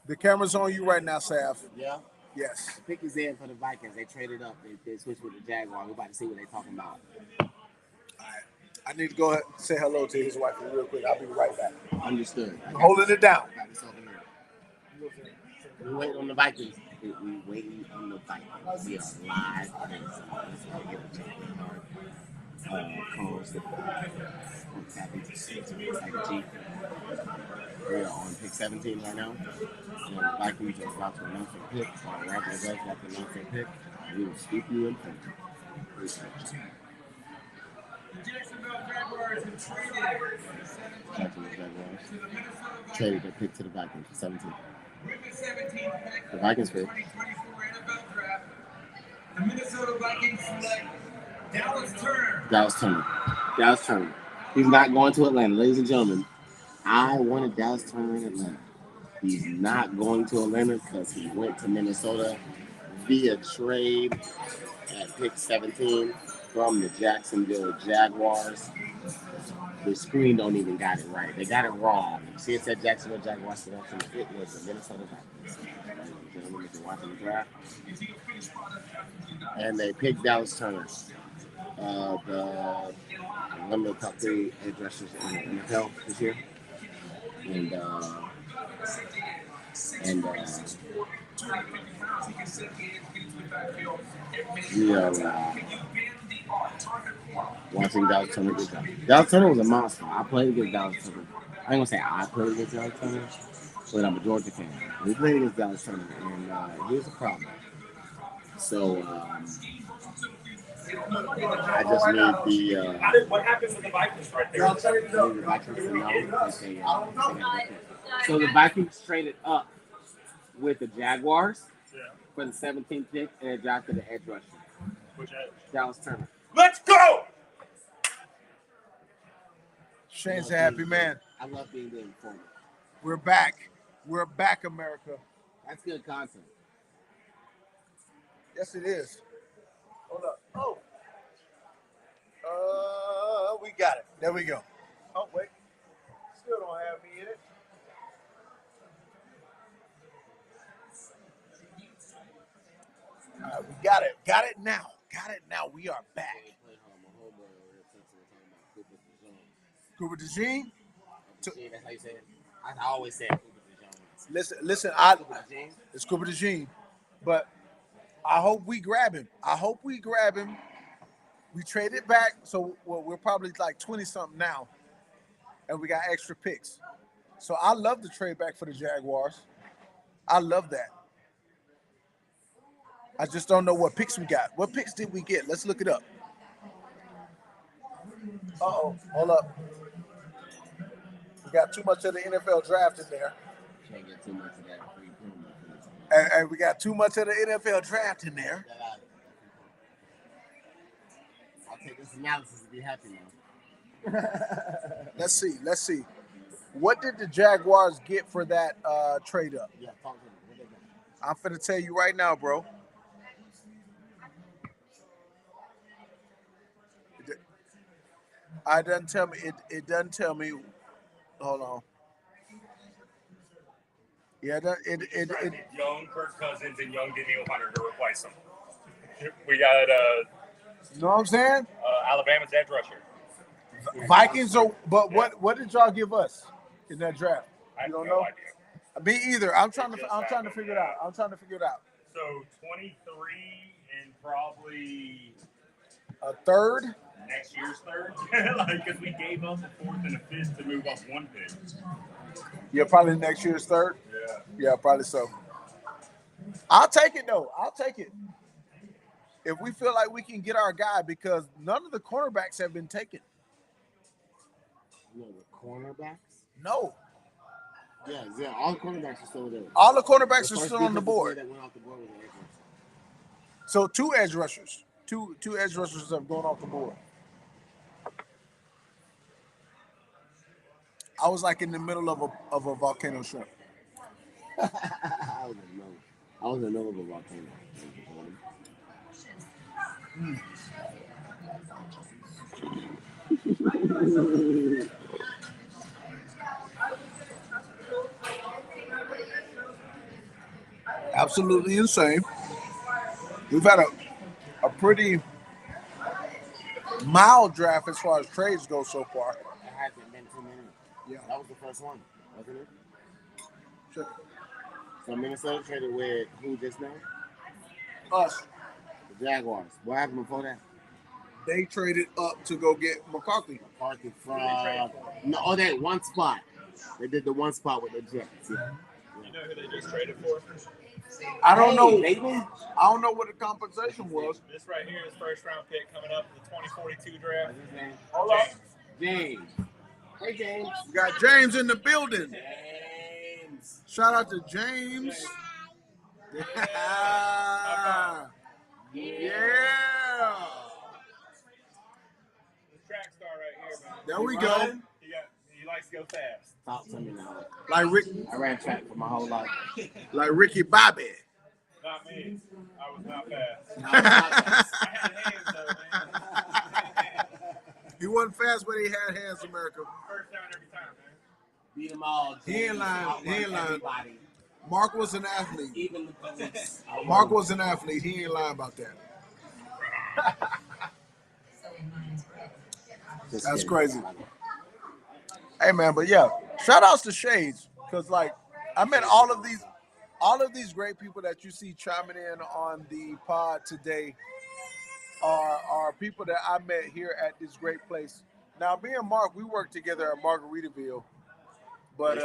The camera's on you right now, Saf. Yeah. Yes. The pick is in for the Vikings. They traded up. They switched with the Jaguars. We're about to see what they're talking about. All right. I need to go ahead and say hello to his wife real quick. I'll be right back. Understood. I'm holding it down. We wait on the Vikings. We waiting on the Vikings. We are live. We are on pick 17 right now. And the Vikings are about to announce their pick. Roger is about to announce their pick. We will speak you in front. Jacksonville Jaguars have traded their pick to the Vikings for 17. The Vikings pick. The Minnesota Vikings select Dallas Turner. Dallas Turner. He's not going to Atlanta. Ladies and gentlemen, I wanted Dallas Turner in Atlanta. He's not going to Atlanta because he went to Minnesota via trade at pick 17 from the Jacksonville Jaguars. The screen don't even got it right. They got it wrong. See, it said Jacksonville Jaguars selection. It was the Minnesota Vikings. Gentlemen, if you're watching the draft. And they picked Dallas Turner. One of the top 3 edge rushers in the NFL this year. We are watching Dallas Turner get done. Dallas Turner was a monster. I played against Dallas Turner. I ain't gonna say I played against Dallas Turner, but I'm a Georgia fan. We played against Dallas Turner, and here's the problem. So I just need the. What happened with the Vikings right there? The Vikings to know so the Vikings traded up with the Jaguars for the 17th pick and they drafted the edge rusher. Which edge? Dallas Turner. Let's go! Shane's a happy man. I love being the informant. We're back. We're back, America. That's good content. Yes, it is. Hold up. Oh. We got it. There we go. Oh, wait. Still don't have me in it. All right, we got it. Got it now. We are back. Cooper DeJean. That's how you say it. I always say Cooper DeJean. Listen. It's Cooper DeJean, but I hope we grab him. We traded back, so we're probably like 20-something now, and we got extra picks. So I love the trade back for the Jaguars. I love that. I just don't know what picks we got. What picks did we get? Let's look it up. Uh-oh. Hold up. We got too much of the NFL draft in there. Can't get too much of that free promo. And we got too much of the NFL draft in there. I'll take this analysis to be happy now. Let's see. What did the Jaguars get for that trade up? Yeah, talk to me. What they got? I'm finna tell you right now, bro. It doesn't tell me. It doesn't tell me. Hold on. Yeah, it young Kirk Cousins and young Daniel Hunter to replace him. We got you know what I'm saying? Alabama's edge rusher. Vikings are, but what did y'all give us in that draft? I You have don't no know? idea. Me either. I'm trying to figure it out. So 23 and probably A third? next year's third, like because we gave up a fourth and a fifth to move up one pick. Yeah, probably next year's third. Yeah, probably so. I'll take it though. I'll take it. If we feel like we can get our guy, because none of the cornerbacks have been taken. No, the cornerbacks? No. Yeah, all the cornerbacks are still there. All the cornerbacks are still on the board. That went off the board with the edge rusher. So two edge rushers. Two edge rushers have gone off the board. I was like in the middle of a volcano shrimp. I was in the middle of a volcano. Absolutely insane. We've had a pretty mild draft as far as trades go so far. It hasn't been too many. Yeah. That was the first one, wasn't it? Sure. So Minnesota traded with who just now? Us. The Jaguars. What happened before that? They traded up to go get McCarthy. McCarthy from they one spot. They did the one spot with the Jets. Yeah. You know who they just traded for? I don't know. Baby. I don't know what the compensation was. This right here is first round pick coming up in the 2042 draft. What's his name? Hold up. James. Hey, James. We got James in the building. James. Shout out to James. Yeah. Yeah. This track star right here, man. There we go. He likes to go fast. Talk to me now. Like I ran track for my whole life. Ricky Bobby. Not me. I was not fast. I I had hands though, man. He wasn't fast, but he had hands, America. First down every time, man. Beat them all. He ain't lying. He ain't lying. Everybody. Mark was an athlete. Even the police. Mark was an athlete. He ain't lying about that. That's crazy. Hey man, but yeah, shout outs to Shades, because like I met all of these great people that you see chiming in on the pod today are people that I met here at this great place. Now me and Mark, we worked together at Margaritaville, but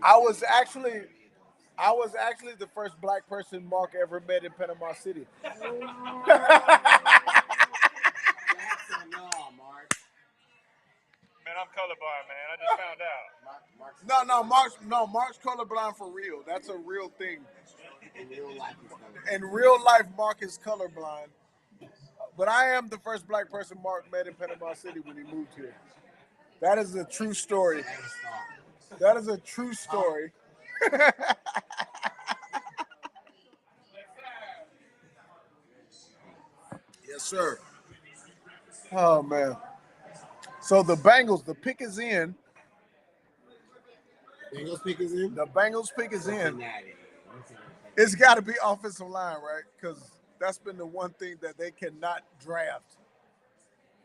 I was actually the first black person Mark ever met in Panama City. Man, I'm colorblind, man. I just found out. Mark's colorblind for real. That's a real thing. In real life, In real life, Mark is colorblind. But I am the first black person Mark met in Panama City when he moved here. That is a true story. That is a true story. Yes, sir. Oh, man. So the Bengals, the pick is in. Bengals pick is in? The Bengals pick is in. It's got to be offensive line, right? Because that's been the one thing that they cannot draft.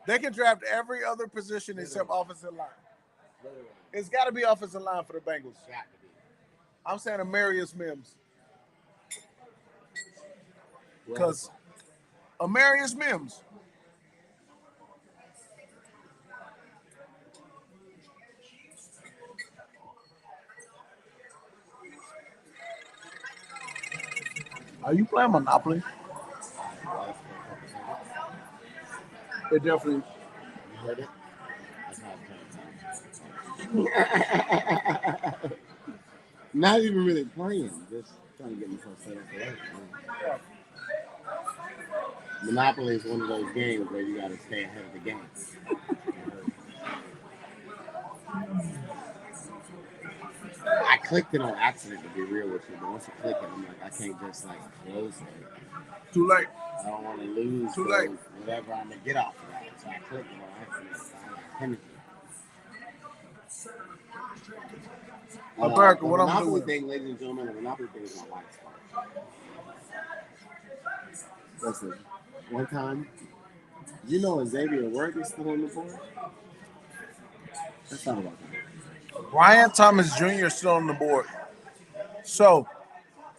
They can draft every other position except offensive line. It's got to be offensive line for the Bengals. I'm saying Amarius Mims. Because Amarius Mims. Are you playing Monopoly? It definitely. You heard it? That's how Not even really playing, just trying to get myself set up for that. Monopoly is one of those games where you got to stay ahead of the game. I clicked it on accident, to be real with you, but once I click it, I'm like, I can't just like close it. Too late. I don't want to lose Too late. whatever I'm gonna get off of that. So I clicked it on accident. America, what the I'm Monopoly doing? thing, ladies and gentlemen, the Monopoly thing is my wife's fault. Listen, one time, you know Xavier Worthy is still on the board? Let's talk about that. Brian Thomas Jr. is still on the board. So,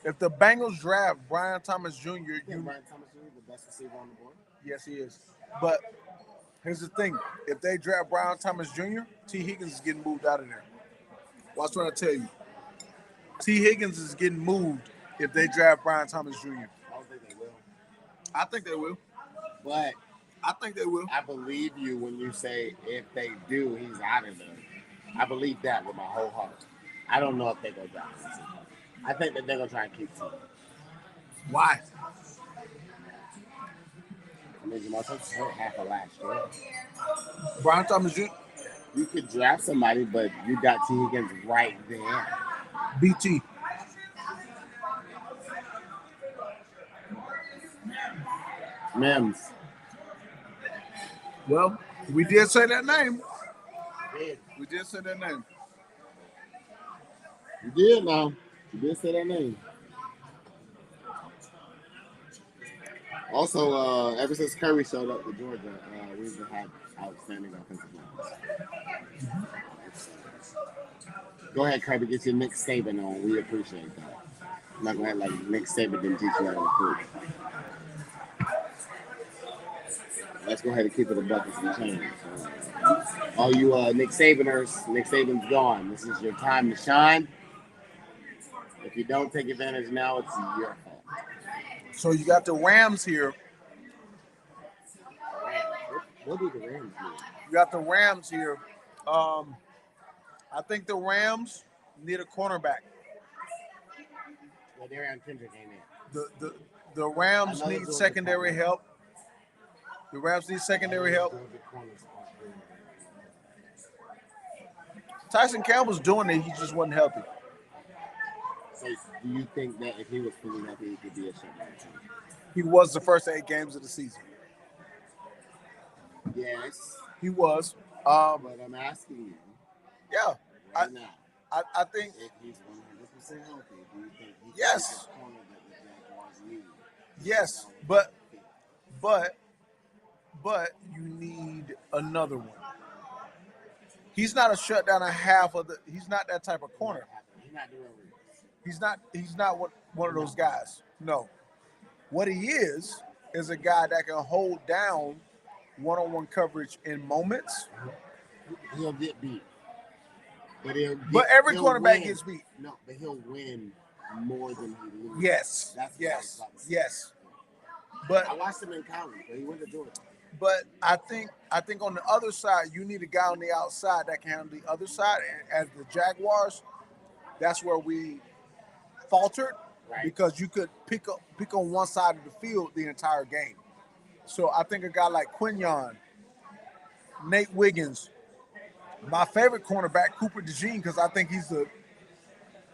if the Bengals draft Brian Thomas Jr., Brian Thomas Jr. the best receiver on the board? Yes, he is. But here's the thing: if they draft Brian Thomas Jr., T. Higgins is getting moved out of there. Watch what I tell you. T. Higgins is getting moved if they draft Brian Thomas Jr. I don't think they will. I think they will. But I think they will. I believe you when you say if they do, he's out of there. I believe that with my whole heart. I don't know if they go down. I think that they're going to try and keep him. Why? I mean, Jamal Chase hurt half of last year. Brian Thomas Jr. You could draft somebody, but you got T. Higgins right there. BT. Mims. Well, we did say that name. We did say that name. You did now. You did say that name. Also, ever since Curry showed up to Georgia, we've had outstanding offensive lines. Go ahead, Kirby, get your Nick Saban on. We appreciate that. I'm not going to act like Nick Saban didn't teach you how to recruit. Let's go ahead and keep it a bucket and change. So, all you Nick Sabaners, Nick Saban's gone. This is your time to shine. If you don't take advantage now, it's your fault. So you got the Rams here. What do the Rams do? You got the Rams here. I think the Rams need a cornerback. Well, Darian Kendrick ain't in. The Rams need secondary help. The Rams need secondary help. Tyson Campbell's doing it. He just wasn't healthy. So do you think that if he was fully healthy, he could be a shutdown team? He was the first 8 games of the season. Yes. He was. But I'm asking you. Yeah. Right now. I think if he's 100% healthy, do you think he yes. the corner that the Jaguars need? Yes, but you need another one. He's not a shutdown a half of the. He's not that type of corner. He's not doing it. He's not one of those guys. No. What he is a guy that can hold down one-on-one coverage in moments. He'll get beat. But every cornerback gets beat. No, but he'll win more than he loses. Yes. Yes. Yes. But I watched him in college, but he went to Georgia. But I think on the other side, you need a guy on the outside that can handle the other side. And as the Jaguars, that's where we faltered because you could pick on one side of the field the entire game. So I think a guy like Quinyon, Nate Wiggins, my favorite cornerback, Cooper DeJean, because I think he's the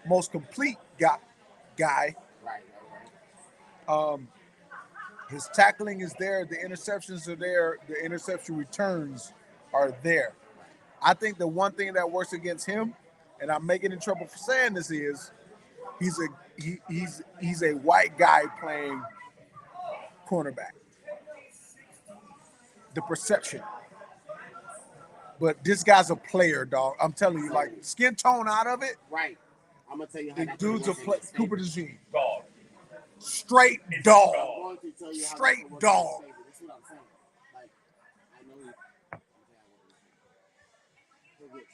most complete guy. His tackling is there. The interceptions are there. The interception returns are there. I think the one thing that works against him, and I'm making in trouble for saying this, is he's a white guy playing cornerback. The perception. But this guy's a player, dog. I'm telling you, like skin tone out of it. Right. I'm gonna tell you how the dude's a play. Cooper DeJean. Dog. Straight dog. Straight dog. This is what I'm saying. Like, I know he'll get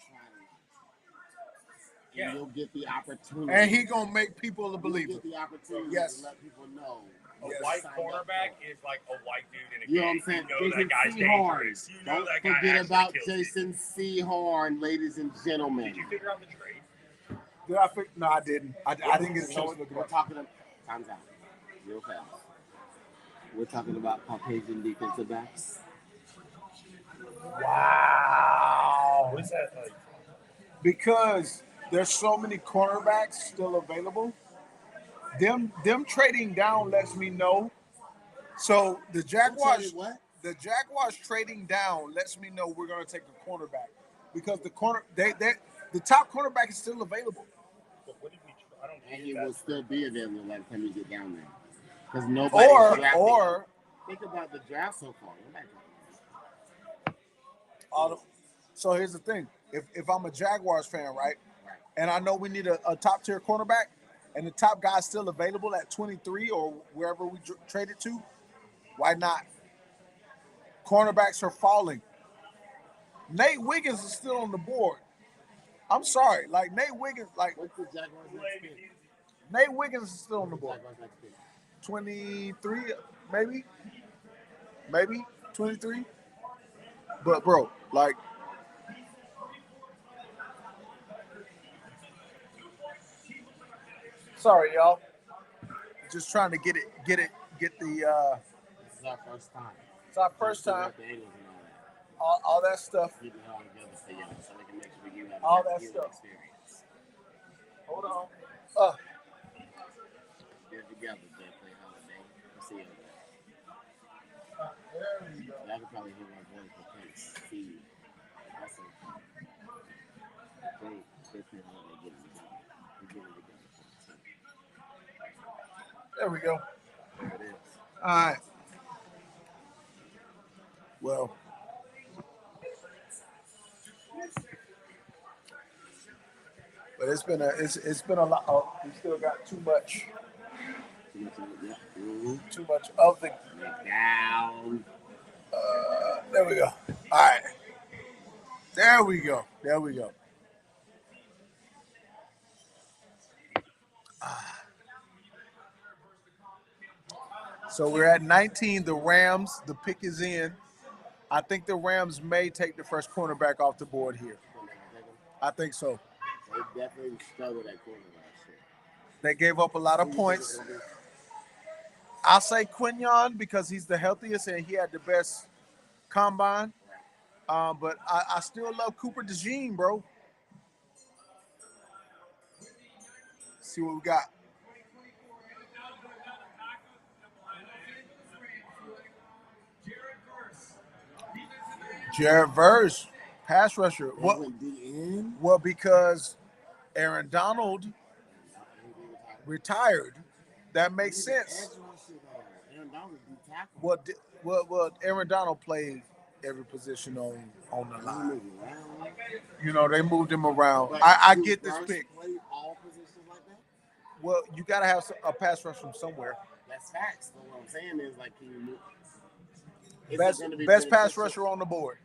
and you'll get the opportunity. And he gonna make people believe You'll it. get the opportunity Yes. to let people know. A Yes. white cornerback is like a white dude in a You know what game. I'm saying? You know Jason that guy's Sehorn. dangerous. You know Don't that guy forget actually about kills Jason Sehorn, ladies and gentlemen. Did you figure out the trade? Did I figure? No, I didn't. I didn't get a chance So to look it we're up. talking about time's out. Real fast. We're talking about Caucasian defensive backs. Wow. What is that like? Because there's so many cornerbacks still available. Them trading down lets me know. So the Jaguars, What? the Jaguars trading down lets me know we're going to take a cornerback because the top cornerback is still available. But what did we? I don't. And get he that. will still be available by the time you get down there. Because nobody Or think about the draft so far. Nobody so here's the thing: if I'm a Jaguars fan, right, and I know we need a top tier cornerback, and the top guy's still available at 23 or wherever we traded to, why not? Cornerbacks are falling. Nate Wiggins is still on the board. I'm sorry, like Nate Wiggins, like What's the Jaguars next pick? Nate Wiggins is still on the What's the board. Jaguars next pick? 23, maybe 23. But bro, like, sorry y'all, just trying to get the. This is our first time. It's our first Figure time. out the angles and all that. All that stuff. Keep it all together for y'all so we can make sure you have All that that viewing stuff. experience. Hold on. Get together, Jay Playhard. We'll see you over there. There we go. Y'all can probably hear my voice, but can't see. That's okay. Jay Playhard, they get it together. We get it together. There we go. There it is. All right. Well, but it's been a lot. Oh, we still got too much of the. Down. There we go. All right. There we go. So we're at 19. The Rams. The pick is in. I think the Rams may take the first cornerback off the board here. I think so. They definitely struggled at corner last year. They gave up a lot of points. I'll say Quinyon because he's the healthiest and he had the best combine. But I still love Cooper DeJean, bro. See what we got. Jared Verse, pass rusher. What? Well, because Aaron Donald retired. That makes sense. Well, Aaron Donald played every position on the line. You know, they moved him around. I get this pick. Well, you got to have a pass rush from somewhere. That's facts. But what I'm saying is, like, can you move? Best pass rusher on the board.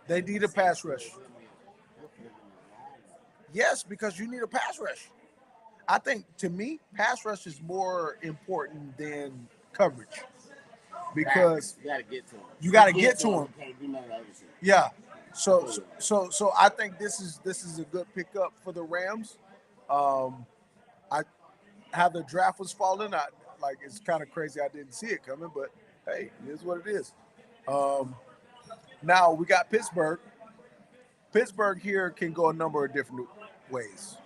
They need a pass rush. Yes, because you need a pass rush. I think, to me, pass rush is more important than coverage. Because you got to get to him. You got to get to him. Yeah. So I think this is a good pickup for the Rams. How the draft was falling, it's kind of crazy. I didn't see it coming, but hey, it is what it is. Now we got Pittsburgh. Pittsburgh here can go a number of different ways.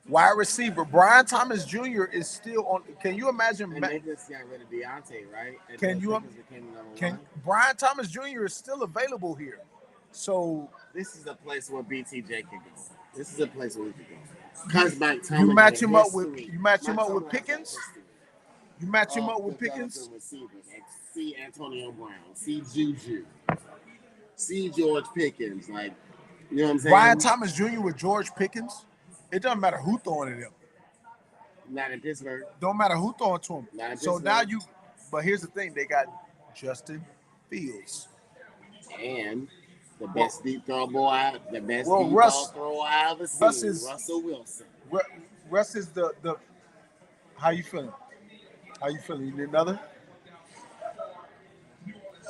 Wide receiver Brian Thomas Jr. is still on. Can you imagine? And they just got rid of Deontay, right? And Brian Thomas Jr. is still available here. So this is a place where BTJ can go. This is a place where we can go. You match him up with Pickens. You match him up with Pickens. See Antonio Brown. See Juju. See George Pickens. Like, you know what I'm saying? Brian Thomas Jr. with George Pickens. It doesn't matter who throwing it him. Not in Pittsburgh. Don't matter who throwing to him. So now but here's the thing: they got Justin Fields and The best deep throw boy, the best Well, deep ball throw I ever seen. Russell Wilson. Russ is the. How you feeling? How you feeling? You need another?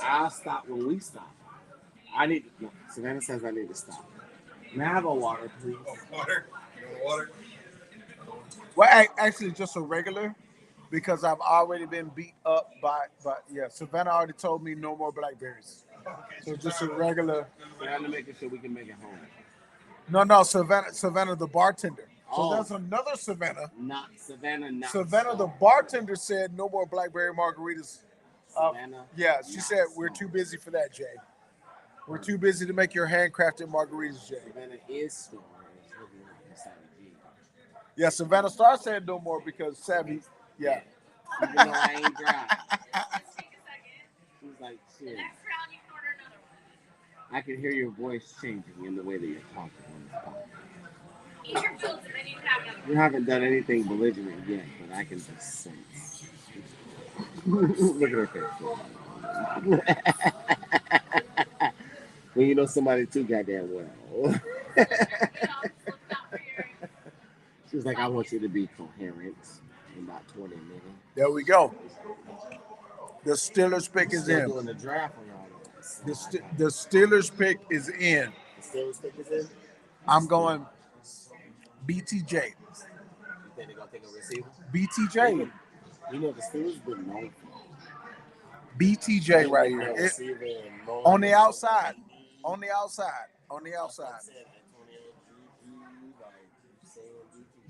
I'll stop when we stop. I need. No, Savannah says I need to stop. May I have a water, please? Water? You want water? Well, actually, just a regular, because I've already been beat up by. Yeah, Savannah already told me no more blackberries. So just a regular. We're having to make sure we can make it home. No, Savannah the bartender. So there's another Savannah. Not Savannah. Savannah the bartender said no more blackberry margaritas. Savannah. Yeah, she said we're too busy for that, Jay. We're too busy to make your handcrafted margaritas, Jay. Savannah is still Yeah, Savannah Star said no more because Savvy. Yeah. Even though I ain't dry. She's like, shit. I can hear your voice changing in the way that you're talking on this podcast. You haven't done anything belligerent yet, but I can just sense. Look at her face. When you know somebody too goddamn well. She was like, I want you to be coherent in about 20 minutes. There we go. The Steelers pick is in. Doing the draft on y'all. The Steelers pick is in. The Steelers pick is in? I'm going BTJ. You think they're going to take a receiver? BTJ. You know, the Steelers been known for BTJ right here. On the outside. On the outside. On the outside.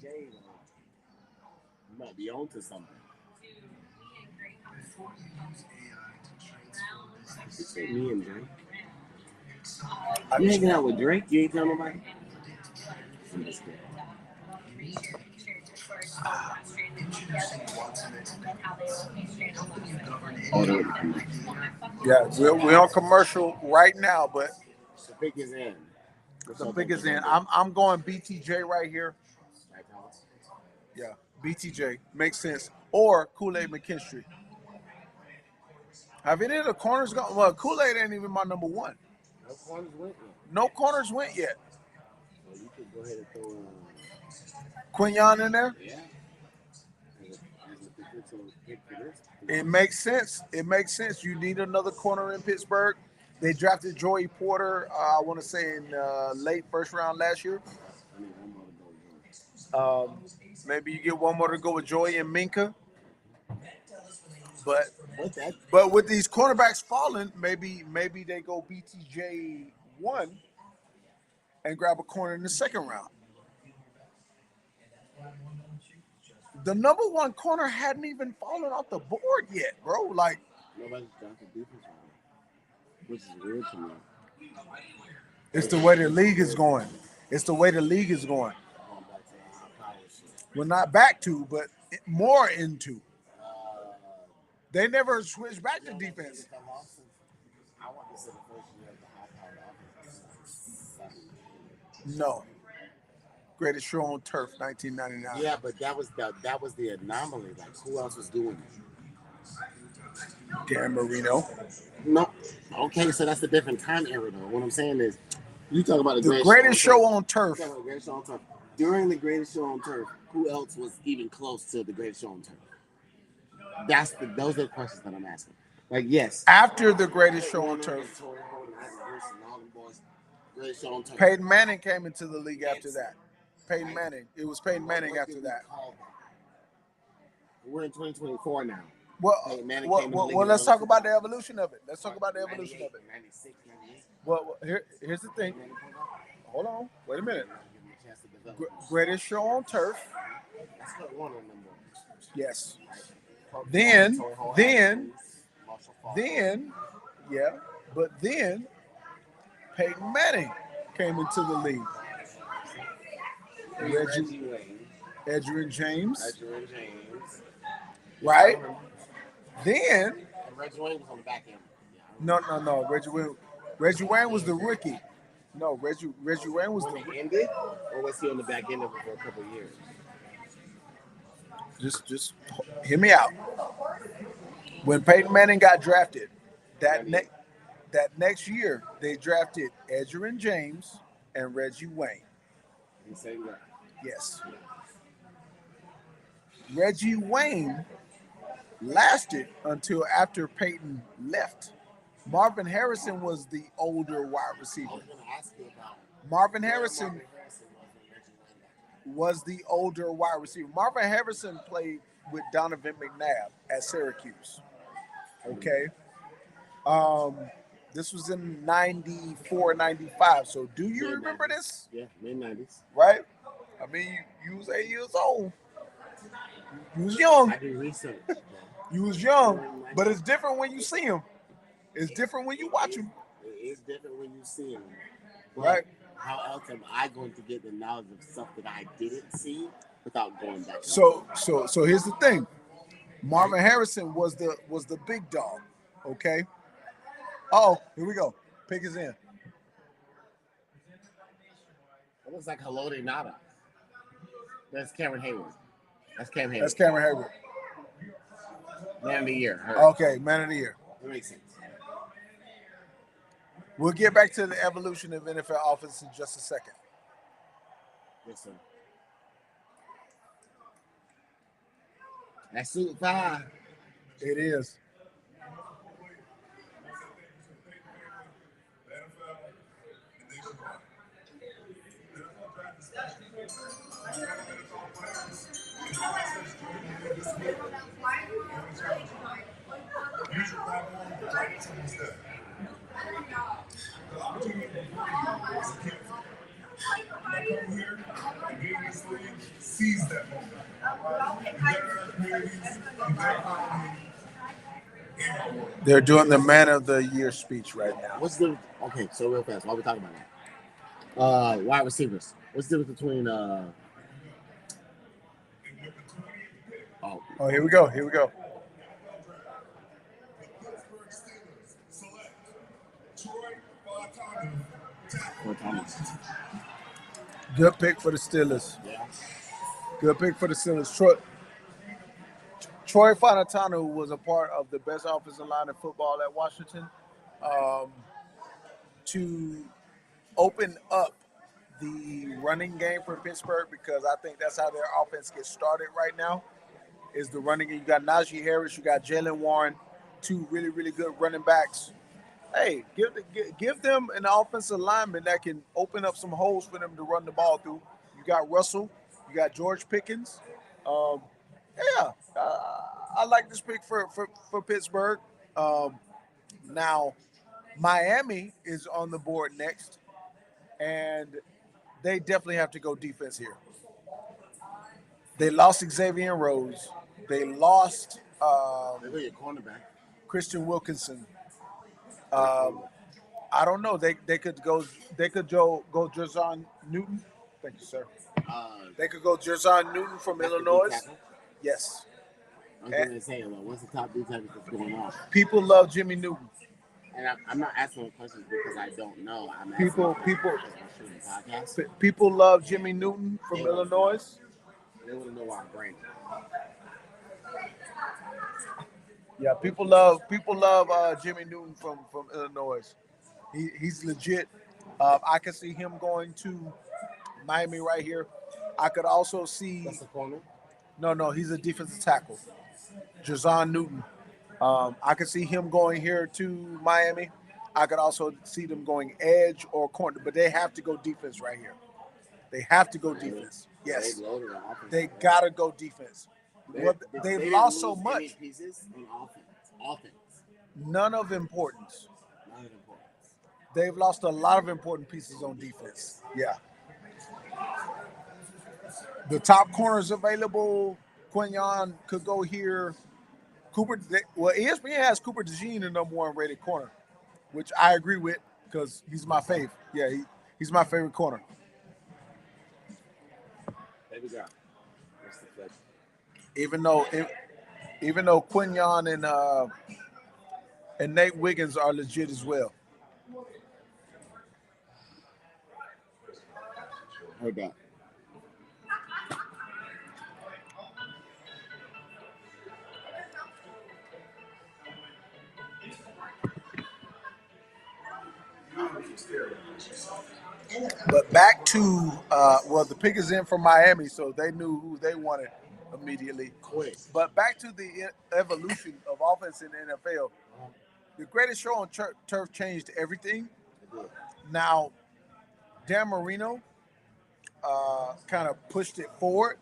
You might be on to something. Me and Drake. You hanging out with Drake? You ain't telling nobody? I'm just kidding. Yeah, we're on commercial right now, but the pick is in. The pick is in. I'm going BTJ right here. Yeah, BTJ makes sense. Or Kool-Aid McKinstry. Have any of the corners gone? Well, Kool-Aid ain't even my number one. No corners went yet. No corners went yet. Well, you could go ahead and throw Quinyon in there? Yeah. It makes sense. It makes sense. You need another corner in Pittsburgh. They drafted Joey Porter, I want to say in late first round last year. Maybe you get one more to go with Joey and Minka. But with these cornerbacks falling, maybe they go BTJ 1 and grab a corner in the second round. The number one corner hadn't even fallen off the board yet, bro. Like nobody's drafted defense round, which is weird to me. It's the way the league is going. It's the way the league is going. Well, not back to, but more into. They never switched back to defense. No. Greatest show on turf, 1999. Yeah, but that was the anomaly. Like, who else was doing it? Dan Marino. No. Okay, so that's a different time era, though. What I'm saying is, you talk about the greatest show on turf. During the greatest show on turf, who else was even close to the greatest show on turf? Those are the questions that I'm asking. Like, yes. After the greatest show on turf, Peyton Manning came into the league after that. Peyton Manning. It was Peyton Manning after that. We're in 2024 now. Well, let's talk about the evolution of it. Let's talk about the evolution of it. 96, 98. Well, here's the thing. Hold on. Wait a minute. Greatest show on turf. Yes. Then, Peyton Manning came into the league. Edgerrin James. Right? Then. And Reggie Wayne was on the back end. No. Reggie Wayne was the rookie. No, Reggie Wayne was when it ended, or was he on the back end of it for a couple of years? Just hear me out. When Peyton Manning got drafted, That next year, they drafted Edgerrin James and Reggie Wayne. The same guy. Yes. Reggie Wayne lasted until after Peyton left. Marvin Harrison was the older wide receiver. I was going to ask you about Marvin where Harrison Marvin Harrison was when Reggie Wayne got was the older wide receiver. Marvin Harrison played with Donovan McNabb at Syracuse. Okay. This was in 94, 95. So do you remember this? Yeah, mid-90s. Right? I mean, you was 8 years old. You was young. I do research. You was young, but it's different when you see him. It's different when you watch him. It is different when you see him. But Right. how else am I going to get the knowledge of stuff that I didn't see without going back? So here's the thing. Marvin Harrison was the big dog. Okay. Oh, here we go. Pick is in. It looks like Haloti Nada. That's Cameron Hayward. That's Cam Hayward. That's Cameron Hayward. Man of the year. Okay, man of the year. That makes sense. We'll get back to the evolution of NFL offense in just a second. Yes, sir. That's Super 5. It is. Seize that moment. They're doing the man of the year speech right now. What's the okay? So real fast, while we're talking about that, wide receivers. What's the difference between Oh, here we go. Here we go. Good pick for the Steelers. Yeah. Good pick for the Steelers. Troy Fautanu was a part of the best offensive line in football at Washington. To open up the running game for Pittsburgh, because I think that's how their offense gets started right now, is the running game. You got Najee Harris, you got Jalen Warren, two really, really good running backs. Hey, give them an offensive lineman that can open up some holes for them to run the ball through. You got Russell, you got George Pickens. I like this pick for Pittsburgh. Now, Miami is on the board next, and they definitely have to go defense here. They lost Xavier Rhodes. They lost cornerback Christian Wilkinson. I don't know. They could go Jerson Newton. Thank you, sir. They could go Jerson Newton from Illinois. Yes. I was going to say, what's the top D tackle that's going on? People love Jimmy Newton. And I'm not asking questions because I don't know. I'm People love Jimmy Newton from Illinois. They want to know why I'm brain. Yeah, people love Jimmy Newton from Illinois. He's legit. I could see him going to Miami right here. I could also see. That's the corner. No, he's a defensive tackle. Jerson Newton. I could see him going here to Miami. I could also see them going edge or corner, but they have to go defense right here. They have to go defense. Yes, they gotta go defense. They've lost so much. Pieces on offense. None of importance. They've lost a lot of important pieces on defense. Yeah. The top corners available. Quinyon could go here. ESPN has Cooper DeJean the number one rated corner, which I agree with because he's my fave. Yeah, he's my favorite corner. There we go. Even though Quinyon and Nate Wiggins are legit as well. Heard that. But back to the pick is in from Miami, so they knew who they wanted immediately. Quick. But back to the evolution of offense in the NFL. The greatest show on turf changed everything. Now, Dan Marino kind of pushed it forward.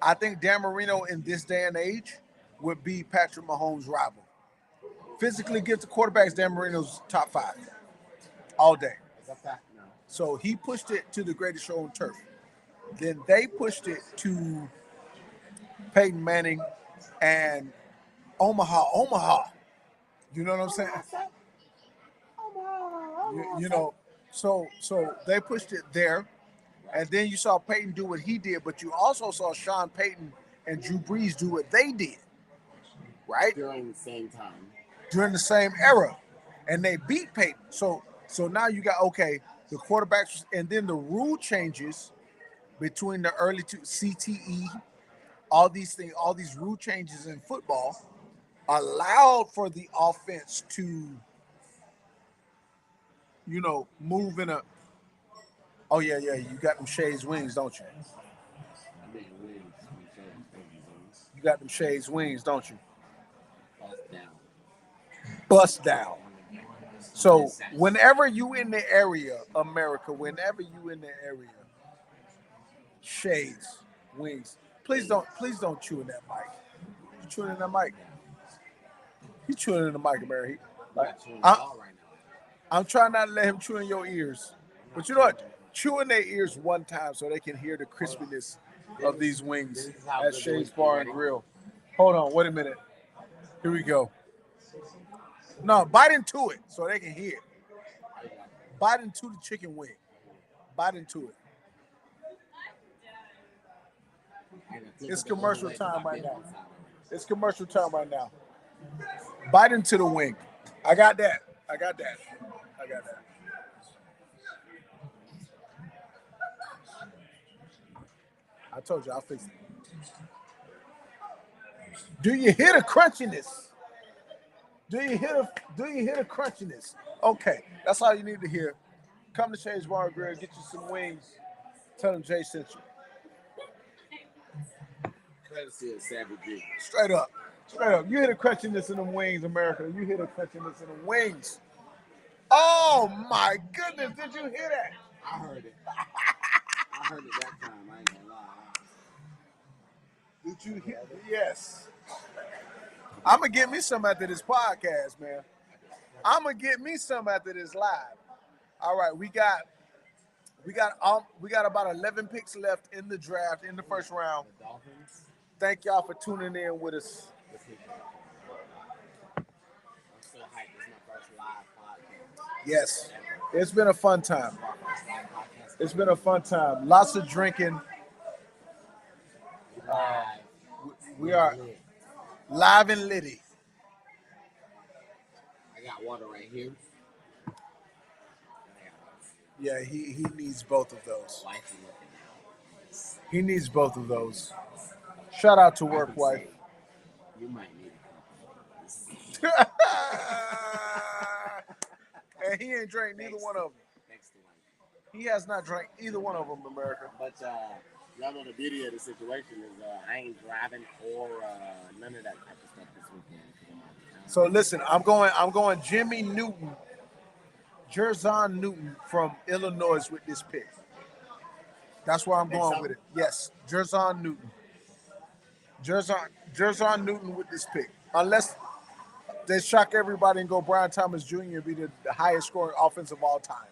I think Dan Marino in this day and age would be Patrick Mahomes' rival. Physically gifted quarterbacks, Dan Marino's top 5 all day. So he pushed it to the greatest show on turf. Then they pushed it to Peyton Manning and Omaha. You know what I'm saying? You know, so they pushed it there. And then you saw Peyton do what he did, but you also saw Sean Payton and Drew Brees do what they did, right? During the same time. During the same era. And they beat Peyton. So now you got, the quarterbacks, and then the rule changes between the early two, CTE, all these things, all these rule changes in football allowed for the offense to, move in a, you got them Shades wings, don't you? You got them Shades wings, don't you? Bust down. So whenever you in the area, America, whenever you in the area, Shades wings. Please don't chew in that mic. You chewing in that mic? You chewing in the mic, America. I'm trying not to let him chew in your ears. But you know what? Chew in their ears one time so they can hear the crispiness of these wings at Shades Bar and Grill. Hold on, wait a minute. Here we go. No, bite into it so they can hear. Bite into the chicken wing. Bite into it. It's commercial time right now. It's commercial time right now. Bite into the wing. I got that. I told you I'll fix it. Do you hear the crunchiness? Do you hear the crunchiness? Okay, that's all you need to hear. Come to Shades Bar and Grill, get you some wings. Tell them Jay sent you. Straight up. You hear the crunchiness in them wings, America. You hear the crunchiness in them wings. Oh my goodness, did you hear that? I heard it. I heard it that time. I ain't gonna lie. Did you hear? Yes. I'm gonna get me some after this podcast, man. I'm gonna get me some after this live. All right, we got about 11 picks left in the draft in the first round. Thank y'all for tuning in with us. I'm so hyped. This is my first live podcast. Yes, it's been a fun time. Lots of drinking. We are live and litty. I got water right here. Yeah, he needs both of those. He needs both of those. Shout out to work wife. You might need it. And he ain't drank neither one of them. He has not drank either one of them, America. But y'all know the beauty of the situation is I ain't driving or none of that type of stuff this weekend. So listen, I'm going Jimmy Newton, Jerzon Newton from Illinois with this pick. That's where I'm going with it. Yes, Jerzon Newton. Jerzon Newton with this pick. Unless they shock everybody and go Brian Thomas Jr. and be the highest scoring offense of all time.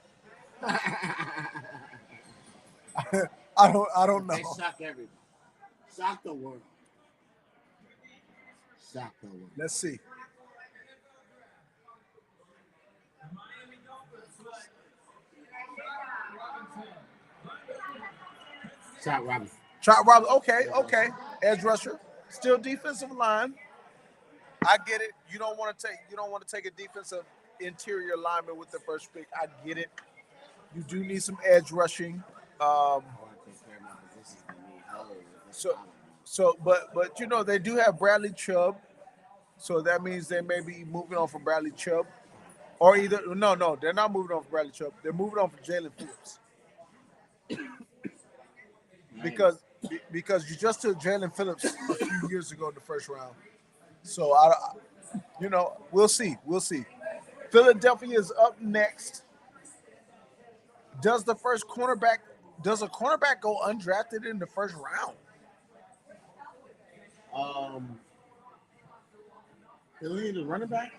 I don't know. They shock everybody. Shock the world. Let's see. Chop Robinson. Okay. Edge rusher. Still defensive line. I get it. You don't want to take a defensive interior lineman with the first pick. I get it. You do need some edge rushing. But they do have Bradley Chubb, so that means they may be moving on from Bradley Chubb. Or either no, they're not moving on for Bradley Chubb. They're moving on for Jalen Phillips because you just took Jalen Phillips a few years ago in the first round. So we'll see. We'll see. Philadelphia is up next. Does a cornerback go undrafted in the first round? Philly the running back?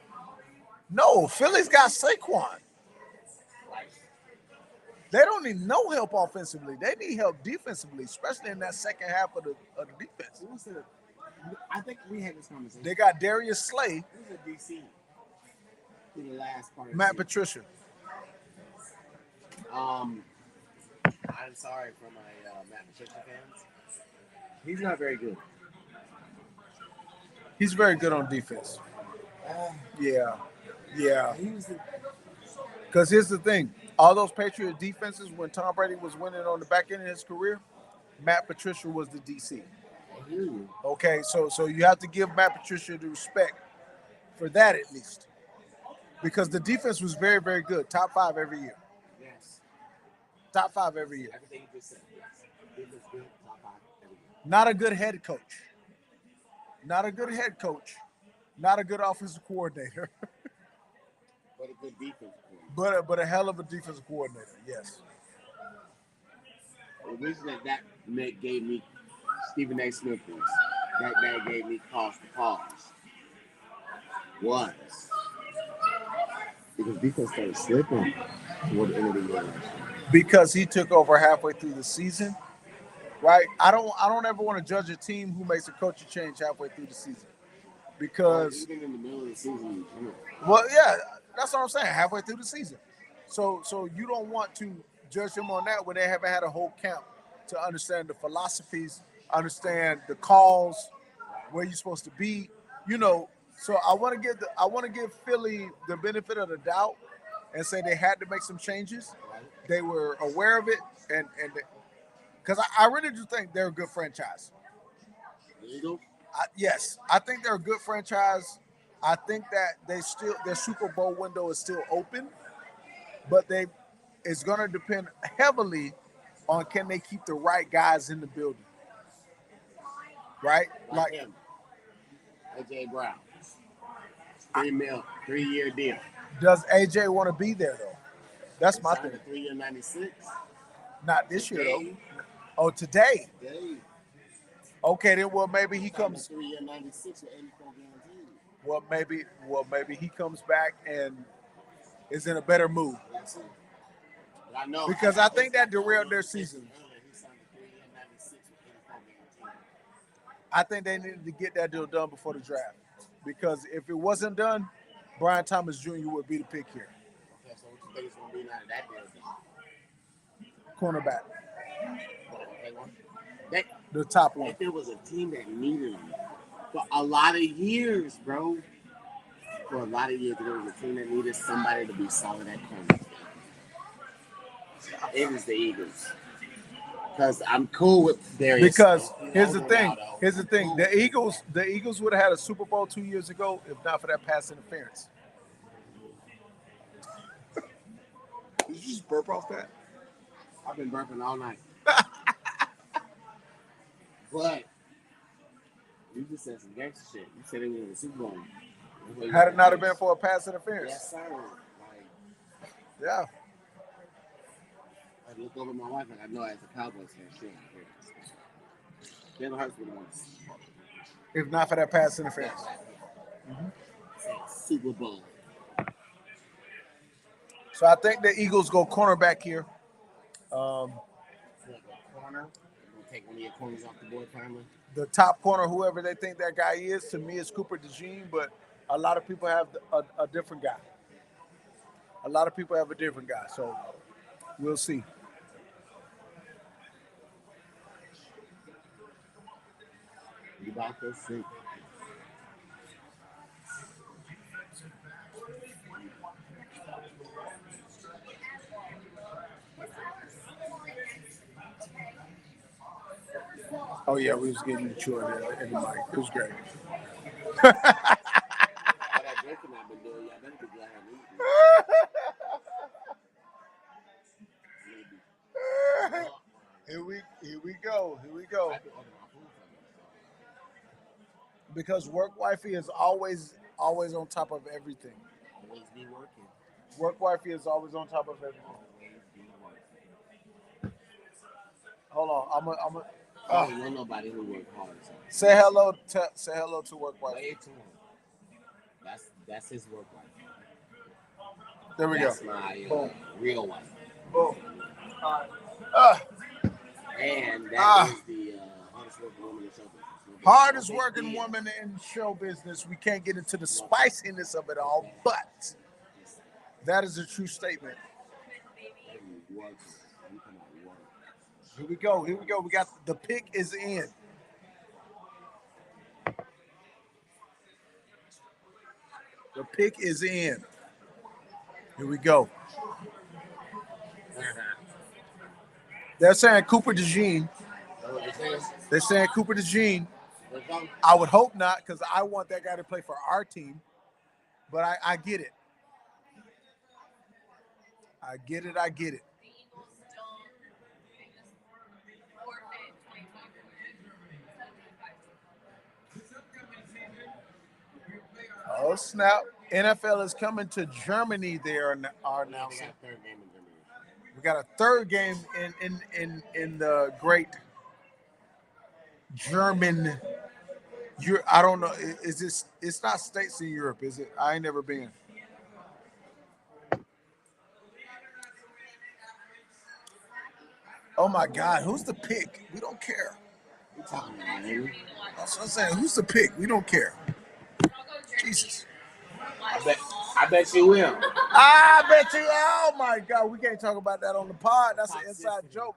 No, Philly's got Saquon. They don't need no help offensively. They need help defensively, especially in that second half of the defense. I think we had this conversation. They got Darius Slay. Who's a DC? In the last part. Matt Patricia. I'm sorry for my Matt Patricia fans. He's not very good. He's very good on defense. Yeah. Because here's the thing. All those Patriot defenses, when Tom Brady was winning on the back end of his career, Matt Patricia was the DC. I hear you. Okay, so you have to give Matt Patricia the respect for that at least. Because the defense was very, very good. Top 5 every year. Yes. Top 5 every year. Everything you just said. Yes. Defense good, top 5 every year. Not a good head coach. Not a good head coach. Not a good offensive coordinator. But a good defense coordinator. But a hell of a defensive coordinator, yes. The reason that gave me Stephen A. Smith that gave me cause to pause was because defense started slipping toward the end of the year. Because he took over halfway through the season, right? I don't ever want to judge a team who makes a coaching change halfway through the season. Because even in the middle of the season, well, yeah, that's what I'm saying. Halfway through the season, so you don't want to judge them on that when they haven't had a whole camp to understand the philosophies, understand the calls, where you're supposed to be, So I want to give Philly the benefit of the doubt and say they had to make some changes. They were aware of it, and because I really do think they're a good franchise. There you go. Yes, I think they're a good franchise. I think that their Super Bowl window is still open, but it's going to depend heavily on can they keep the right guys in the building, right? Like him, AJ Brown, $3 3-year deal. Does AJ want to be there though? That's my thing. 3-year, $96. Not this year though. Oh, today. Today. Okay, then maybe he comes. 3-year, $96 with 84 guaranteed. Maybe he comes back and is in a better mood. That's it. But I know because I think that derailed their season. He signed a 3-year, $96 with 84 guaranteed. I think they needed to get that deal done before the draft. Because if it wasn't done, Brian Thomas Jr. would be the pick here. Okay, so what you think is going to be out of that deal then? Cornerback. The top one. If there was a team that needed him for a lot of years, bro. For a lot of years, there was a team that needed somebody to be solid at corner. It is the Eagles. Because I'm cool with Darius. Because here's the thing. The Eagles would have had a Super Bowl 2 years ago if not for that pass interference. Did you just burp off that? I've been burping all night. But you just said some gangster shit. You said it was in the Super Bowl. Had it not have been for a pass interference. Yes, sir. Yeah. I look over my wife and I know as a Cowboys fan, shit. Jalen Hurts would have won. If not for that pass interference. Super Bowl. So I think the Eagles go cornerback here. Corner. Take one of your corners off the board finally. The top corner, whoever they think that guy is, to me is Cooper DeJean, but a lot of people have a different guy. So we'll see. You about to see. Oh yeah, we was getting chewing in the mic. It was great. What that drinking I've been doing, y'all better be glad I'm eating. Here we go. Because work wifey is always on top of everything. Always be working. Work wifey is always on top of everything. Hold on, I'm a. I don't know nobody who work hard. So. Say hello to work wifey. Say it to him. That's his work wife. There we That's go. My real wife. Boom. And that is the hardest working woman in show business. Hardest working woman in show business. We can't get into the spiciness of it all, but that is a true statement. Here we go. We got the pick is in. The pick is in. Here we go. They're saying Cooper DeJean. They're saying Cooper DeJean. I would hope not, because I want that guy to play for our team. But I get it. I get it. Oh, snap. NFL is coming to Germany. They are now. We got a third game in the great German. I don't know. Is this? It's not states in Europe, is it? I ain't never been. Oh my God, who's the pick? We don't care. That's what I'm saying. Who's the pick? We don't care. Jesus. I bet you will. I bet you. Oh my God, we can't talk about that on the pod. That's an inside joke.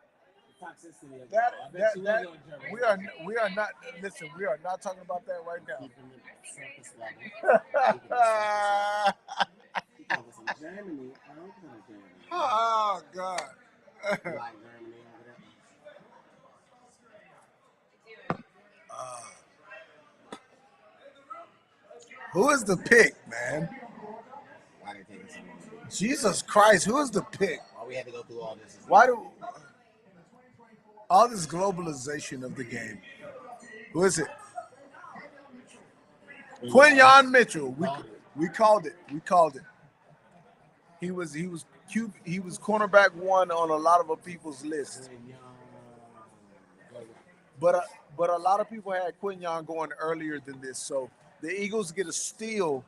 We are not. Listen, we are not talking about that right now. Oh God. Who is the pick, man? Why they taking so long? Jesus Christ, who is the pick? Why we had to go through all this? Why do all this globalization of the game? Who is it? Quinyon Mitchell. We called it. He was cornerback one on a lot of people's lists. But a lot of people had Quinyon going earlier than this. So the Eagles get a steal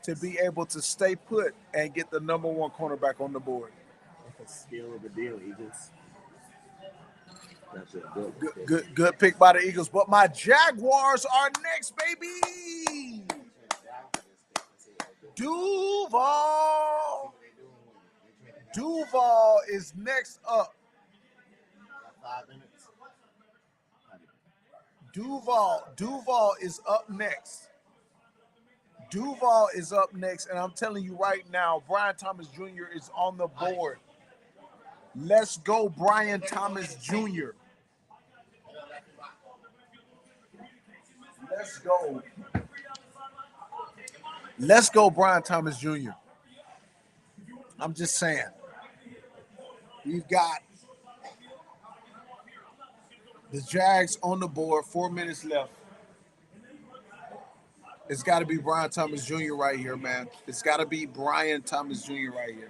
to be able to stay put and get the number one cornerback on the board. That's a steal of the deal, Eagles. That's a good pick by the Eagles. But my Jaguars are next, baby. Duval is next up. 5 minutes. Duval is up next. Duval is up next, and I'm telling you right now, Brian Thomas Jr. is on the board. Let's go, Brian Thomas Jr. Let's go, Brian Thomas Jr. I'm just saying. We've got the Jags on the board, 4 minutes left. It's got to be Brian Thomas Jr. right here, man. It's got to be Brian Thomas Jr. right here.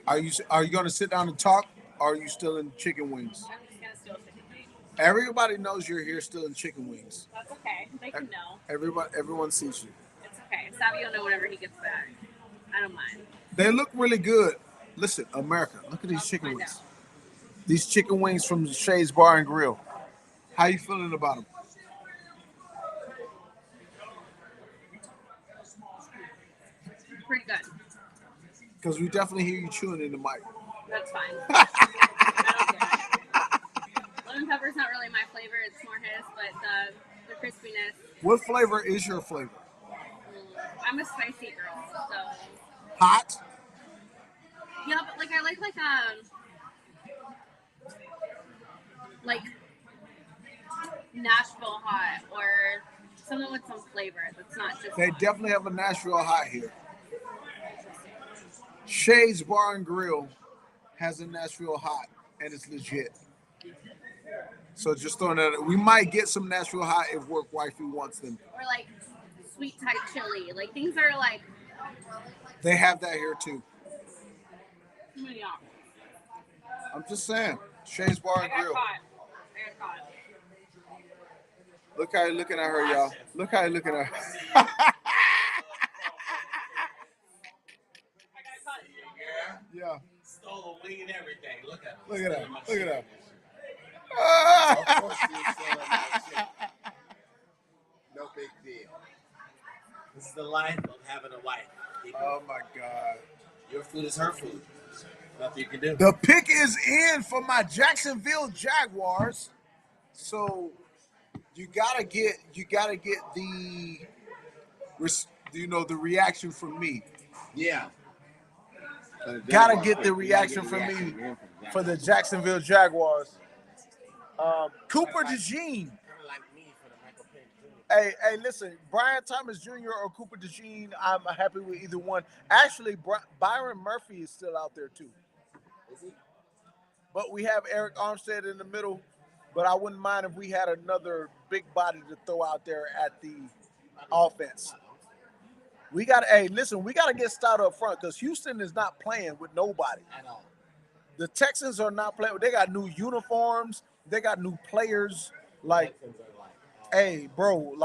Are you going to sit down and talk, or are you still in chicken wings? I'm just gonna steal chicken wings. Everybody knows you're here still in chicken wings. That's okay. They can know. Everyone sees you. It's okay. Savvy will know whenever he gets back. I don't mind. They look really good. Listen, America, look at these chicken wings. These chicken wings from Shay's Bar and Grill. How you feeling about them? Pretty good. Because we definitely hear you chewing in the mic. That's fine. I don't care. Lemon pepper's not really my flavor. It's more his, but the crispiness. What flavor is your flavor? I'm a spicy girl, so. Hot? Yeah, but I like Nashville hot or something with some flavor that's not just. They definitely have a Nashville hot here. Shay's Bar and Grill has a Nashville hot, and it's legit. So just throwing that, we might get some Nashville hot if work wifey wants them. Or like sweet type chili. Like things are like. They have that here too. Too many options. I'm just saying. Shay's Bar and Grill. I got caught. Look how you're looking at her, y'all. Look how you're looking at her. I got caught. Yeah. Stole the wing and everything. Look at her. Look at her. Look at her. Of course she's stealing my shit. No big deal. This is the life of having a wife. Oh my God. Your food is her food. Nothing you can do. The pick is in for my Jacksonville Jaguars. So you gotta get the the reaction from me. Yeah. Gotta get the reaction from me for the Jacksonville Jaguars. Cooper DeJean. Hey, listen, Brian Thomas Jr. or Cooper DeJean, I'm happy with either one. Actually, Byron Murphy is still out there too. Is he? But we have Eric Armstead in the middle. But I wouldn't mind if we had another big body to throw out there at the offense. We got to get stout up front because Houston is not playing with nobody. At all. The Texans are not playing. They got new uniforms. They got new players. Like, hey, bro,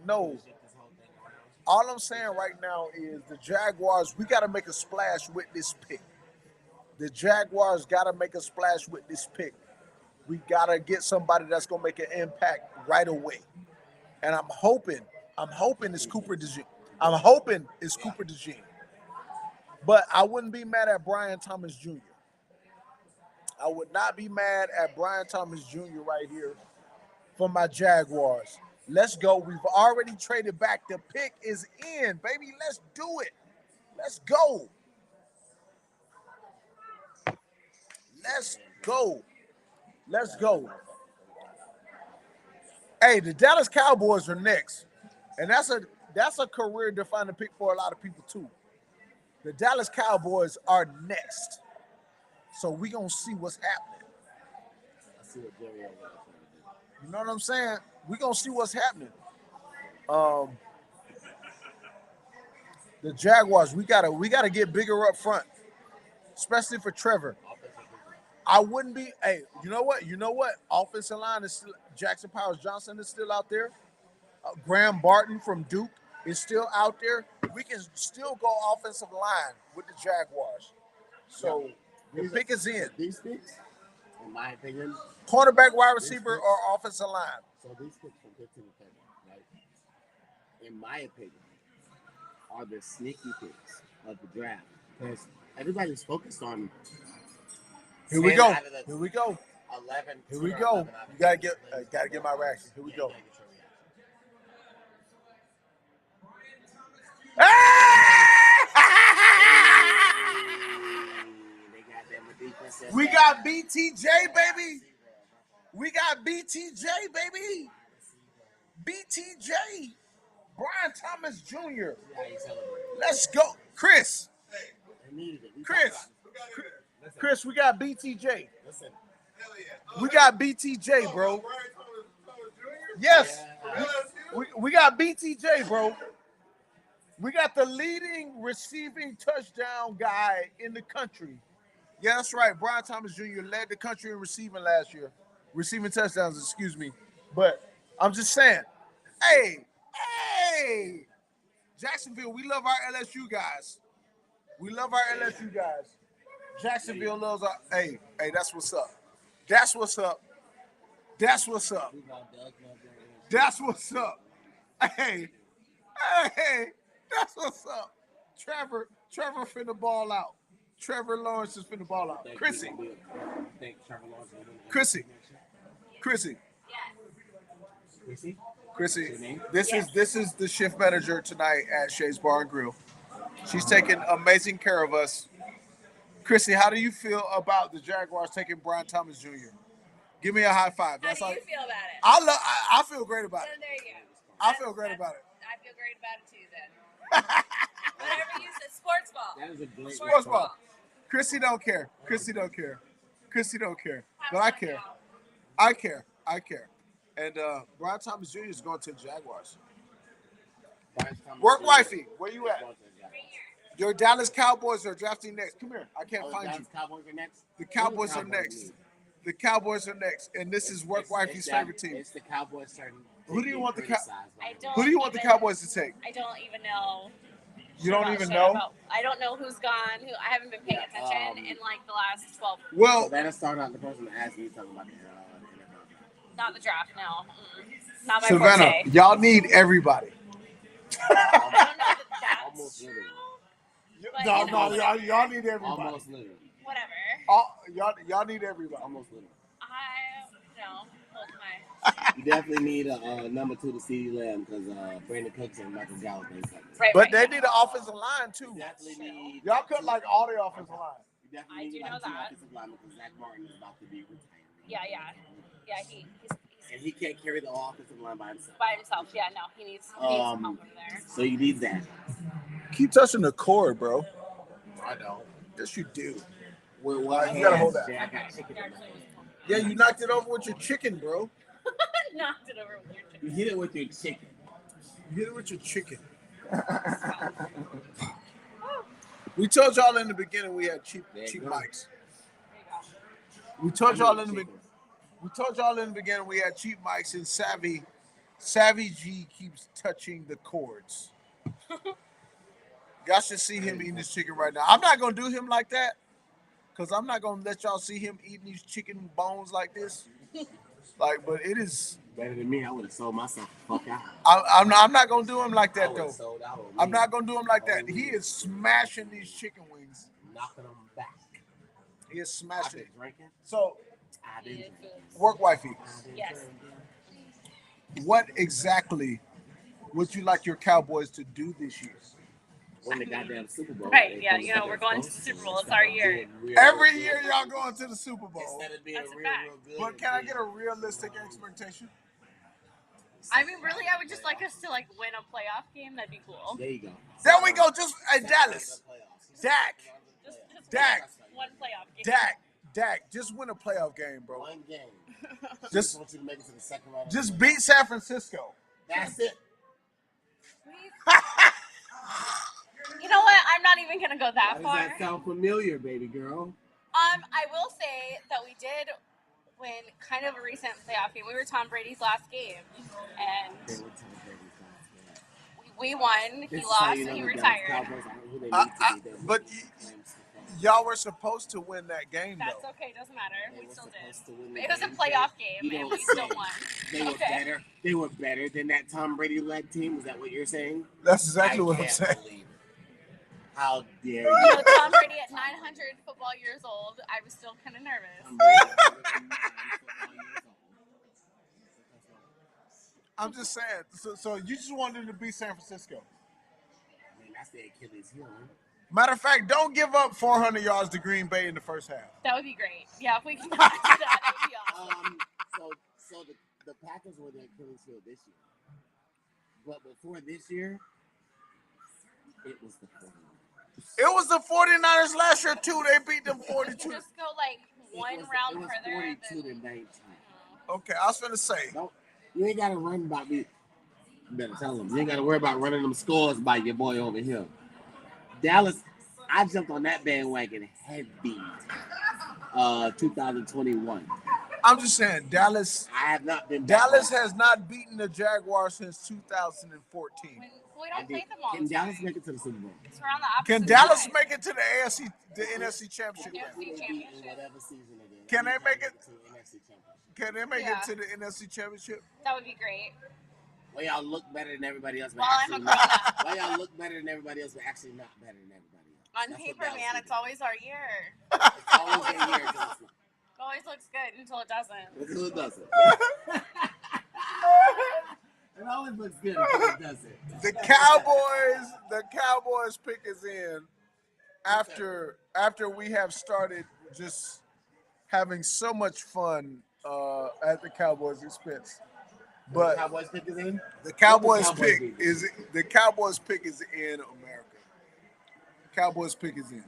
no. All I'm saying right now is the Jaguars, we got to make a splash with this pick. The Jaguars got to make a splash with this pick. We got to get somebody that's going to make an impact right away. And I'm hoping it's Cooper DeJean. But I wouldn't be mad at Brian Thomas Jr. I would not be mad at Brian Thomas Jr. right here for my Jaguars. Let's go. We've already traded back. The pick is in, baby. Let's do it. Let's go. Let's go. Let's go. Hey, the Dallas Cowboys are next. And that's a career-defining pick for a lot of people, too. The Dallas Cowboys are next. So we're going to see what's happening. I see what Jerry over there. You know what I'm saying? We're going to see what's happening. The Jaguars, we gotta get bigger up front, especially for Trevor. I wouldn't be. Hey, you know what? Offensive line is still, Jackson Powers Johnson is still out there. Graham Barton from Duke is still out there. We can still go offensive line with the Jaguars. So the pick is in. These picks, in my opinion, cornerback, wide receiver, or offensive line. So these picks from 15 to 30, right? In my opinion, are the sneaky picks of the draft because everybody's focused on. Here we go. 11. Here we go. You gotta get my reaction. Here we go. We got BTJ, baby. We got BTJ, baby. BTJ. Brian Thomas Jr. Let's go. Chris, we got BTJ. We got BTJ, bro. Yes. We got BTJ, bro. We got the leading receiving touchdown guy in the country. Yeah, that's right. Brian Thomas Jr. led the country in receiving last year. Receiving touchdowns, excuse me. But I'm just saying, hey, Jacksonville, we love our LSU guys. Jacksonville loves our, hey, that's what's up. That's what's up. That's what's up. Hey, that's what's up. Trevor finna ball out. Trevor Lawrence is finna ball out. Chrissy. This is the shift manager tonight at Shay's Bar and Grill. She's taking amazing care of us. Chrissy, how do you feel about the Jaguars taking Brian Thomas Jr.? Give me a high five. How do you feel about it? I feel great about it. Then there you go. I feel great about it. I feel great about it too then. Whatever you said, sports ball. That is a great Sports ball. Chrissy don't care. Chrissy don't care. Chrissy don't care. But I care. I care. I care. And Brian Thomas Jr. is going to the Jaguars. Work wifey, where you at? Your Dallas Cowboys are drafting next. Come here. I can't find you. Cowboys are next. The Cowboys are next. The Cowboys are next, and this is Work Wifey's favorite team. It's the Cowboys starting. Who do you want the Who do you want the Cowboys to take? I don't even know. You don't even know? I don't know who's gone. I haven't been paying attention in like the last 12. Well, so that'll start out the person that asked me talking about the NFL. Not the draft, no. Not my Savannah, forte. y'all need everybody. I don't know that that's Almost true. literally. But, No, you know, y'all need everybody. Almost literally. Whatever. Y'all need everybody. Almost literally. Hold my. You definitely need a number 2 to CeeDee Lamb because Brandon Cooks and Michael Gallup ain't something. Right, But they need an offensive line too. You definitely need. Y'all cut like all the offensive line. You definitely I need do like know 2 that. offensive linemen because Zach Martin is about to be retired. Yeah. He's And he can't carry the offensive line by himself. by himself. Yeah, no, he needs some help over there. So you need that. Keep touching the cord, bro. I know. Yes, you do. With what You gotta hold that. I got chicken in my hand. Yeah, you knocked it over with your chicken, bro. Knocked it over with your chicken. You hit it with your chicken. You hit it with your chicken. We told y'all in the beginning we had cheap mics. There you go. We told y'all in the beginning we had cheap mics, and Savvy G keeps touching the cords. Y'all should see him eating this chicken right now. I'm not gonna do him like that, cause I'm not gonna let y'all see him eating these chicken bones like this. Like, but it is better than me. I would have sold myself the fuck out. I'm not gonna do him like that though. Sold out on me. I'm not gonna do him like that. He is smashing these chicken wings. Knocking them back. He is I've smashing. been drinking. So, I've been drinking. Work wifey, Yes. what exactly would you like your Cowboys to do this year? Win the goddamn Super Bowl. Right, yeah, we're going to the Super Bowl. It's our year. Every year y'all going to the Super Bowl. Instead of being That's a real fact. good. But can I get a realistic expectation? I mean, really, I would just like us to win a playoff game. That'd be cool. There you go. There we go. Just Dallas. Dak. Just Dak. one playoff game. Dak. Just win a playoff game, bro. One game. Just want you to make it to the second round. Just beat San Francisco. That's it. You know what? I'm not even gonna go that Why far. does that sound familiar, baby girl? I will say that we did win kind of a recent playoff game. We were Tom Brady's last game, and we won. He lost, and he retired. But y'all were supposed to win that game, That's though. okay. Doesn't matter. We still did. It was a playoff game, and we still won. They were better. They were better than that Tom Brady-led team. Is that what you're saying? That's exactly what I'm saying. Believe it. How dare you? You know, Tom Brady at 900 football years old, I was still kind of nervous. I'm just saying. So you just wanted to beat San Francisco. I mean, that's the Achilles heel. Huh? Matter of fact, don't give up 400 yards to Green Bay in the first half. That would be great. Yeah, if we can do that, that would be awesome. So the Packers were the Achilles heel this year. But before this year, it was the 49ers. It was the 49ers last year, too. They beat them 42. Just go one round further. 42 to 19. Okay, I was going to say. You ain't got to run about me. You better tell them. You ain't got to worry about running them scores by your boy over here. Dallas, I jumped on that bandwagon heavy 2021. I'm just saying, Dallas. I have not been. Dallas has not beaten the Jaguars since 2014. We don't play them all. Can Dallas make it to the Super Bowl? We're on the opposite Can Dallas side. make it to the NFC Championship? NFC Championship. Whatever season it is. Can they make it? to the NFC Championship? Can they make it to the NFC Championship? That would be great. Well, y'all look better than everybody else, but Well, I'm actually a grown-up. not. Well, y'all look better than everybody else, but actually not better than everybody else. On That's paper, what Dallas man, did. it's always our year. It's always their year, Johnson. It always looks good until it doesn't. Until it doesn't. It always looks good until it doesn't. The Cowboys pick is in after we have started just having so much fun at the Cowboys' expense. But the Cowboys pick is in. The Cowboys What the Cowboys pick do? is the Cowboys pick is in America. Cowboys pick is in.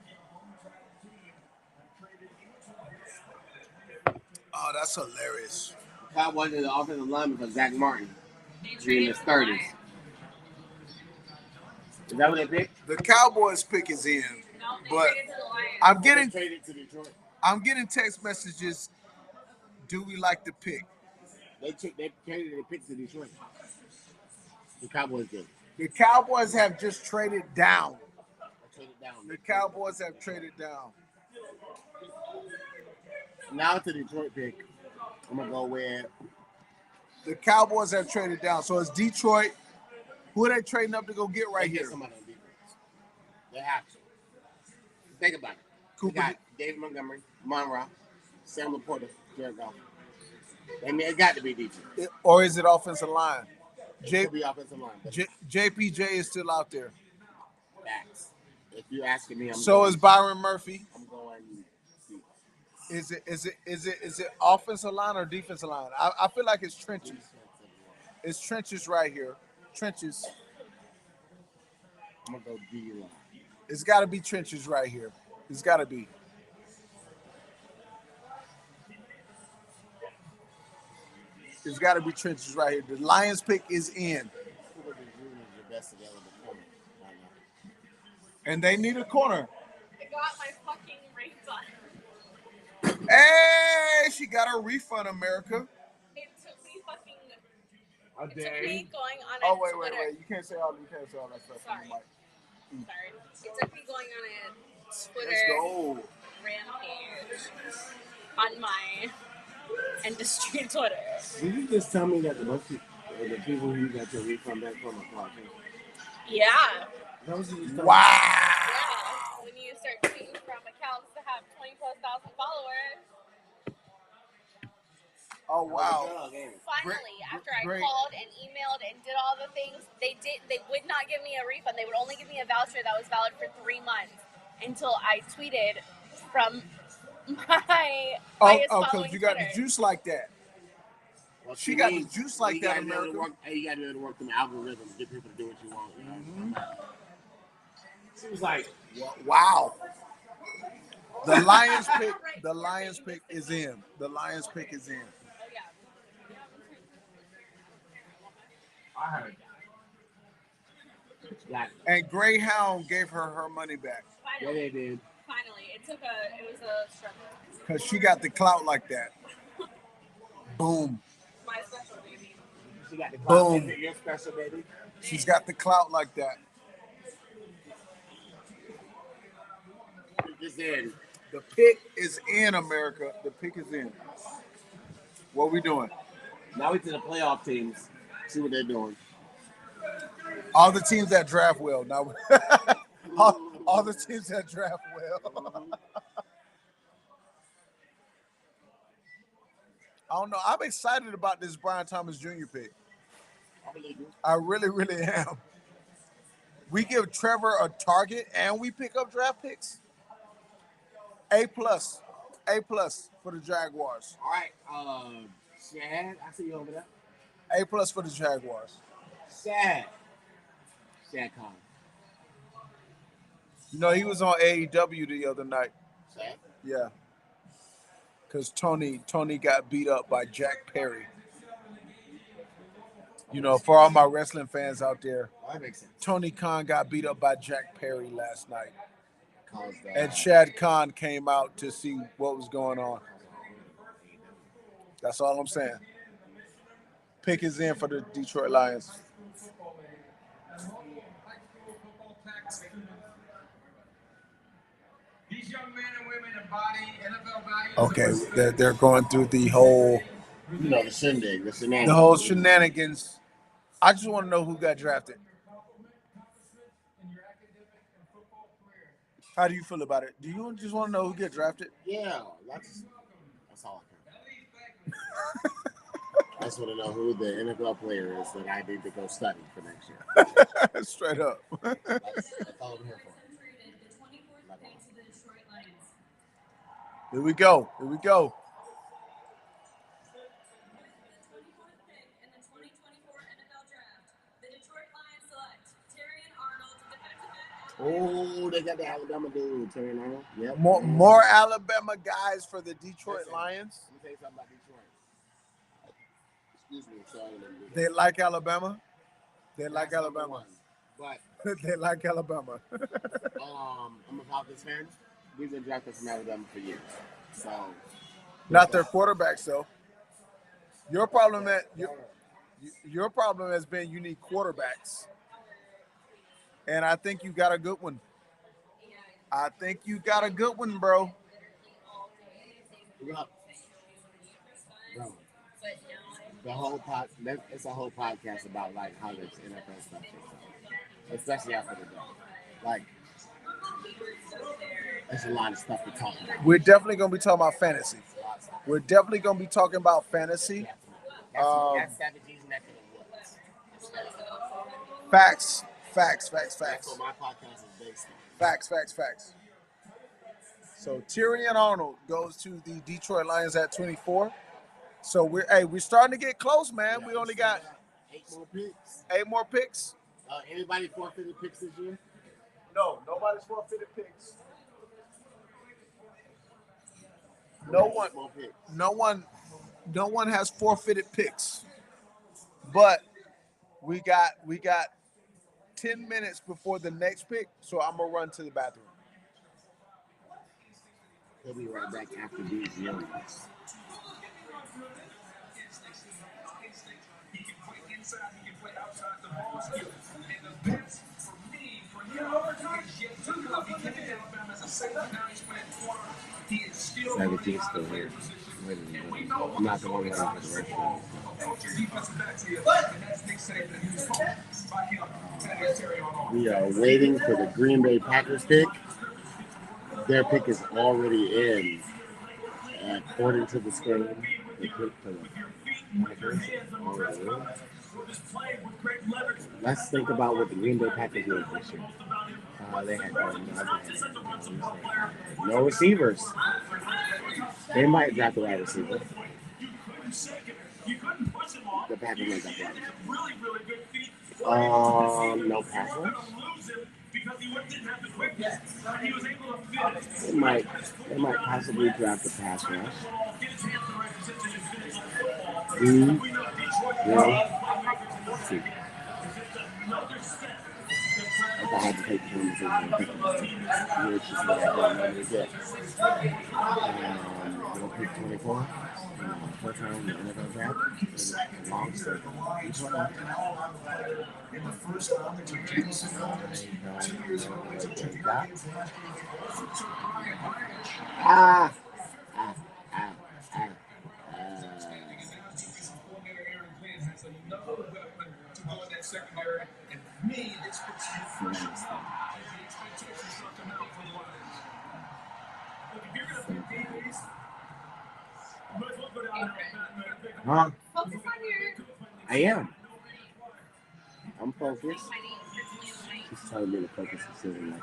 Oh, that's hilarious. The Cowboys are the offensive lineman for Zach Martin. He's in his 30s. Is that what they picked? The Cowboys pick is in, but I'm getting text messages. Do we like the pick? They traded the pick to Detroit. The Cowboys did. The Cowboys have just traded down. The Cowboys have traded down. Now it's the Detroit pick. I'm gonna go with the Cowboys have traded down. So it's Detroit. Who are they trading up to go get right here? Somebody on defense. They have to. Think about it. Cooper, they got David Montgomery, Monroe, Sam Laporta, Jared Goff. It got to be defense. Or is it offensive line? It could be offensive line. JPJ is still out there. Facts. If you're asking me, so is Byron Murphy. I'm going. Is it offensive line or defensive line? I feel like it's trenches. It's trenches right here. Trenches. I'm gonna go D line. It's got to be trenches right here. It's got to be. There's got to be trenches right here. The Lions pick is in. And they need a corner. I got my fucking refund. Hey, she got her refund, America. It took me fucking a day. It took me going on oh, Twitter. wait. You can't say all that stuff. Sorry. Sorry. It took me going on a Twitter Let's go. rampage on my industry Twitter. Did you just tell me that the people who got your refund back from are talking? Yeah. Wow. Yeah. When you start tweeting from accounts that have 20,000+ followers. Oh wow! Finally, after I called and emailed and did all the things, they would not give me a refund. They would only give me a voucher that was valid for 3 months until I tweeted from my because you got the juice like that. Well, she got the juice like that, America. You got to be able to work them algorithms, get people to do what you want. You know? She was like, "Wow." The Lions pick. The Lions pick is in. The Lions pick is in. I heard that. And Greyhound gave her money back. Finally. Yeah, they did. Finally, it was a struggle. Because she got the clout like that. Boom. My special baby. She got the clout. Boom. Your special baby. She's got the clout like that. It's in. The pick is in, America. The pick is in. What are we doing? Now we to the playoff teams. See what they're doing. All the teams that draft well. Now, all the teams that draft well. I don't know. I'm excited about this Brian Thomas Jr. pick. I believe you. I really, really am. We give Trevor a target and we pick up draft picks. A+ for the Jaguars. All right, Shad, I see you over there. A+ for the Jaguars. Shad Khan. You know, he was on AEW the other night. Shad? Yeah. Because Tony got beat up by Jack Perry. You know, for all my wrestling fans out there, That makes sense. Tony Khan got beat up by Jack Perry last night. And Shad Khan came out to see what was going on. That's all I'm saying. Pick is in for the Detroit Lions. These young men and women embody NFL values. Okay, they're going through the whole, the shindig, the shenanigans. the whole shenanigans. I just want to know who got drafted. How do you feel about it? Do you just want to know who get drafted? Yeah, that's all I care. I just want to know who the NFL player is that I need to go study for next year. Straight up. That's all I'm here for. Here we go. Oh, they got the Alabama dude, Terry Arnold. Yep. More Alabama guys for the Detroit Lions. Let me tell you something about Detroit. Excuse me, sorry. They like Alabama. They like Alabama. But they like Alabama. I'm a Falcons fan. We've been drafted from Alabama for years. So not their quarterbacks though. Your problem has been you need quarterbacks. And I think you got a good one. I think you got a good one, bro. Bro, the whole it's a whole podcast about like how this NFL stuff is, especially after the day. Like, there's a lot of stuff to talk about. We're definitely gonna be talking about fantasy. We're definitely gonna be talking about fantasy. That's Savage's neck of the woods. Facts. That's what my podcast is based on. Facts. So Tyrion Arnold goes to the Detroit Lions at 24. So we're starting to get close, man. Yeah, we only got 8 more picks. Anybody forfeited picks this year? No, nobody's forfeited picks. No one has forfeited picks. But we got 10 minutes before the next pick, so I'm gonna run to the bathroom. He'll be right back after these young. Savage is still here. I'm not the one who has the right. We are waiting for the Green Bay Packers pick. Their pick is already in. According to the screen, the pick for the Packers already in. Let's think about what the Green Bay Packers did this year. They had no receivers. They might draft the wide receiver. The Packers might draft the wide receiver. No pass rush. They might possibly draft the pass rush. Let's see. I had to take the which is what I don't normally get. We'll pick 24. First round in the NFL draft. Long story. In the first round, they took Jameson Ellis. 2 years ago, they took Jay Playhard. Secondary, and me, this puts you first. The expectations start to mount for the Lions. Look, if you're going to pick DBs, you might as well go down there and pick them. Focus on your. I am. I'm focused. She's telling me to focus on sitting like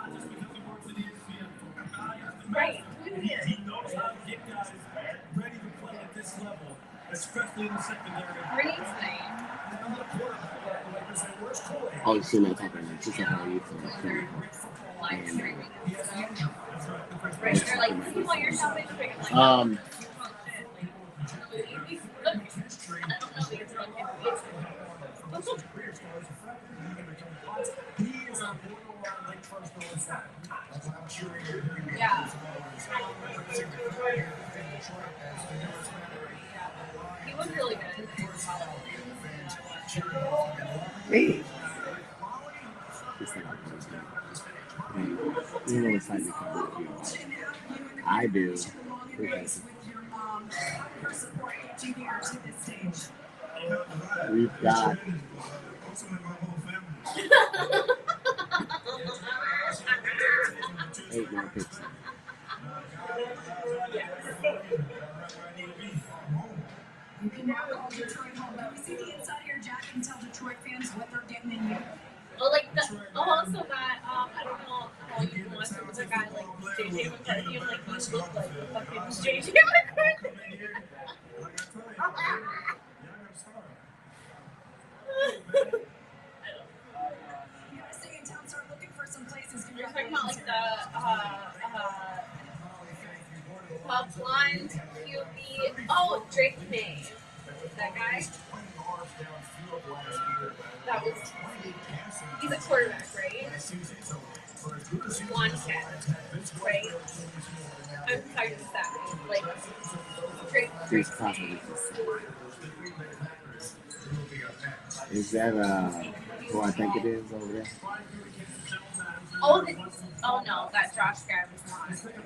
Right. He knows how to get guys ready to play at this level, especially in the secondary. Pretty exciting. Oh, you see my type right now. She's like, how are you feeling? Live streaming. Right. You're like, this is what you're shopping. Like, I don't know. Yeah. He was really good. Hey. You know, it's like I do. We've got 8 more picks. You can now call Detroit home. We see the inside here, Jack, and tell Detroit fans what they're getting in you. Well, like also got I don't know how you want to, but the guy like JJ McCarthy, and like he looked like fucking JJ McCarthy. talking about like the blonde QB. Oh, Drake May. That guy. That was. He's a quarterback, right? Blonde cat, right? I'm tired of that. Like Drake. Is that who I think it is over there? Oh no, that Josh guy was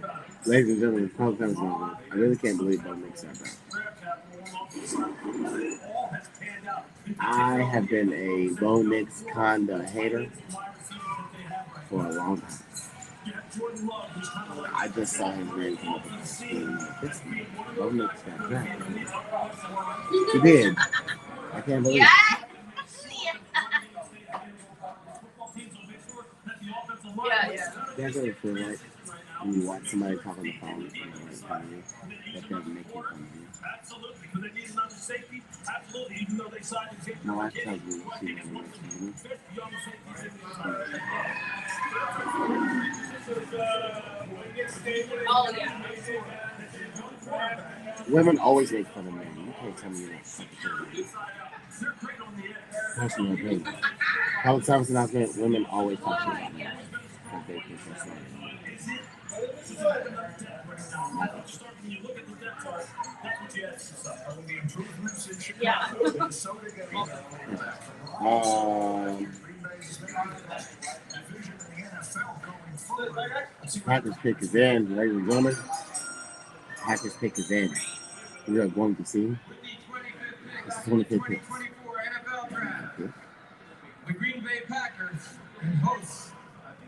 not. Ladies and gentlemen, I really can't believe Bo Nix said that. I have been a Bo Nix kinda hater for a long time. I just saw his name come up on the screen. Bo Nix got drafted. He did. I can't believe it. Yeah. That's what it feels like when you watch somebody talk on the phone and they're like telling you that they're making fun of you. My wife tells me that she never makes fun of me. Oh yeah. Women always make fun of men. You can't tell me you're not fucking kidding. Personal opinion. Public service announcement, women always talk shit about men. Because they think that's right. Yeah. Packers pick is in, ladies and gentlemen. Packers pick is in. We are going to see. It's 25th pick. The Green Bay Packers and hosts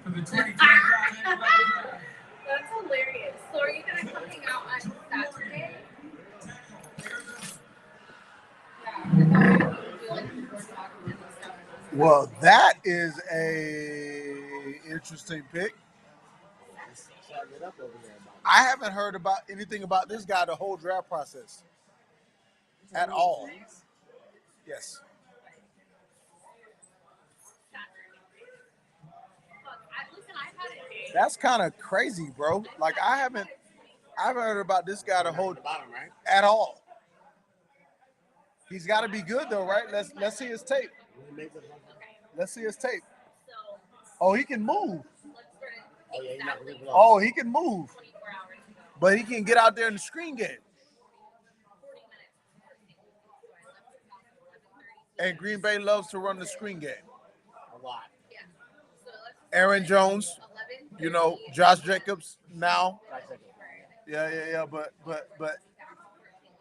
for the 2025 NFL Draft. That's hilarious. So are you gonna come hang out on Saturday? Well, that is a interesting pick. I haven't heard about anything about this guy the whole draft process at all. Yes. That's kind of crazy, bro. Like I haven't heard about this guy the whole at all. He's got to be good though, right? Let's see his tape. Let's see his tape. Oh, he can move. Oh, he can move. But he can get out there in the screen game. And Green Bay loves to run the screen game. A lot. Aaron Jones, you know, Josh Jacobs now. Yeah. But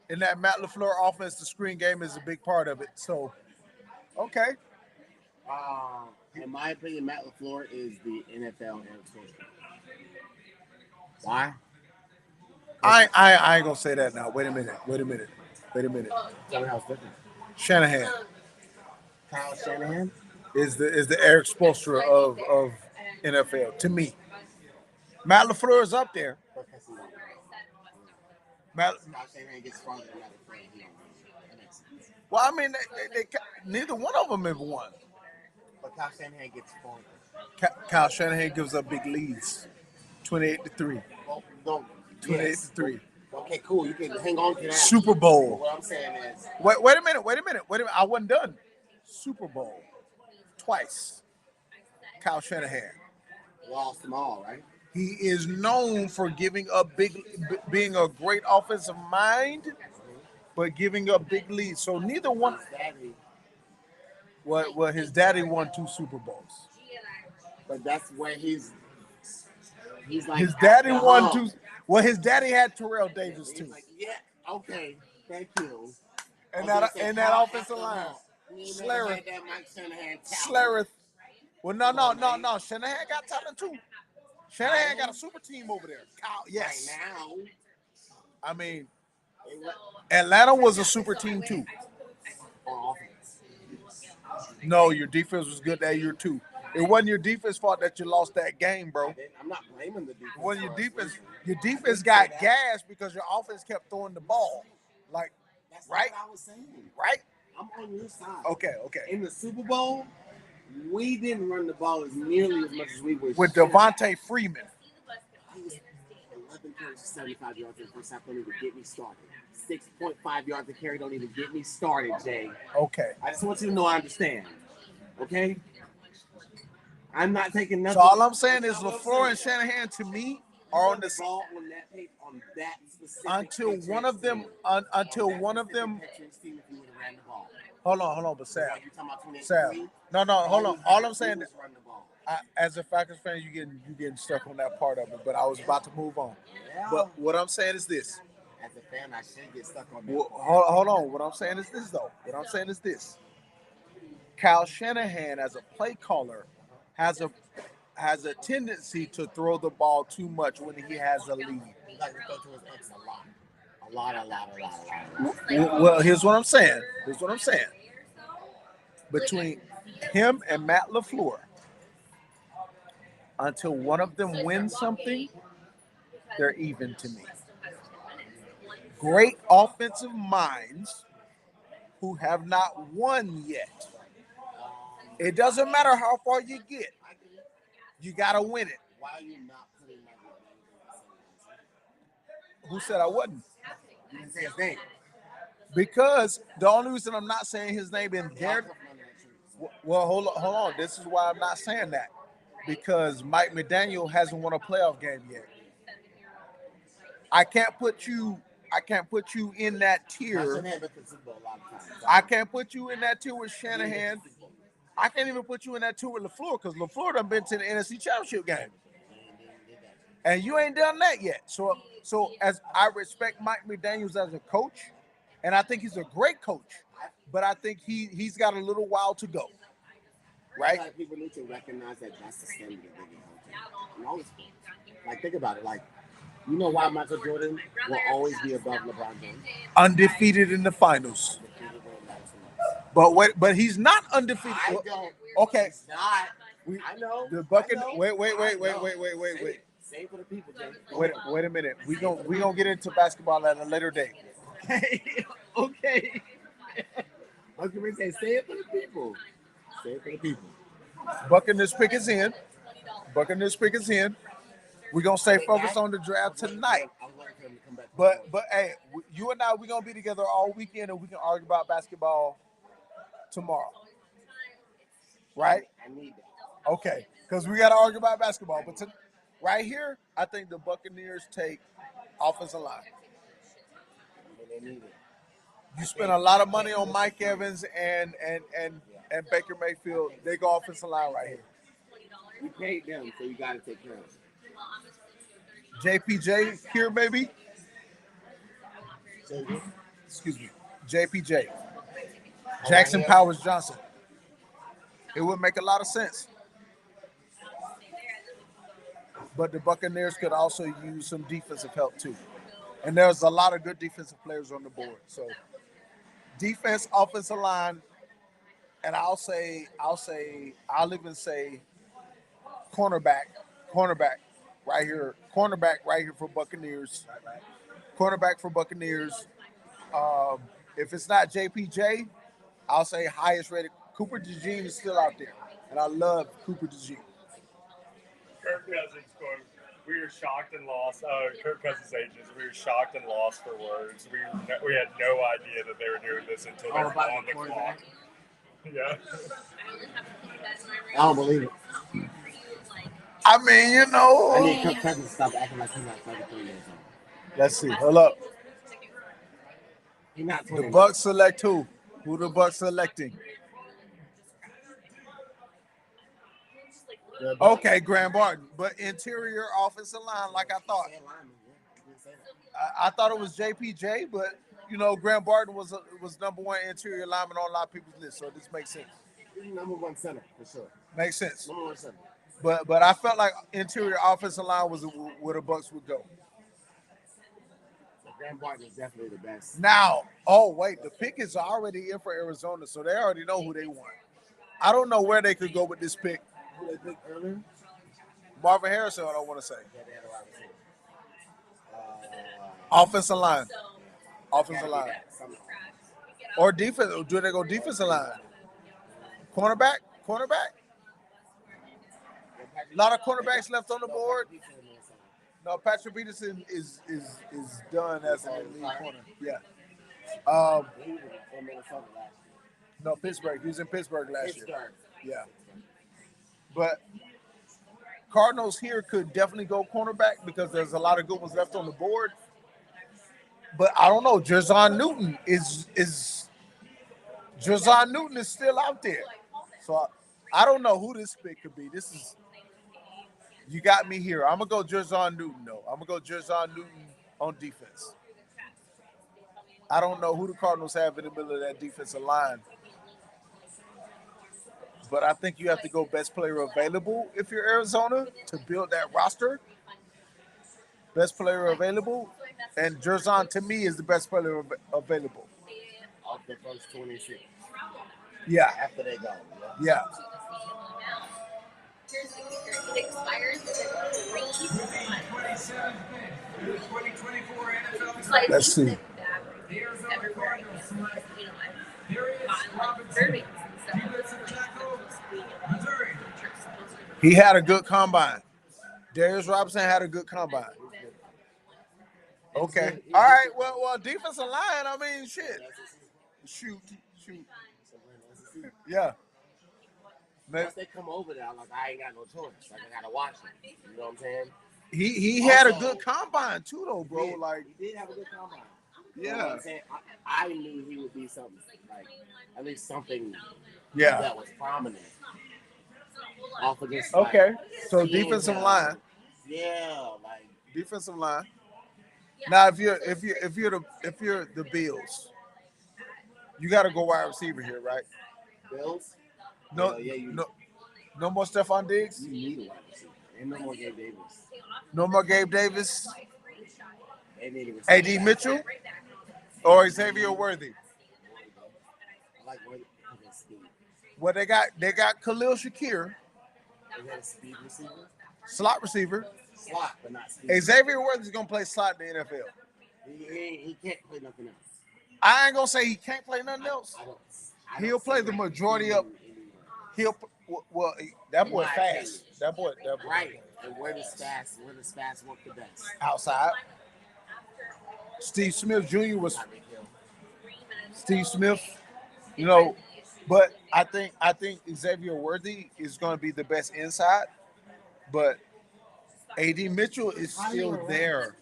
in that Matt LaFleur offense, the screen game is a big part of it. So, okay. In my opinion, Matt LaFleur is the NFL Eric Spoelstra. Why? I ain't gonna say that now. Wait a minute. Tell me how it's different. Shanahan Kyle Shanahan is the Eric Spoelstra of NFL to me. Matt LaFleur is up there. Kyle Shanahan gets stronger than Matt LaFleur. That makes sense. Well, I mean, they neither one of them have won. But Kyle Shanahan gets stronger. Kyle Shanahan gives up big leads, 28-3. Well, no, 28-3. Okay, cool. You can hang on to that. Super Bowl. But what I'm saying is, wait a minute. I wasn't done. Super Bowl twice. Kyle Shanahan lost them all, right? He is known for giving up being a great offensive mind, but giving up big leads. So neither one. Well, his daddy won 2 Super Bowls. But that's where he's like his daddy won 2. Well, his daddy had Terrell Davis too. Like, yeah, okay, thank you. And that offensive line, Schlereth. Well, no. Shanahan got talent too. Shanahan got a super team over there. Yes. Right now. I mean, Atlanta was a super team too. No, your defense was good that year too. It wasn't your defense fault that you lost that game, bro. I'm not blaming the defense. It wasn't your defense. Your defense got gassed because your offense kept throwing the ball. Like, that's right? What I was saying. Right? I'm on your side. Okay. In the Super Bowl, We didn't run the ball as nearly as much as we were. With Devontae Freeman. He was 11 carries for 75 yards in the first half. Don't even get me started. 6.5 yards a carry. Don't even get me started, Jay. Okay. I just want you to know I understand. Okay? I'm not taking nothing. So all I'm saying is LaFleur and Shanahan, to me, are on the ball on that page, on that specific until one of them. Hold on, but Sam. No, hold on. All I'm saying, as a Falcons fan, you getting stuck on that part of it. But I was about to move on. Yeah. But what I'm saying is this. As a fan, I should get stuck on that. Well, hold on. What I'm saying is this, though. What I'm saying is this. Kyle Shanahan, as a play caller, has a tendency to throw the ball too much when he has a lead. He likes to throw to his ex a lot. Well, here's what I'm saying. Between him and Matt LaFleur, until one of them wins something, they're even to me. Great offensive minds who have not won yet. It doesn't matter how far you get. You got to win it. Why are you not putting my name? Who said I wasn't? You didn't say his name. Because the only reason I'm not saying his name in there. Well, hold on. This is why I'm not saying that. Because Mike McDaniel hasn't won a playoff game yet. I can't put you in that tier. I can't put you in that tier with Shanahan. I can't even put you in that tier with LaFleur because LaFleur done been to the NFC Championship game. And you ain't done that yet. So as I respect Mike McDaniels as a coach, and I think he's a great coach, but I think he's got a little while to go. Right? Like people need to recognize that that's the standard of big coaching. Like think about it. Like, you know why Michael Jordan will always be above LeBron James? Undefeated in the finals. But he's not undefeated. I don't. Okay. He's not. I know. The bucket. I know. Wait. Same for the people, Jay. Wait a minute. We gonna get into basketball at a later date. Okay. I was gonna say, say it for the people. Say it for the people. Buccaneers pick is in. We're gonna stay focused on the draft tonight. But hey, you and I, we're gonna be together all weekend and we can argue about basketball tomorrow. Right? I need that. Okay. Because we gotta argue about basketball. But right here, I think the Buccaneers take offensive line. They need it. You spend a lot of money on Mike Evans and Baker Mayfield. They go offensive line right here. You paid them, so you got to take care of them. JPJ here, maybe. Excuse me. JPJ. Jackson Powers Johnson. It would make a lot of sense. But the Buccaneers could also use some defensive help too. And there's a lot of good defensive players on the board. So defense, offensive line, and I'll even say cornerback right here. Cornerback right here for Buccaneers. Cornerback for Buccaneers. If it's not JPJ, I'll say highest rated. Cooper DeJean is still out there. And I love Cooper DeJean. Kirk Cousins quote, we were shocked and lost. Kirk Cousins' agents, we were shocked and lost for words. We had no idea that they were doing this until they were on the clock. Yeah. I don't believe it. I mean, you know. I need Kirk Cousins to stop acting like he's not 33 years old. Let's see. Hold up. He's not the Bucs select who? Who the Bucs selecting? Okay, Graham Barton. But interior offensive line, like I thought. I thought it was JPJ, but you know, Graham Barton was number one interior lineman on a lot of people's list, so this makes sense. He's number one center for sure. Makes sense. Number one center. But I felt like interior offensive line was where the Bucs would go. So Graham Barton is definitely the best. Now, oh wait, the pick is already in for Arizona, so they already know who they want. I don't know where they could go with this pick. Who they picked earlier? Marvin Harrison, I don't want to say. Offensive line. Offensive line. Or defense. Do they go defensive line? Cornerback? Cornerback? A lot of cornerbacks left on the board. No, Patrick Peterson is done as an elite corner. Yeah. No, Pittsburgh. He was in Pittsburgh last year. Yeah. But Cardinals here could definitely go cornerback because there's a lot of good ones left on the board. But I don't know. Jerzon Newton is still out there. So I don't know who this pick could be. This is you got me here. I'm gonna go Jerzon Newton though. I'm gonna go Jerzon Newton on defense. I don't know who the Cardinals have in the middle of that defensive line. But I think you have to go best player available if you're Arizona to build that roster. Best player available. And Jerzon, to me, is the best player available. Off the first 26. Yeah. After they go. Yeah. Let's see. He had a good combine. Darius Robinson had a good combine. Okay. All right. Well, defensive line. I mean, shit. Shoot. Yeah. Once they come over there, I'm like, I ain't got no choice. Like, I gotta watch them. You know what I'm saying? He had a good combine too, though, bro. He did have a good combine. Yeah. You know what I'm saying? I knew he would be something like at least something. Yeah. That was prominent. Off against. Okay. Like, so defensive line. Yeah, like defensive line. Now, if you're the Bills, you got to go wide receiver here, right? Bills. No, no more Stephon Diggs. You need a wide receiver. And no more Gabe Davis. No more Gabe Davis. A.D. Mitchell or Xavier Worthy. I like Worthy. Well, they got Khalil Shakir. Is that a speed receiver? Slot receiver. Slot, but not speed. Xavier Worthy's gonna play slot in the NFL. He can't play nothing else. I ain't gonna say he can't play nothing else. He'll play the majority of. Well, that boy fast. That boy. Right. And where does fast work the best? Outside. Steve Smith Jr. was. Steve Smith, but I think Xavier Worthy is going to be the best inside, but A.D. Mitchell is still there.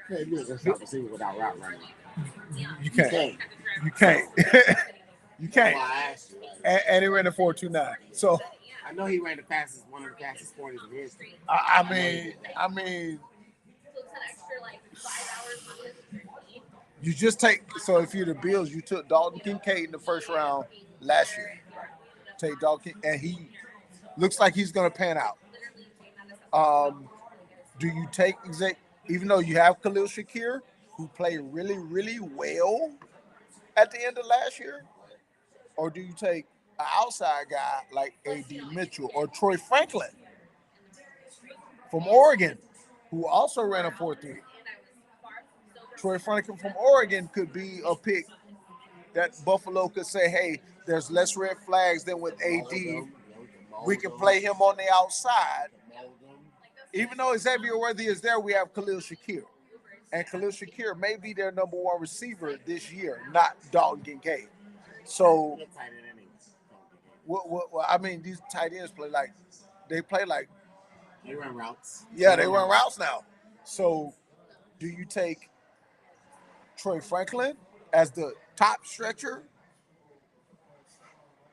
Without route running. You can't. You can't. And he ran a 4.29. So I know he ran one of the fastest 40s in history. I mean. You just take so if you're the Bills, you took Dalton Kincaid in the first round last year. Take Dalton, and he looks like he's going to pan out. Do you take even though you have Khalil Shakir, who played really, really well at the end of last year, or do you take an outside guy like A.D. Mitchell or Troy Franklin from Oregon, who also ran a 4.3? Troy Franklin from Oregon could be a pick that Buffalo could say, hey, there's less red flags than with AD. We can play him on the outside. Even though Xavier Worthy is there, we have Khalil Shakir. And Khalil Shakir may be their number one receiver this year, not Dalton Kincaid. So, I mean, these tight ends they run routes. Yeah, they run routes now. So, do you take Troy Franklin as the top stretcher?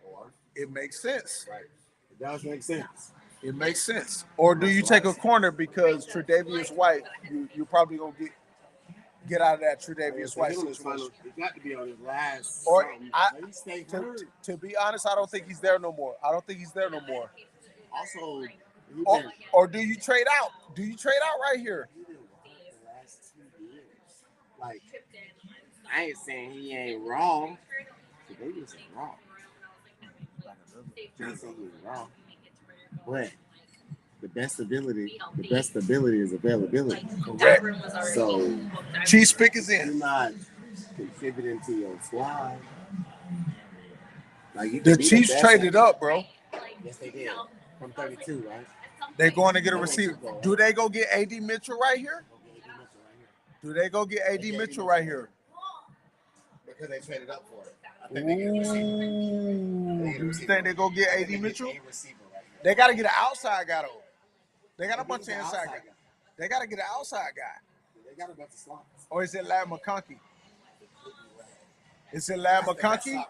Or it makes sense. Right. It does make sense. It makes sense. Or do you take a corner because Tre'Davious White, you're probably going to get out of that Tre'Davious White situation. He got to be on his last. Or to be honest, I don't think he's there no more. Also, or do you trade out? Do you trade out right here? Like, I ain't saying he ain't wrong. They just ain't wrong. I ain't saying he's wrong. But the best ability is availability. Correct. So Chiefs pick is you're in. not contributing to your squad. Like you The Chiefs traded up, bro. Yes, they did. From 32, right? They're going to get a receiver. Do they go get AD Mitchell right here? Do they go get AD Mitchell right here? Because they traded up for it. I think they get a receiver. Do you think they go get AD Mitchell? They got to get an outside guy, though. They got a bunch of inside guys. They got to get an outside guy. They got a bunch of slots. Or is it Lad McConkey? Is it Lad McConkey?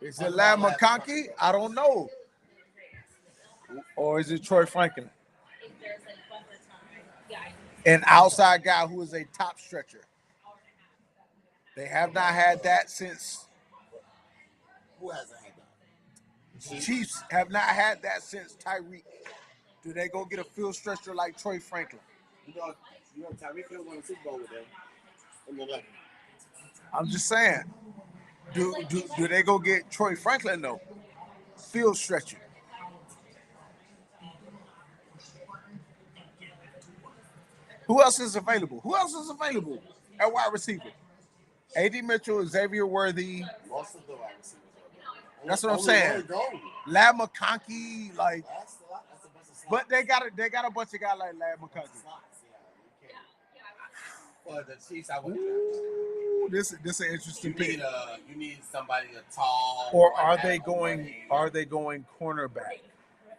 Is it Lad McConkey? I don't know. Or is it Troy Franklin? An outside guy who is a top stretcher. They have not had that since. Who hasn't had that? Chiefs have not had that since Tyreek. Do they go get a field stretcher like Troy Franklin? You know Tyreek Hill won a Super Bowl with them. I'm just saying. Do they go get Troy Franklin though? Field stretcher. Who else is available? Who else is available at wide receiver? AD Mitchell, Xavier Worthy. Most of the wide receivers. That's what I'm saying. Lad McConkey, like, but they got a bunch of guys like Lad McConkey. For the Chiefs, I would. This is an interesting pick. You need somebody tall. Or are they going cornerback?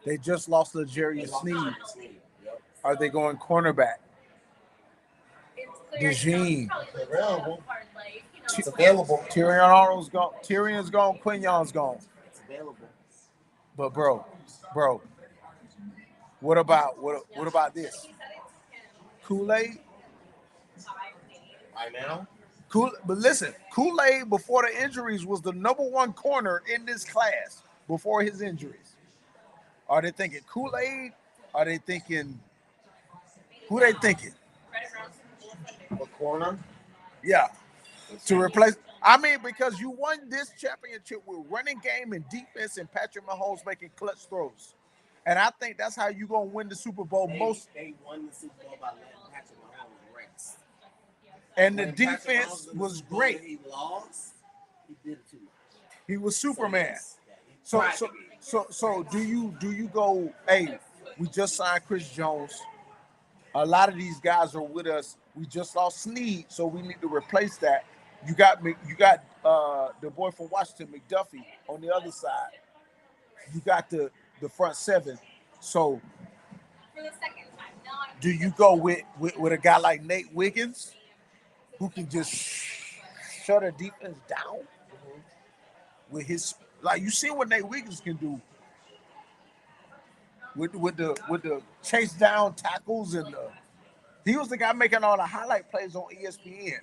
They just lost L'Jarius Sneed. Are they going cornerback? DeJean. It's available. Tyrion's gone. Quignon's gone. It's available. But bro, what about this? Kool-Aid? Right now? But listen, Kool-Aid before the injuries was the #1 corner in this class before his injuries. Are they thinking Kool-Aid? Are they thinking who they thinking? A corner? Yeah. To replace, I mean, because you won this championship with running game and defense and Patrick Mahomes making clutch throws. And I think that's how you're going to win the Super Bowl. They won the Super Bowl by letting Patrick Mahomes rest. And the defense was great. He lost, he did it too much. He was Superman. So do you go, hey, we just signed Chris Jones. A lot of these guys are with us. We just lost Snead, so we need to replace that. You got the boy from Washington, McDuffie, on the other side. You got the front seven. So do you go with a guy like Nate Wiggins, who can just shut a defense down with his, like, you see what Nate Wiggins can do with the chase down tackles and he was the guy making all the highlight plays on ESPN.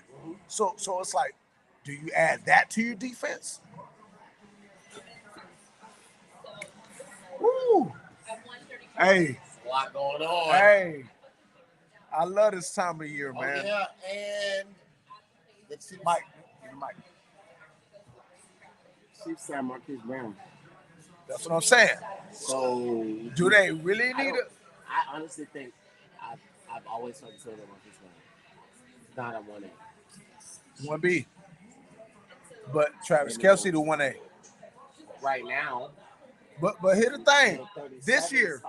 So it's like, do you add that to your defense? Woo! Hey, a lot going on. Hey, I love this time of year, man. Yeah, and the Chiefs. Mike. Chiefs signed Marquise Brown. That's what I'm saying. So do they really need it? I honestly think I've always heard the Marquise Brown. It's not a 1A. 1B. But Travis Kelce the 1A. Right now. But here's the thing. This year,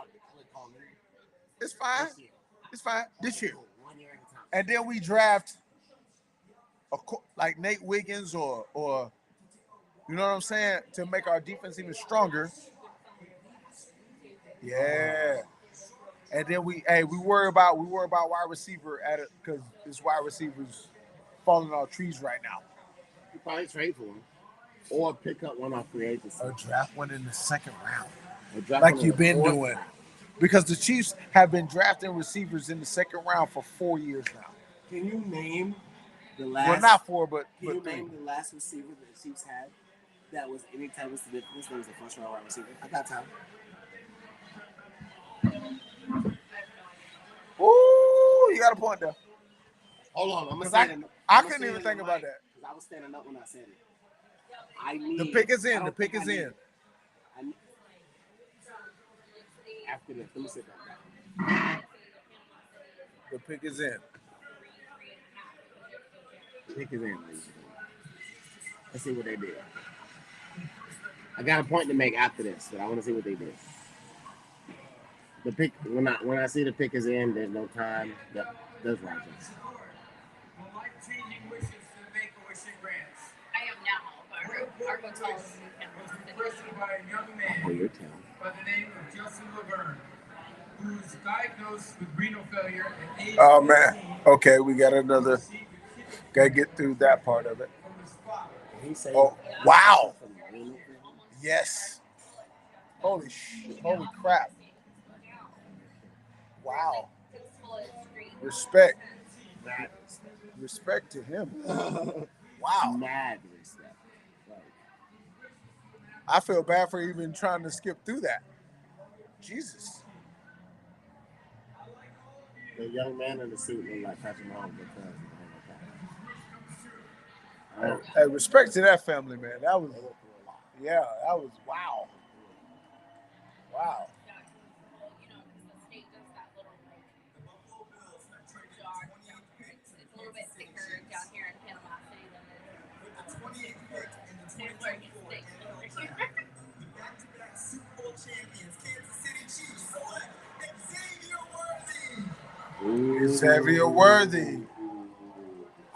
it's fine. It's fine. This year. And then we draft like Nate Wiggins or you know what I'm saying, to make our defense even stronger. Yeah. And then we worry about wide receiver because this wide receivers falling off trees right now. You probably trade for him. Or pick up one off free agency. Or draft one in the second round. Like you've been doing. Because the Chiefs have been drafting receivers in the second round for 4 years now. Can you name the last? Well, not 4, but can you name the last receiver that the Chiefs had that was any type of significance? That was a first round wide receiver. I got time. Ooh, you got a point there. Hold on, I'm gonna say I couldn't even think about that. Because I was standing up when I said it. The pick is in. The pick is in. After this, let me sit back. The pick is in. The pick is in. Let's see what they did. I got a point to make after this, but I want to see what they did. The pick when I see the pick is in, there's no time. Yep, that's right. I am now, but our hotel is Oh, your town. By the name of Justin Laverne, who's diagnosed with renal failure at age Oh man. Okay, we got another. Gotta get through that part of it. Oh wow. Yes. Holy crap. Wow. Respect. Respect to him. Wow. Mad respect. I feel bad for even trying to skip through that. Jesus. The young man in the suit looked like Patrick Mahomes because Hey, respect to that family, man. That was, yeah, that was wow. Wow. It's a little bit thicker down here in Panama City than it is. back-to-back Super Bowl champions, Kansas City Chiefs select Xavier Worthy. Xavier Worthy.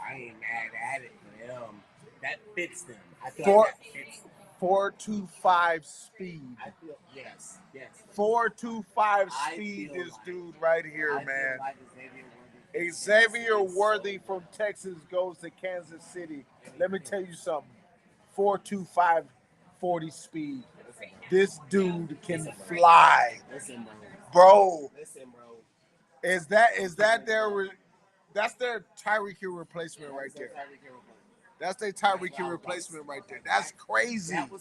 I ain't mad at it for them. That fits them. I feel Four- like that fits them. 4.25 speed. I feel yes. 4.25 I speed. feel This like- dude right here, I feel man. like Xavier Worthy. Xavier Worthy from Texas goes to Kansas City. Let me tell you something. 4.25 40 speed. This dude can fly. Listen, Bro, bro. is that their that's their Tyreek Hill replacement right there. That's their Tyreek Hill replacement right there. That's crazy. That's what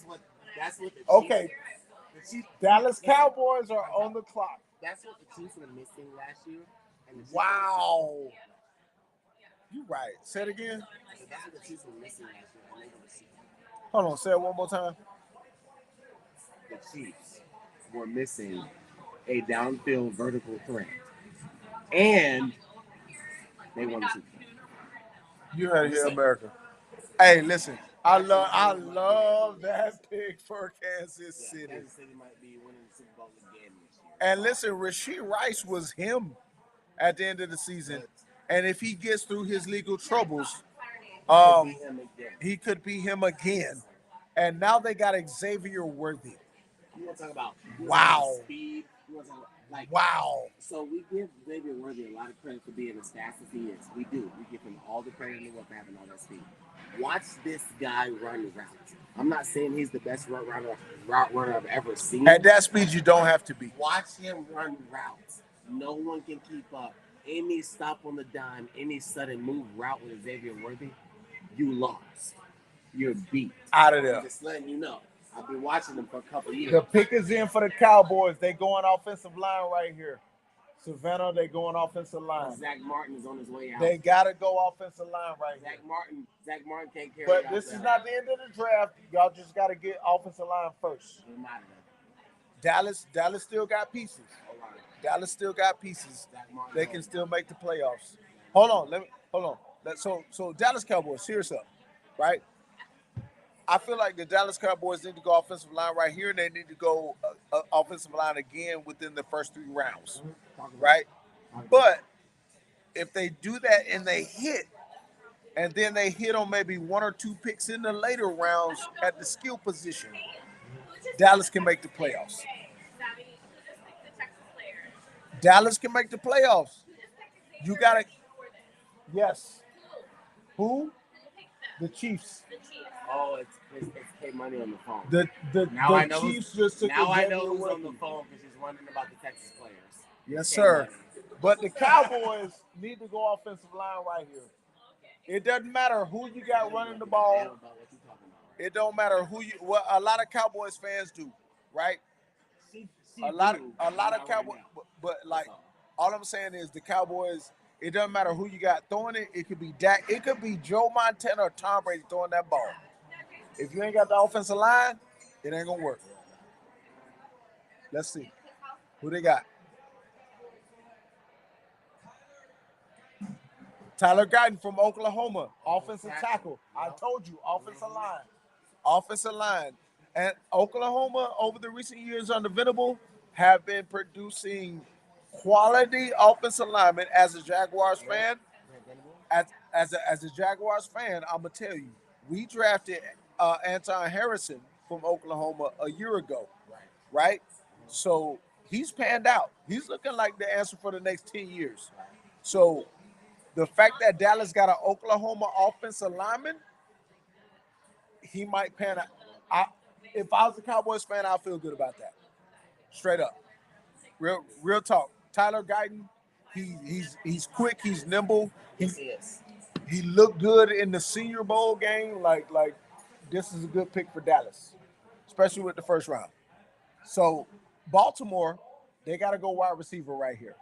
the Chiefs, Okay. The Chiefs, Dallas Cowboys are on the clock. That's what the Chiefs were missing last year. And the Chiefs Wow. You right. Say it again. That's what the Chiefs were missing last year. And they were missing. Hold on. Say it one more time. The Chiefs were missing a downfield vertical threat, and they won the Super Bowl. You heard it here, America. Hey, listen. I love that pick for Kansas City. Kansas City might be winning the Super Bowl again this year. And listen, Rashee Rice was him at the end of the season. And if he gets through his legal troubles, he could be him again. And now they got Xavier Worthy. You want to talk about speed? You want to talk about, wow. So we give Xavier Worthy a lot of credit for being as fast as he is. We do. We give him all the credit in the world for having all that speed. Watch this guy run routes. I'm not saying he's the best route runner I've ever seen. At that speed, you don't have to be. Watch him run routes. No one can keep up. Any stop on the dime, any sudden move route with Xavier Worthy, you lost. You're beat. Out of there. I'm just letting you know. I've been watching them for a couple years. The pick is in for the Cowboys. They go on offensive line right here. Savannah, they go on offensive line. Zach Martin is on his way out. They got to go offensive line right here. Zach Martin can't carry But this is not the end of the draft. Y'all just got to get offensive line first. Dallas still got pieces. Dallas still got pieces. They can still make the playoffs. Hold on. So Dallas Cowboys, here's up, right? I feel like the Dallas Cowboys need to go offensive line right here, and they need to go offensive line again within the first 3 rounds, right? But if they do that and they hit, and then they hit on maybe 1 or 2 picks in the later rounds at the skill position, Dallas can make the playoffs. Dallas can make the playoffs. You got to – yes. Who? The Chiefs. Oh, it's pay money on the phone. The Chiefs just took now I know who's on the phone because he's wondering about the Texas players. Yes, sir. But the Cowboys need to go offensive line right here. It doesn't matter who you got running the ball. It don't matter who you. What a lot of Cowboys fans do, right? A lot of Cowboys, but like all I'm saying is the Cowboys. It doesn't matter who you got throwing it. It could be Dak. It could be Joe Montana or Tom Brady throwing that ball. If you ain't got the offensive line, it ain't gonna work. Let's see who they got. Tyler Guyton from Oklahoma, offensive tackle. I told you, offensive line. Offensive line. And Oklahoma, over the recent years under Venable, have been producing quality offensive linemen. As a Jaguars fan, as a Jaguars fan, I'm gonna tell you, we drafted Anton Harrison from Oklahoma a year ago, right? So he's panned out. He's looking like the answer for the next 10 years. So the fact that Dallas got an Oklahoma offensive lineman, he might pan out. If I was a Cowboys fan, I'd feel good about that. Straight up. Real talk. Tyler Guyton, he's quick, he's nimble. He looked good in the Senior Bowl game. Like this is a good pick for Dallas, especially with the first round. So Baltimore, they got to go wide receiver right here.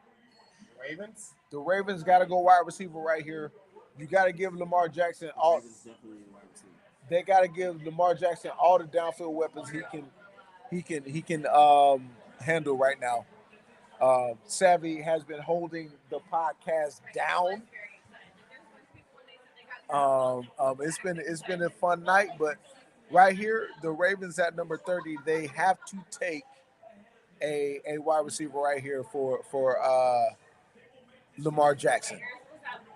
Ravens? The Ravens got to go wide receiver right here. You got to give Lamar Jackson all. They got to give Lamar Jackson all the downfield weapons he can handle right now. Savvy has been holding the podcast down. It's been a fun night, but right here, the Ravens at number 30, they have to take a wide receiver right here for Lamar Jackson.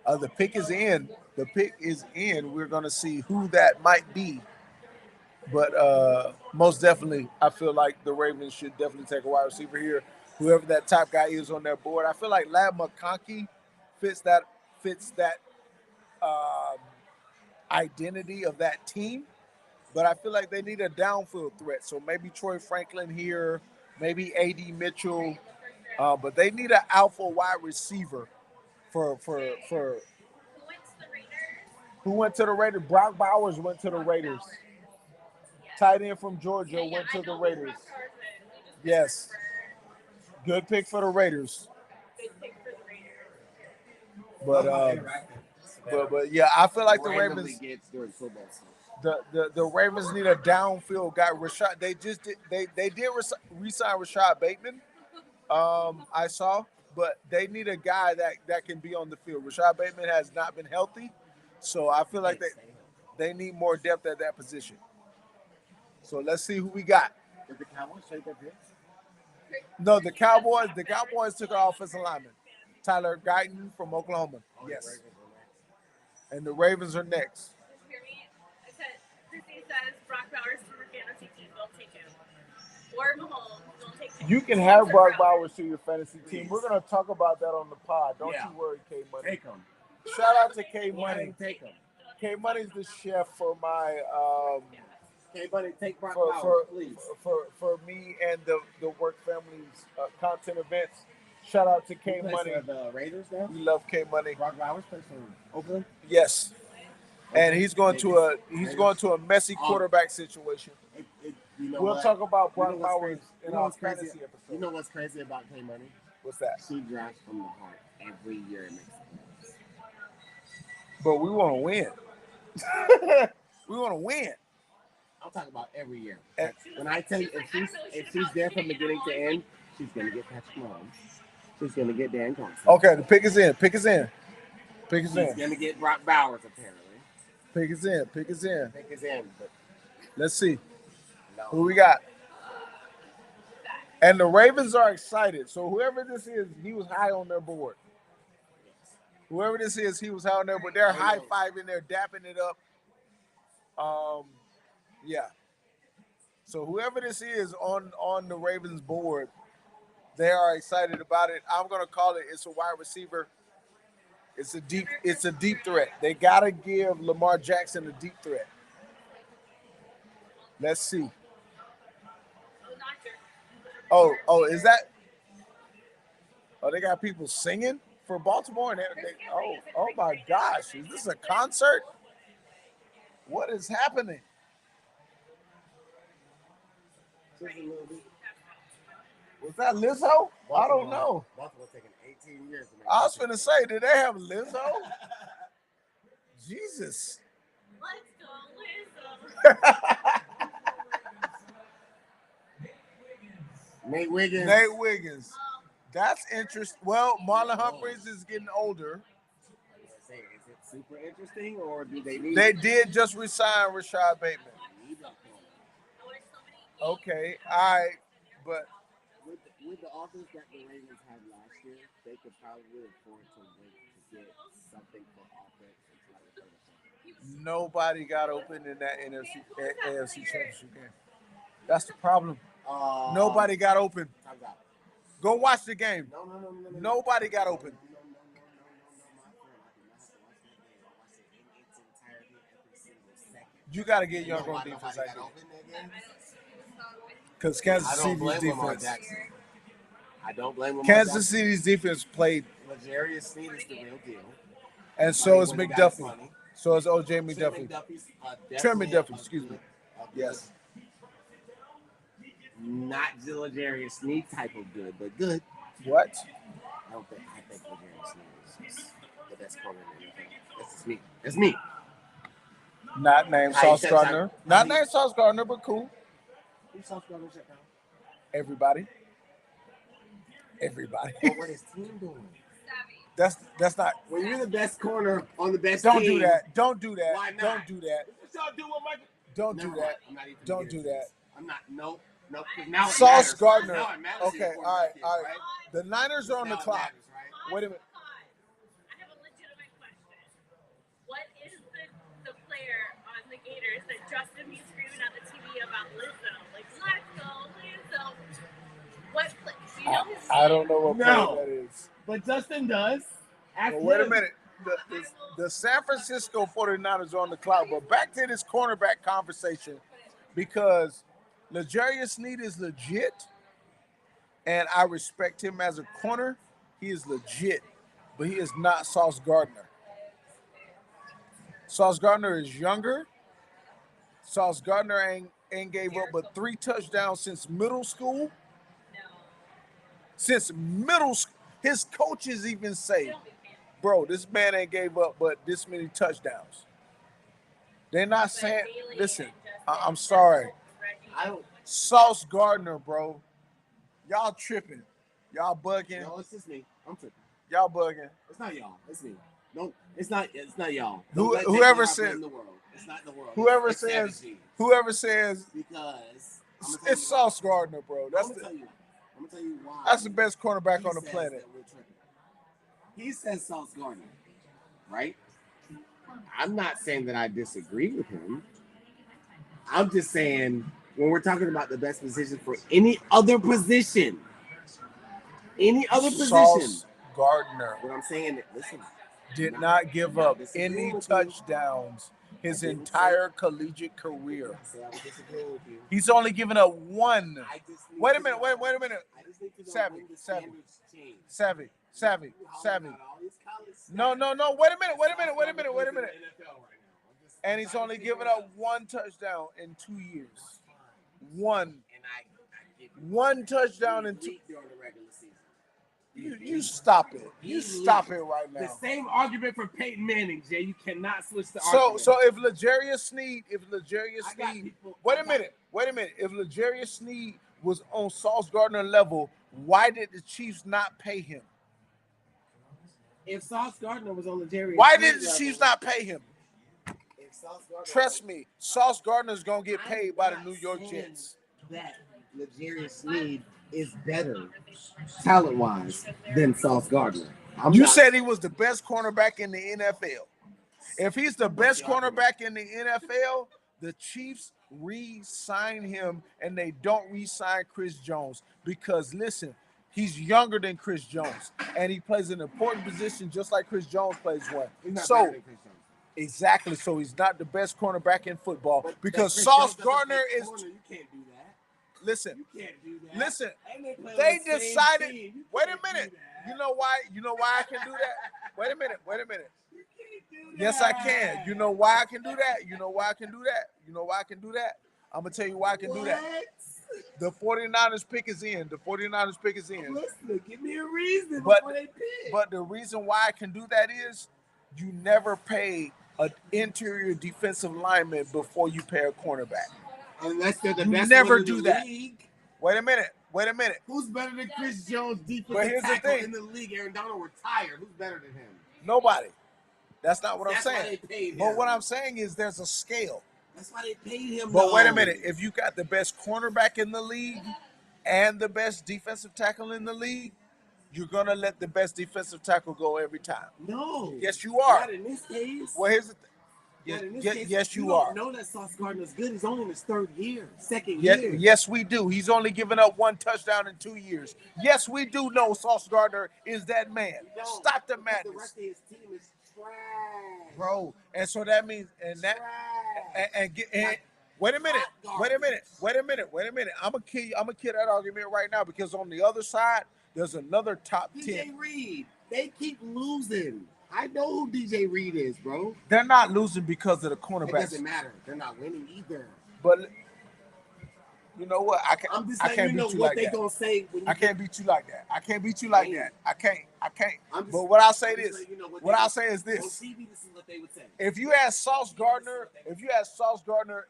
The pick is in. The pick is in. We're gonna see who that might be. But most definitely, I feel like the Ravens should definitely take a wide receiver here. Whoever that top guy is on their board, I feel like Lab McConkey fits that identity of that team. But I feel like they need a downfield threat. So maybe Troy Franklin here, maybe A.D. Mitchell, but they need an alpha wide receiver for. Who went to the Raiders? Brock Bowers went to the Raiders. Tight end from Georgia went to the Raiders. Yes. Good pick for the Raiders. But yeah, I feel like the Ravens the Ravens need a downfield guy. Rashad, they did re-sign Rashad Bateman. I saw, but they need a guy that can be on the field. Rashad Bateman has not been healthy, so I feel like they need more depth at that position. So let's see who we got. Did the Cowboys take their picks? No, the Cowboys took an offensive lineman. Tyler Guyton from Oklahoma. Yes. And the Ravens are next. Hear me? I said, Christine says Brock Bowers to your fantasy team. Don't take him. Or Mahomes. Don't take him. You can have Brock Bowers to your fantasy team. We're going to talk about that on the pod. Don't you worry, K Money. Take him. Shout out to K Money. Take him. K Money's the chef for my K Money, take Brock Bowers, please. For me and the work family's content events. Shout out to K Money. The Raiders now? We love K Money. Brock Bowers plays for Oakland? Yes. And he's going to a messy quarterback situation. We'll talk about Brock Bowers in our fantasy episode. You know what's crazy about K Money? What's that? She drafts from the heart every year it makes sense. But we want to win. We want to win. I'm talking about every year. When I tell you, if she's there from beginning to end, she's going to get Patrick Mahomes. She's going to get Dan Thompson. Okay, the pick is in. She's going to get Brock Bowers, apparently. Pick is in. But let's see. Who we got? And the Ravens are excited. So whoever this is, he was high on their board. Whoever this is, he was high on their board. They're high-fiving. They're dapping it up. Yeah. So whoever this is on the Ravens board, they are excited about it. I'm gonna call it. It's a wide receiver. It's a deep threat. They gotta give Lamar Jackson a deep threat. Let's see. Oh, is that? Oh, they got people singing for Baltimore. And oh my gosh, is this a concert? What is happening? Was that Lizzo? I don't know. Baltimore taking 18 years to make I was finna say, did they have Lizzo? Jesus. Let's go, Lizzo. Nate Wiggins. That's interesting. Well, Marlon Humphreys is getting older. super interesting, or do they need? They did just resign Rashad Bateman. Okay, all right, but with the offense that the Ravens had last year, they could probably afford to wait to get something for offense until like the third. nobody got open in that AFC Championship game. That's the problem. Nobody got open. Go watch the game. No. Nobody got open. No, my friend. I did not have to watch that game. I watched it in its entirety every single second. You got to get younger on defense. Because Kansas City's defense. I don't blame him. Kansas City's defense played. L'Jarius Sneed is the real deal. And so is McDuffie. So is O.J. McDuffie. Trent McDuffie, excuse me. Yes. Not the L'Jarius Sneed type of good, but good. What? I think L'Jarius Sneed is the best corner in the NFL. That's just me. That's me. Not named Sauce Gardner. Not named Sauce Gardner, but cool. Who's Sauce Gardner shut down? Everybody. But what is team doing? That's not. When you're the best corner on the best Don't team. do that. Don't do that. Why not? Don't do that. What y'all do with Michael? Don't do that. Don't do that. I'm not. Nope. Now Sauce Gardner. Now it matters Okay. All right. All right. The Niners are on the clock. Wait a minute. I have a legitimate question. What is the player on the Gators that Justin be screaming at the TV about Lizzo? Like, let's go, Lizzo. What play? Do you know his name? I don't know what player that is. But Justin does. But wait a minute. The San Francisco 49ers are on the clock. But back to this cornerback conversation, because L'Jarius Sneed is legit, and I respect him as a corner. He is legit, but he is not Sauce Gardner. Sauce Gardner is younger. Sauce Gardner ain't gave up but 3 touchdowns since middle school. Since middle school. His coaches even say, bro, this man ain't gave up but this many touchdowns. They're not saying, listen, I'm sorry. Sauce Gardner, bro. Y'all tripping. Y'all bugging. No, it's just me. I'm tripping. Y'all bugging. It's not y'all. It's me. No, it's not y'all. Whoever says the world. It's not the world. Whoever it's says because it's Sauce Gardner, bro. I'm gonna tell you why. That's the best cornerback on the planet. He says Sauce Gardner, right? I'm not saying that I disagree with him. I'm just saying when we're talking about the best position for any other position, Sauce Gardner. What I'm saying, listen, did not give up any touchdowns his entire collegiate career. He's only given up 1. Wait a minute. Savvy. No. Wait a minute. And he's only given up 1 touchdown in 2 years. 1 touchdown in 2. You stop it. You stop it right now. The same argument for Peyton Manning, Jay. You cannot switch the argument. So if L'Jarius Sneed, wait a minute. If L'Jarius Sneed was on Sauce Gardner level, why did the Chiefs not pay him? If Sauce Gardner was on L'Jarius, why did the Chiefs not pay him? Trust me, Sauce Gardner's gonna get paid by the New York Jets. That L'Jarius Sneed is better talent-wise than Sauce Gardner. You said he was the best cornerback in the NFL. If he's the best cornerback in the NFL, the Chiefs re-sign him and they don't re-sign Chris Jones because, listen, he's younger than Chris Jones and he plays an important position just like Chris Jones plays one. Exactly. So he's not the best cornerback in football because Sauce Gardner is. You can't do that. Listen. You can't do that. Listen. They decided. Wait a minute. You know why? I can do that. Wait a minute. Yes, I can. You know why I can do that? I'm gonna tell you why I can do that. The 49ers pick is in. Listen, give me a reason But before they pick. But the reason why I can do that is you never pay an interior defensive lineman before you pay a cornerback. Unless they're the You best never one in do the that. league. Wait a minute. Who's better than Chris Jones, But here's defensive the tackle thing. in the league? Aaron Donald retired. Who's better than him? Nobody. That's not what I'm That's why saying. they paid him. But what I'm saying is there's a scale. That's why they paid him. But wait a minute. If you got the best cornerback in the league and the best defensive tackle in the league, you're gonna let the best defensive tackle go every time. No. Yes, you are. Not in this case. Well, here's the thing. Yes, you are. Don't know that Sauce Gardner's good. He's only in his second year. Yes, we do. He's only given up 1 touchdown in 2 years. Yes, we do know Sauce Gardner is that man. Stop the madness. The rest of his team is trash, bro. And so that means wait a minute. I'm gonna kill that argument right now because on the other side there's another top 10. DJ Reed. They keep losing. I know who DJ Reed is, bro. They're not losing because of the cornerbacks. It doesn't matter. They're not winning either. But you know what? I can't beat you like that. Gonna say when I can't beat you like that. I can't beat you like that. I can't. But what I'll say is this. On TV, this is what they would say. If you had Sauce Gardner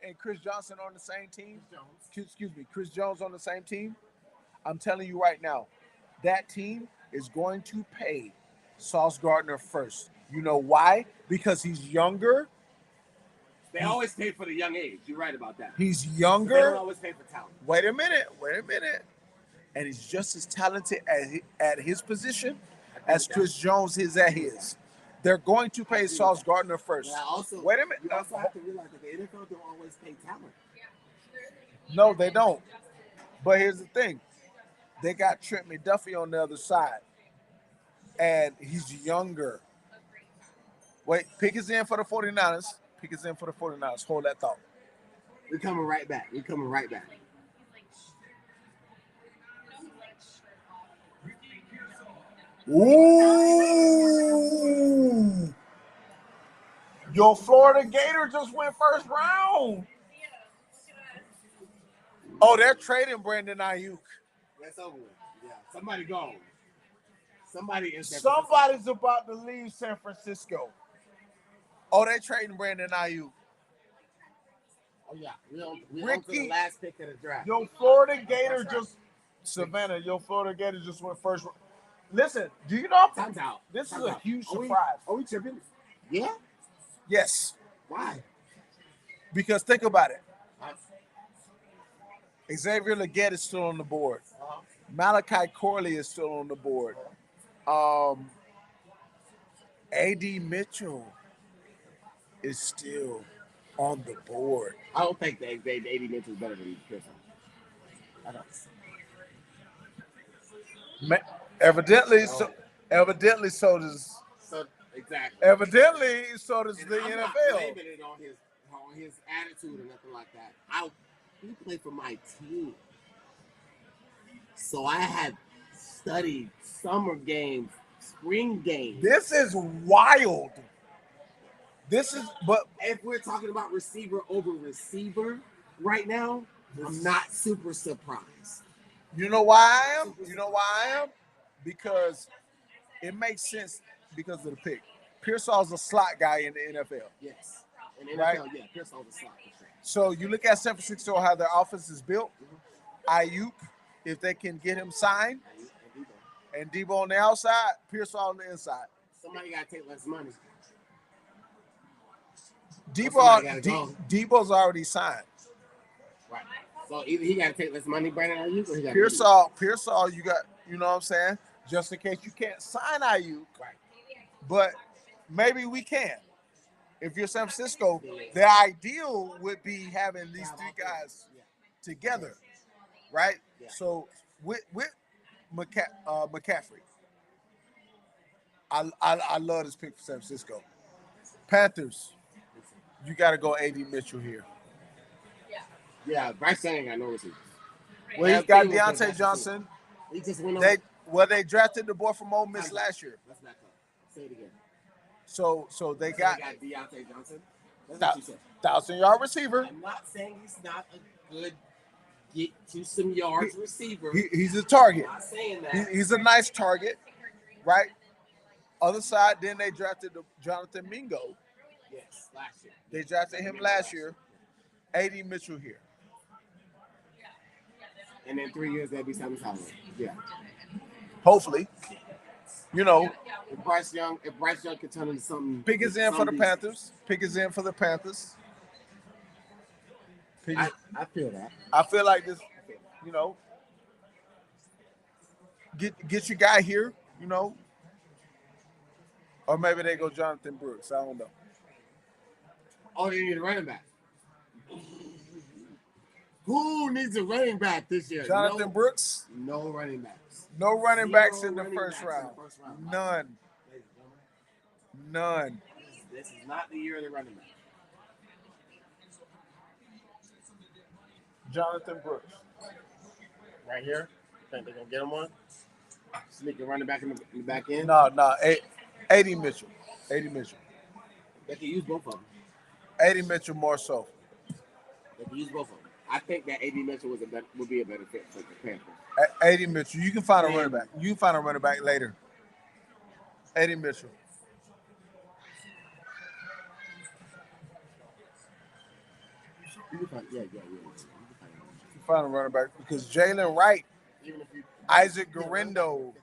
and Chris Johnson on the same team, Chris Jones on the same team, I'm telling you right now, that team is going to pay Sauce Gardner first. You know why? Because he's younger. They always pay for the young age. You're right about that. He's younger. They don't always pay for talent. Wait a minute. And he's just as talented at his position as Chris Jones is at his. They're going to pay Sauce Gardner first. Wait a minute. You also have to realize that the NFL don't always pay talent. No, they don't. But here's the thing. They got Trent McDuffie on the other side. And he's younger. Wait, pick his in for the 49ers. Hold that thought. We're coming right back. Ooh. Your Florida Gator just went first round. Oh, they're trading Brandon Ayuk. That's over with. Yeah, somebody gone. Somebody's about to leave San Francisco. Oh, they trading Brandon Ayuk. Oh yeah, we on to the last pick of the draft. Your Florida Gator Your Florida Gator just went first. Listen, do you know? Time's out. This is a huge surprise. Are we tripping? Yeah. Yes. Why? Because think about it. Xavier Legette is still on the board. Malachi Corley is still on the board. A.D. Mitchell is still on the board. I don't think that A.D. Mitchell is better than Griffin. I don't. Evidently, so does. So exactly. Evidently, so does the I'm NFL. not blaming it on his attitude or nothing like that. He played for my team, so I had studied summer games, spring games. This is wild. But if we're talking about receiver over receiver right now, I'm not super surprised. You know why I am? Because it makes sense because of the pick. Pearsall's a slot guy in the NFL. Yes. In the NFL, right? Yeah, Pearsall's a slot. So you look at San Francisco, how their offense is built. Ayuk, if they can get him signed, and Debo on the outside, Pearsall on the inside. Somebody got to take less money. Debo's already signed. Right. So either he got to take less money, Brandon Ayuk, or he got Pearsall, you got, you know what I'm saying? Just in case you can't sign Ayuk. Right. But maybe we can. If you're San Francisco, the ideal would be having these three guys together, right? Yeah. So with McCaffrey, I love this pick for San Francisco. Panthers, you got to go A.D. Mitchell here. Yeah, Bryce Young ain't got no receivers. Well, he's got Deontay Johnson. He just went on. They drafted the boy from Ole Miss last year. Let's back up. Say it again. So they got Deontay Johnson. That's what you said. 1,000-yard receiver. I'm not saying he's not a good get to some yards receiver. He's a target. I'm not saying that. He's a nice target, right? Other side, then they drafted Jonathan Mingo. Yes, last year. They drafted him last year. A.D. Mitchell here. And in 3 years, they'll be 7,000. Yeah. Hopefully. You know, If Bryce Young could turn into something. Pick is in for the Panthers. Pick is in for the Panthers. I feel that. I feel like this, you know, get your guy here, you know, or maybe they go Jonathan Brooks. I don't know. Oh, they need a running back. Who needs a running back this year? Jonathan Brooks? No running backs. No running backs in the first round. None. None. This is not the year of the running back. Jonathan Brooks. Right here. Think they're gonna get him one? Sneaking running back in the back end? No. 80 Mitchell. 80 Mitchell. They can use both of them. 80 Mitchell more so. They can use both of them. I think that 80 Mitchell would be a better fit for the Panthers. 80 Mitchell. You can find a running back. You can find a running back later. 80 Mitchell. You can find, yeah. You can find a running back because Jalen Wright, even if you, Isaac Guerrero,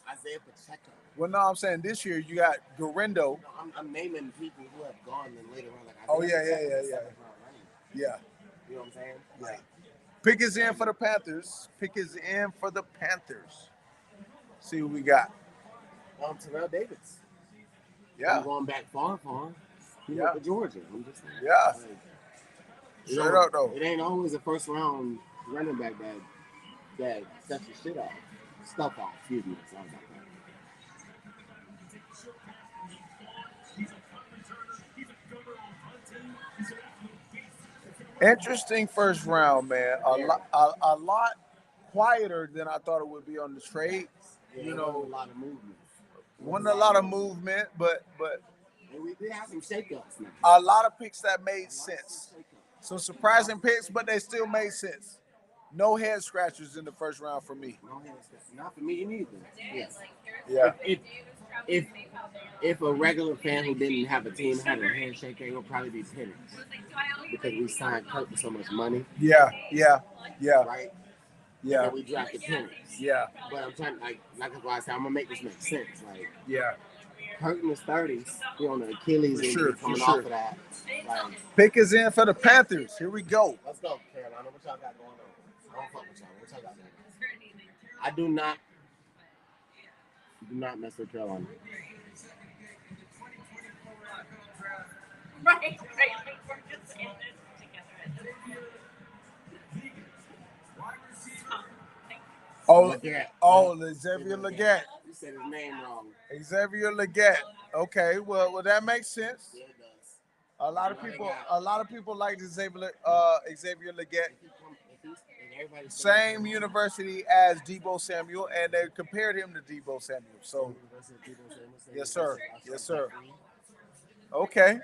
Isaiah Pacheco. Well, no, I'm saying this year you got Guerrero. I'm naming people who have gone in later on. Like Yeah. You know what I'm saying? Yeah. Pick is in for the Panthers. Pick is in for the Panthers. See what we got. Terrell Davis. Yeah. I'm going back far. He went to Georgia. I'm just saying. Yeah. Straight up though. It ain't always a first round running back that sets your shit off. Stuff off. Excuse me. Sorry about that. Interesting first round, man. A lot quieter than I thought it would be on the trade. Yeah, you know, a lot of movement. Wasn't a lot of movement, but and we did have some shakeups now. A lot of picks that made sense. Some surprising picks, but they still made sense. No head scratchers in the first round for me. No head scratchers. Not for me neither. Yes. Yeah. If a regular fan who didn't have a team had a handshake, it would probably be Penix. Because we signed Kirk with so much money. Yeah. Right? Yeah. And we drafted Penix. Yeah. But I'm trying, like why I said, I'm going to make this make sense. Like, yeah. Kirk in his 30s, he on the Achilles injury coming off of that. Like, pick is in for the Panthers. Here we go. Let's go, Carolina. What y'all got going on? I don't fuck with y'all. What y'all got going on? I do not mess with Carolina. Right. We're just in this together. Xavier Legette. You said his name wrong. Xavier Legette. Okay, well that makes sense. Yeah, it does. A lot of people like Xavier Legette. Same university as Deebo Samuel, and they compared him to Deebo Samuel. So, yes, sir. Okay.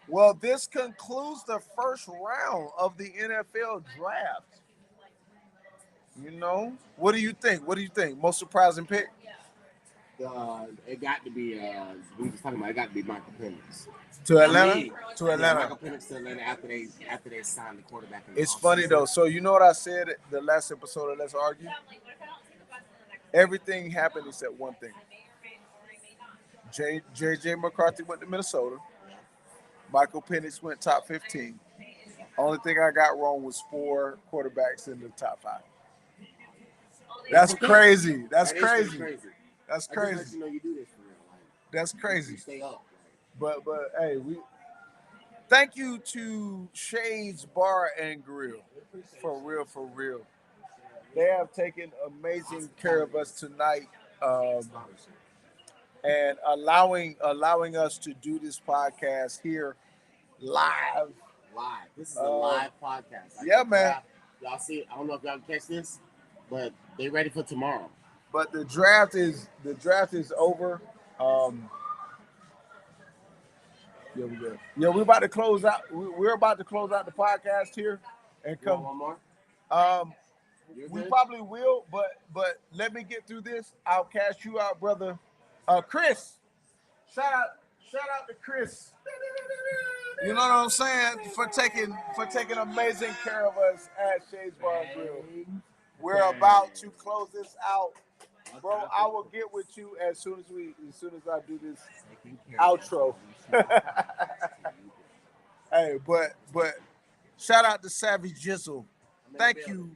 Well, this concludes the first round of the NFL draft. You know, what do you think? Most surprising pick? It got to be. We was talking about. It got to be Michael Penix to Atlanta. Michael Penix to Atlanta after they signed the quarterback. It's funny though. So you know what I said the last episode of Let's Argue? Everything happened except one thing. J.J. McCarthy went to Minnesota. Michael Penix went top 15. Only thing I got wrong was 4 quarterbacks in the top 5. That's crazy. That's crazy. That's crazy. You know you do this for real. That's crazy. You stay up. But hey, we thank you to Shades Bar and Grill. For real. They have taken amazing care of us tonight. And allowing us to do this podcast here live. This is a live podcast. Yeah, man. Y'all see, I don't know if y'all can catch this, but they ready for tomorrow. But the draft is over. We're about to close out. We're about to close out the podcast here and come. One more. We probably will, but let me get through this. I'll cash you out, brother. Chris, shout out to Chris. You know what I'm saying? For taking amazing care of us at Shades Bar and Grill. We're about to close this out. Bro, I will get with you as soon as I do this outro. Hey, but shout out to Savvy Jizzle. Thank you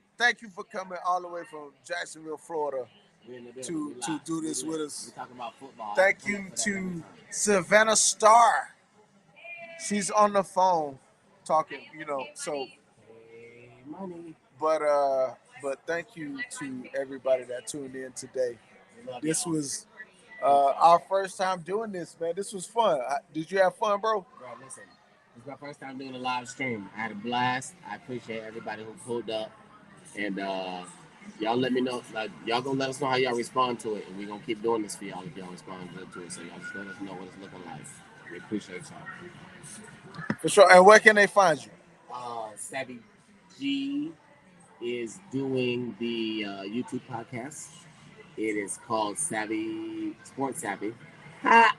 for coming all the way from Jacksonville, Florida, to do this with us. We're talking about football. Thank you to Savannah Starr. She's on the phone talking, so Money. but thank you to everybody that tuned in today. This was our first time doing this, man. This was fun. Did you have fun, bro? Bro, listen. It's my first time doing a live stream. I had a blast. I appreciate everybody who pulled up. And y'all let me know. Like, y'all gonna let us know how y'all respond to it. And we're gonna keep doing this for y'all if y'all respond good to it. So y'all just let us know what it's looking like. We appreciate y'all. For sure. And where can they find you? Savvy G is doing the YouTube podcast. It is called Sports Savvy. Ha!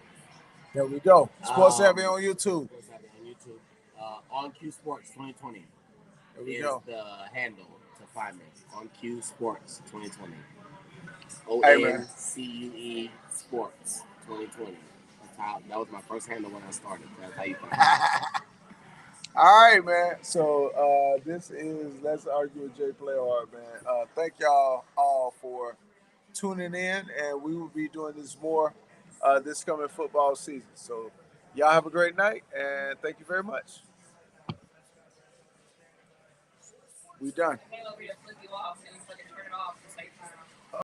There we go. Sports Savvy on YouTube. Sports Savvy on YouTube. On Q Sports 2020. There we is go. The handle to find me. On Q Sports 2020. ONCUE Sports 2020. That was my first handle when I started. That's how you find it. All right, man. So this is Let's Argue with Jay Playhard, man. Thank y'all all for tuning in, and we will be doing this more this coming football season. So y'all have a great night, and thank you very much. We done. I came over here to flip you off, and you fucking turn it off. It's like,